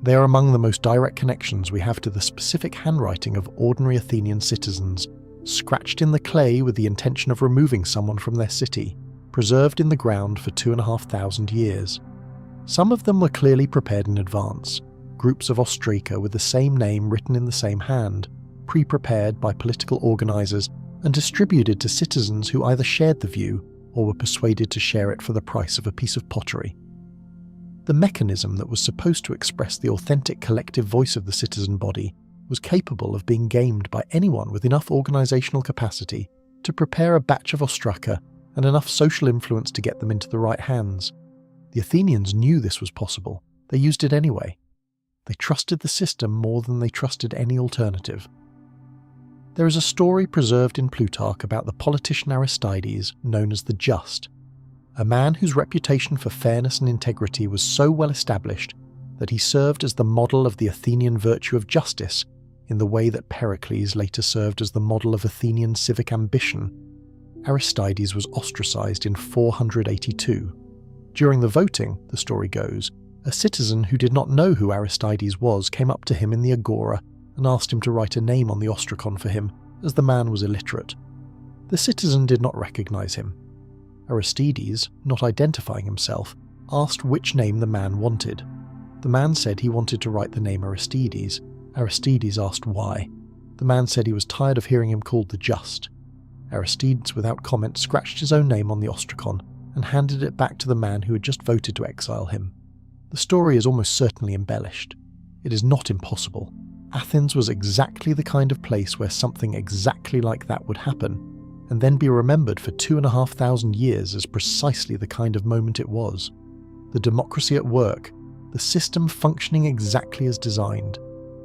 [SPEAKER 1] They are among the most direct connections we have to the specific handwriting of ordinary Athenian citizens, scratched in the clay with the intention of removing someone from their city, preserved in the ground for 2,500 years. Some of them were clearly prepared in advance, groups of ostraca with the same name written in the same hand, pre-prepared by political organisers and distributed to citizens who either shared the view or were persuaded to share it for the price of a piece of pottery. The mechanism that was supposed to express the authentic collective voice of the citizen body was capable of being gamed by anyone with enough organisational capacity to prepare a batch of ostraca and enough social influence to get them into the right hands. The Athenians knew this was possible. They used it anyway. They trusted the system more than they trusted any alternative. There is a story preserved in Plutarch about the politician Aristides, known as the Just, a man whose reputation for fairness and integrity was so well established that he served as the model of the Athenian virtue of justice in the way that Pericles later served as the model of Athenian civic ambition. Aristides was ostracized in 482. During the voting, the story goes, a citizen who did not know who Aristides was came up to him in the agora and asked him to write a name on the ostracon for him, as the man was illiterate. The citizen did not recognize him. Aristides, not identifying himself, asked which name the man wanted. The man said he wanted to write the name Aristides. Aristides asked why. The man said he was tired of hearing him called the Just. Aristides, without comment, scratched his own name on the ostracon and handed it back to the man who had just voted to exile him. The story is almost certainly embellished. It is not impossible. Athens was exactly the kind of place where something exactly like that would happen, and then be remembered for 2,500 years as precisely the kind of moment it was. The democracy at work, the system functioning exactly as designed,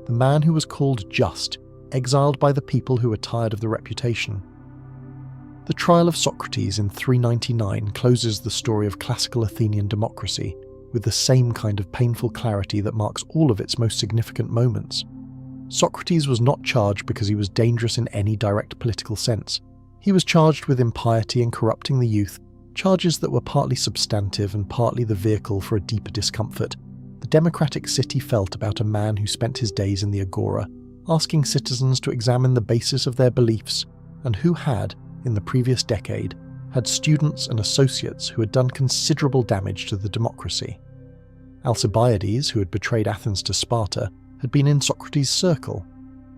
[SPEAKER 1] the man who was called Just, exiled by the people who were tired of the reputation. The trial of Socrates in 399 closes the story of classical Athenian democracy with the same kind of painful clarity that marks all of its most significant moments. Socrates was not charged because he was dangerous in any direct political sense. He was charged with impiety and corrupting the youth, charges that were partly substantive and partly the vehicle for a deeper discomfort the democratic city felt about a man who spent his days in the agora, asking citizens to examine the basis of their beliefs, and who had, in the previous decade, had students and associates who had done considerable damage to the democracy. Alcibiades, who had betrayed Athens to Sparta, had been in Socrates' circle.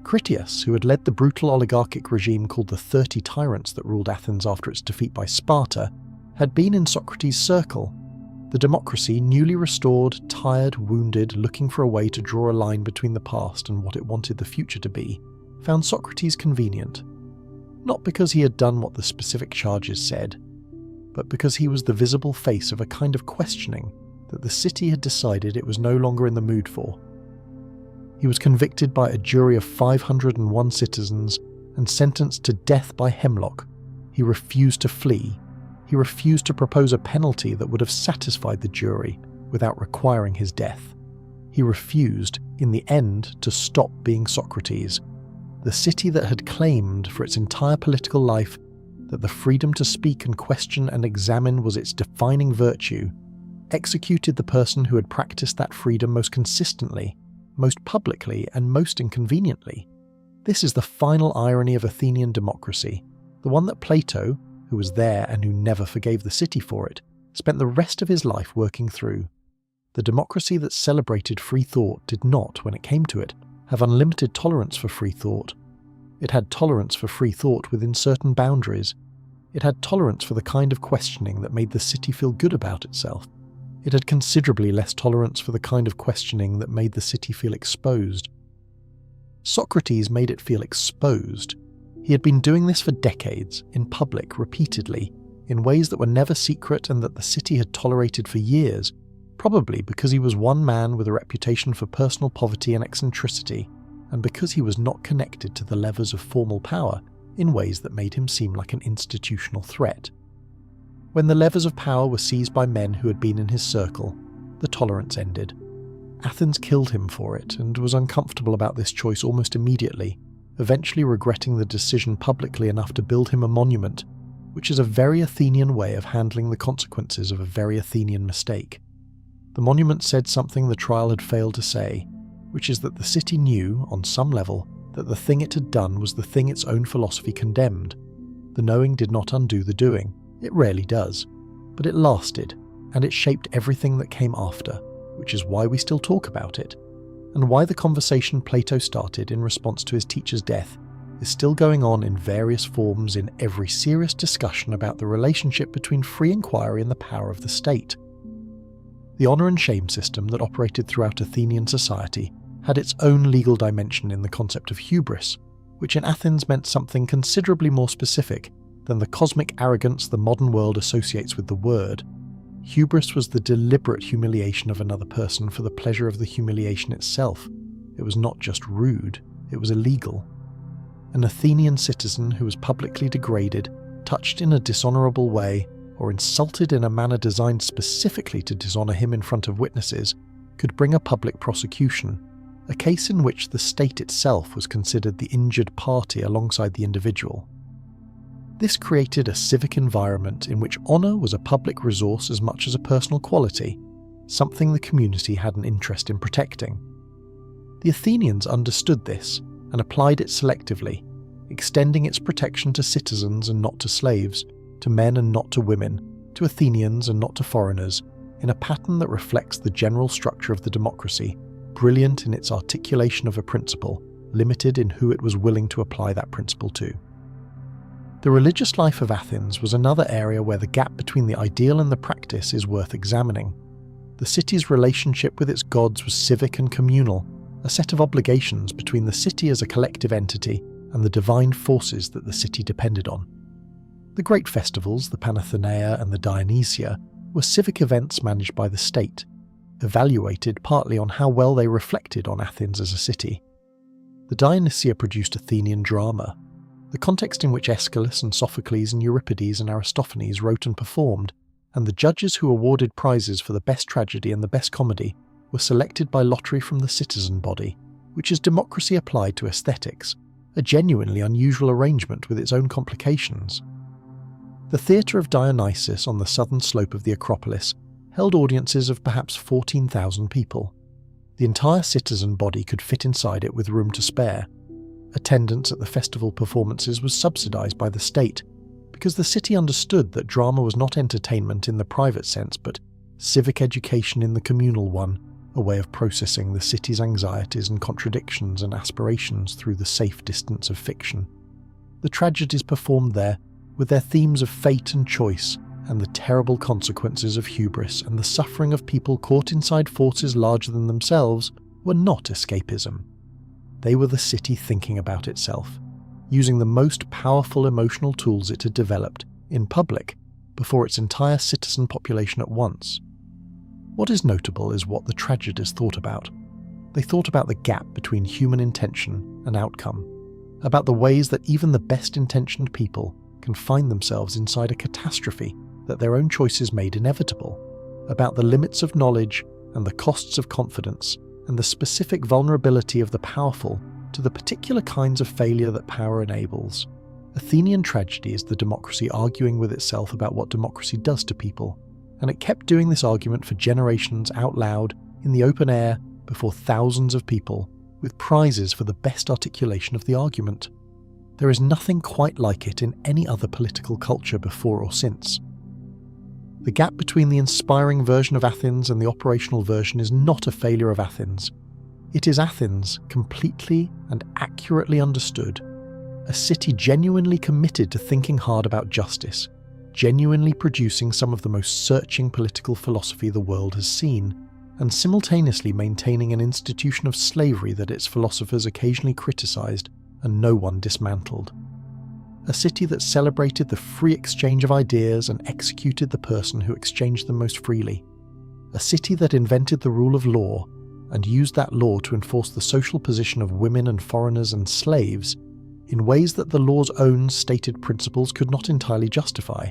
[SPEAKER 1] Critias, who had led the brutal oligarchic regime called the 30 Tyrants that ruled Athens after its defeat by Sparta, had been in Socrates' circle. The democracy, newly restored, tired, wounded, looking for a way to draw a line between the past and what it wanted the future to be, found Socrates convenient. Not because he had done what the specific charges said, but because he was the visible face of a kind of questioning that the city had decided it was no longer in the mood for. He was convicted by a jury of 501 citizens and sentenced to death by hemlock. He refused to flee. He refused to propose a penalty that would have satisfied the jury without requiring his death. He refused, in the end, to stop being Socrates, the city that had claimed for its entire political life that the freedom to speak and question and examine was its defining virtue, executed the person who had practiced that freedom most consistently, most publicly, and most inconveniently. This is the final irony of Athenian democracy, the one that Plato, who was there and who never forgave the city for it, spent the rest of his life working through. The democracy that celebrated free thought did not, when it came to it, have unlimited tolerance for free thought. It had tolerance for free thought within certain boundaries. It had tolerance for the kind of questioning that made the city feel good about itself. It had considerably less tolerance for the kind of questioning that made the city feel exposed. Socrates made it feel exposed. He had been doing this for decades, in public, repeatedly, in ways that were never secret and that the city had tolerated for years, probably because he was one man with a reputation for personal poverty and eccentricity, and because he was not connected to the levers of formal power in ways that made him seem like an institutional threat. When the levers of power were seized by men who had been in his circle, the tolerance ended. Athens killed him for it and was uncomfortable about this choice almost immediately, eventually regretting the decision publicly enough to build him a monument, which is a very Athenian way of handling the consequences of a very Athenian mistake. The monument said something the trial had failed to say, which is that the city knew, on some level, that the thing it had done was the thing its own philosophy condemned. The knowing did not undo the doing. It rarely does. But it lasted, and it shaped everything that came after, which is why we still talk about it, and why the conversation Plato started in response to his teacher's death is still going on in various forms in every serious discussion about the relationship between free inquiry and the power of the state. The honour and shame system that operated throughout Athenian society had its own legal dimension in the concept of hubris, which in Athens meant something considerably more specific than the cosmic arrogance the modern world associates with the word. Hubris was the deliberate humiliation of another person for the pleasure of the humiliation itself. It was not just rude, it was illegal. An Athenian citizen who was publicly degraded, touched in a dishonourable way, or insulted in a manner designed specifically to dishonour him in front of witnesses, could bring a public prosecution, a case in which the state itself was considered the injured party alongside the individual. This created a civic environment in which honour was a public resource as much as a personal quality, something the community had an interest in protecting. The Athenians understood this and applied it selectively, extending its protection to citizens and not to slaves, to men and not to women, to Athenians and not to foreigners, in a pattern that reflects the general structure of the democracy, brilliant in its articulation of a principle, limited in who it was willing to apply that principle to. The religious life of Athens was another area where the gap between the ideal and the practice is worth examining. The city's relationship with its gods was civic and communal, a set of obligations between the city as a collective entity and the divine forces that the city depended on. The great festivals, the Panathenaea and the Dionysia, were civic events managed by the state, evaluated partly on how well they reflected on Athens as a city. The Dionysia produced Athenian drama, the context in which Aeschylus and Sophocles and Euripides and Aristophanes wrote and performed, and the judges who awarded prizes for the best tragedy and the best comedy were selected by lottery from the citizen body, which is democracy applied to aesthetics, a genuinely unusual arrangement with its own complications. The theatre of Dionysus on the southern slope of the Acropolis held audiences of perhaps 14,000 people. The entire citizen body could fit inside it with room to spare. Attendance at the festival performances was subsidised by the state, because the city understood that drama was not entertainment in the private sense, but civic education in the communal one, a way of processing the city's anxieties and contradictions and aspirations through the safe distance of fiction. The tragedies performed there, with their themes of fate and choice, and the terrible consequences of hubris and the suffering of people caught inside forces larger than themselves, were not escapism. They were the city thinking about itself, using the most powerful emotional tools it had developed, in public, before its entire citizen population at once. What is notable is what the tragedies thought about. They thought about the gap between human intention and outcome, about the ways that even the best-intentioned people can find themselves inside a catastrophe that their own choices made inevitable, about the limits of knowledge and the costs of confidence, and the specific vulnerability of the powerful to the particular kinds of failure that power enables. Athenian tragedy is the democracy arguing with itself about what democracy does to people, and it kept doing this argument for generations out loud, in the open air, before thousands of people, with prizes for the best articulation of the argument. There is nothing quite like it in any other political culture before or since. The gap between the inspiring version of Athens and the operational version is not a failure of Athens. It is Athens, completely and accurately understood, a city genuinely committed to thinking hard about justice, genuinely producing some of the most searching political philosophy the world has seen, and simultaneously maintaining an institution of slavery that its philosophers occasionally criticised and no one dismantled. A city that celebrated the free exchange of ideas and executed the person who exchanged them most freely. a city that invented the rule of law and used that law to enforce the social position of women and foreigners and slaves in ways that the law's own stated principles could not entirely justify.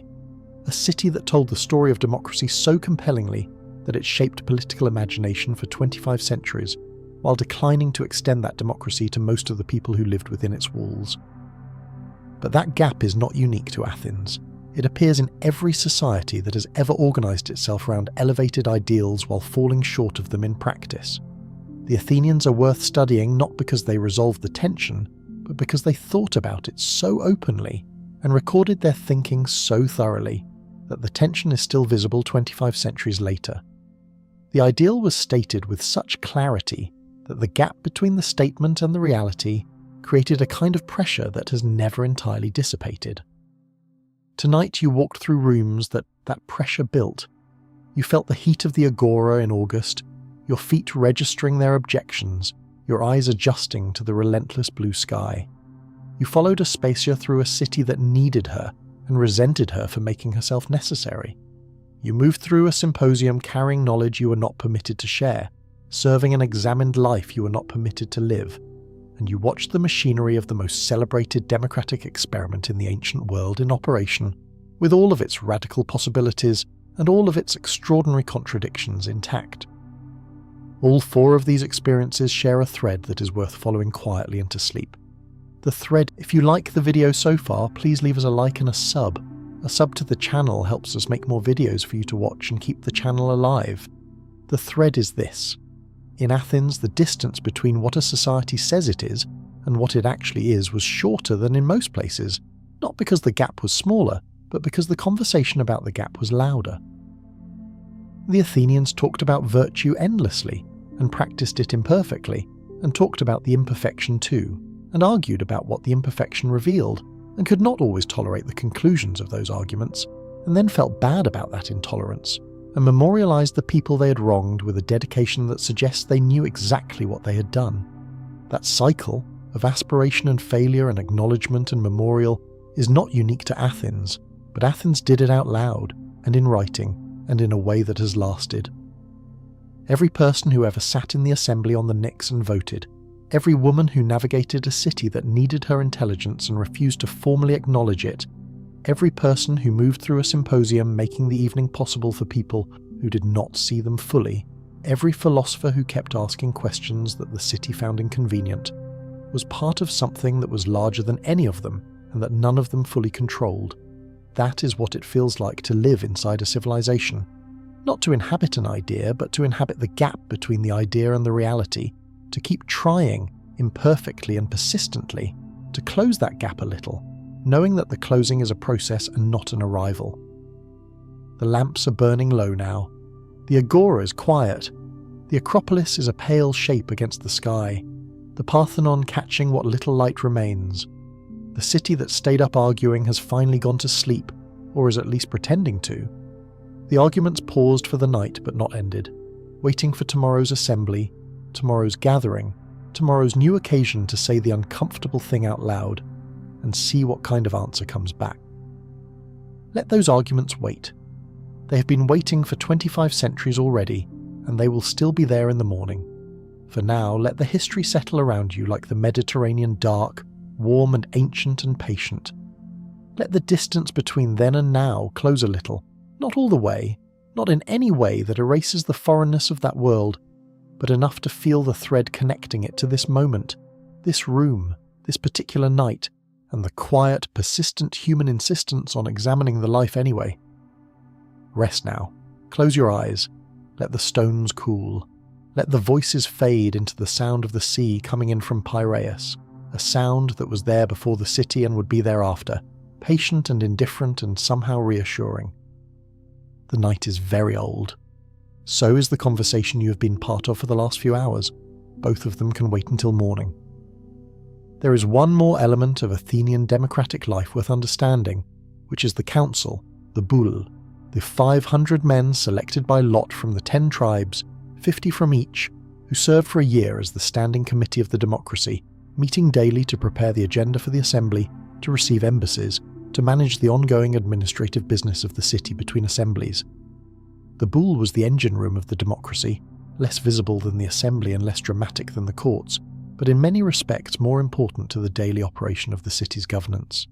[SPEAKER 1] A city that told the story of democracy so compellingly that it shaped political imagination for 25 centuries, while declining to extend that democracy to most of the people who lived within its walls. But that gap is not unique to Athens. It appears in every society that has ever organised itself around elevated ideals while falling short of them in practice. The Athenians are worth studying not because they resolved the tension, but because they thought about it so openly and recorded their thinking so thoroughly that the tension is still visible 25 centuries later. The ideal was stated with such clarity that the gap between the statement and the reality created a kind of pressure that has never entirely dissipated. Tonight you walked through rooms that pressure built. You felt the heat of the agora in August, your feet registering their objections, your eyes adjusting to the relentless blue sky. You followed Aspasia through a city that needed her and resented her for making herself necessary. You moved through a symposium carrying knowledge you were not permitted to share, serving an examined life you were not permitted to live, and you watched the machinery of the most celebrated democratic experiment in the ancient world in operation, with all of its radical possibilities and all of its extraordinary contradictions intact. All four of these experiences share a thread that is worth following quietly into sleep. The thread, if you like the video so far, please leave us a like and a sub. A sub to the channel helps us make more videos for you to watch and keep the channel alive. The thread is this. In Athens, the distance between what a society says it is and what it actually is was shorter than in most places, not because the gap was smaller, but because the conversation about the gap was louder. The Athenians talked about virtue endlessly, and practiced it imperfectly, and talked about the imperfection too, and argued about what the imperfection revealed, and could not always tolerate the conclusions of those arguments, and then felt bad about that intolerance, and memorialized the people they had wronged with a dedication that suggests they knew exactly what they had done. That cycle of aspiration and failure and acknowledgement and memorial is not unique to Athens, but Athens did it out loud, and in writing, and in a way that has lasted. Every person who ever sat in the assembly on the Pnyx and voted, every woman who navigated a city that needed her intelligence and refused to formally acknowledge it, every person who moved through a symposium making the evening possible for people who did not see them fully, every philosopher who kept asking questions that the city found inconvenient, was part of something that was larger than any of them and that none of them fully controlled. That is what it feels like to live inside a civilization. Not to inhabit an idea, but to inhabit the gap between the idea and the reality, to keep trying, imperfectly and persistently, to close that gap a little, knowing that the closing is a process and not an arrival. The lamps are burning low now. The agora is quiet. The Acropolis is a pale shape against the sky, the Parthenon catching what little light remains. The city that stayed up arguing has finally gone to sleep, or is at least pretending to. The arguments paused for the night but not ended, waiting for tomorrow's assembly, tomorrow's gathering, tomorrow's new occasion to say the uncomfortable thing out loud, and see what kind of answer comes back. Let those arguments wait. They have been waiting for 25 centuries already, and they will still be there in the morning. For now, let the history settle around you like the Mediterranean dark, warm and ancient and patient. Let the distance between then and now close a little, not all the way, not in any way that erases the foreignness of that world, but enough to feel the thread connecting it to this moment, this room, this particular night, and the quiet, persistent human insistence on examining the life anyway. Rest now. Close your eyes. Let the stones cool. Let the voices fade into the sound of the sea coming in from Piraeus, a sound that was there before the city and would be there after, patient and indifferent and somehow reassuring. The night is very old. So is the conversation you have been part of for the last few hours. Both of them can wait until morning. There is one more element of Athenian democratic life worth understanding, which is the council, the boule, the 500 men selected by lot from the 10 tribes, 50 from each, who served for a year as the standing committee of the democracy, meeting daily to prepare the agenda for the assembly, to receive embassies, to manage the ongoing administrative business of the city between assemblies. The bull was the engine room of the democracy, less visible than the assembly and less dramatic than the courts, but in many respects more important to the daily operation of the city's governance.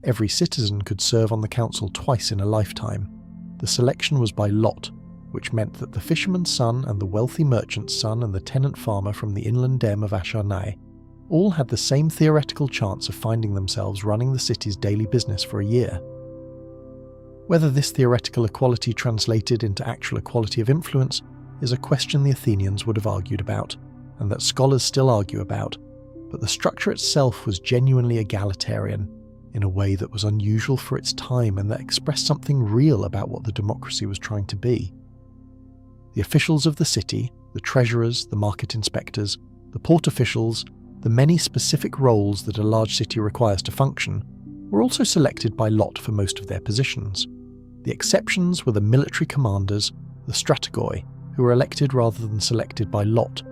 [SPEAKER 1] Every citizen could serve on the council twice in a lifetime. The selection was by lot, which meant that the fisherman's son and the wealthy merchant's son and the tenant farmer from the inland deme of Asharnai all had the same theoretical chance of finding themselves running the city's daily business for a year. Whether this theoretical equality translated into actual equality of influence is a question the Athenians would have argued about, and that scholars still argue about, but the structure itself was genuinely egalitarian, in a way that was unusual for its time and that expressed something real about what the democracy was trying to be. The officials of the city, the treasurers, the market inspectors, the port officials, the many specific roles that a large city requires to function, were also selected by lot for most of their positions. The exceptions were the military commanders, the strategoi, who were elected rather than selected by lot,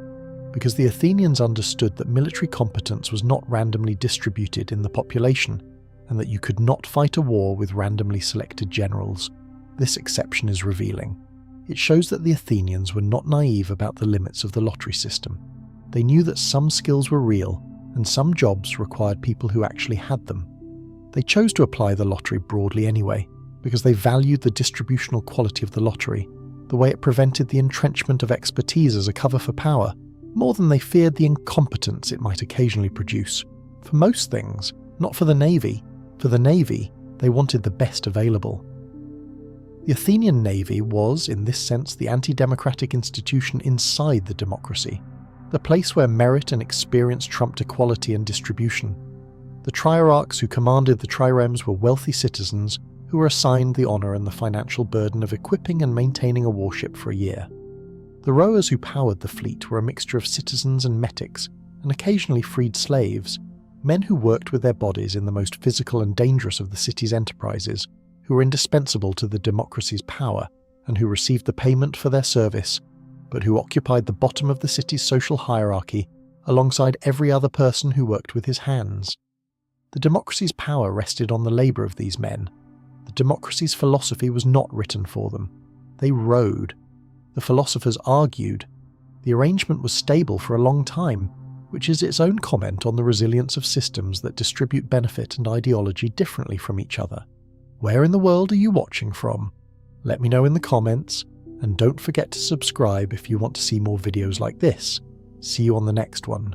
[SPEAKER 1] because the Athenians understood that military competence was not randomly distributed in the population, and that you could not fight a war with randomly selected generals. This exception is revealing. It shows that the Athenians were not naive about the limits of the lottery system. They knew that some skills were real, and some jobs required people who actually had them. They chose to apply the lottery broadly anyway, because they valued the distributional quality of the lottery, the way it prevented the entrenchment of expertise as a cover for power, more than they feared the incompetence it might occasionally produce. For most things, not for the navy. For the navy, they wanted the best available. The Athenian navy was, in this sense, the anti-democratic institution inside the democracy, the place where merit and experience trumped equality and distribution. The triarchs who commanded the triremes were wealthy citizens who were assigned the honour and the financial burden of equipping and maintaining a warship for a year. The rowers who powered the fleet were a mixture of citizens and metics, and occasionally freed slaves, men who worked with their bodies in the most physical and dangerous of the city's enterprises, who were indispensable to the democracy's power, and who received the payment for their service, but who occupied the bottom of the city's social hierarchy alongside every other person who worked with his hands. The democracy's power rested on the labour of these men. The democracy's philosophy was not written for them. They rode. The philosophers argued. The arrangement was stable for a long time, which is its own comment on the resilience of systems that distribute benefit and ideology differently from each other. Where in the world are you watching from? Let me know in the comments, and don't forget to subscribe if you want to see more videos like this. See you on the next one.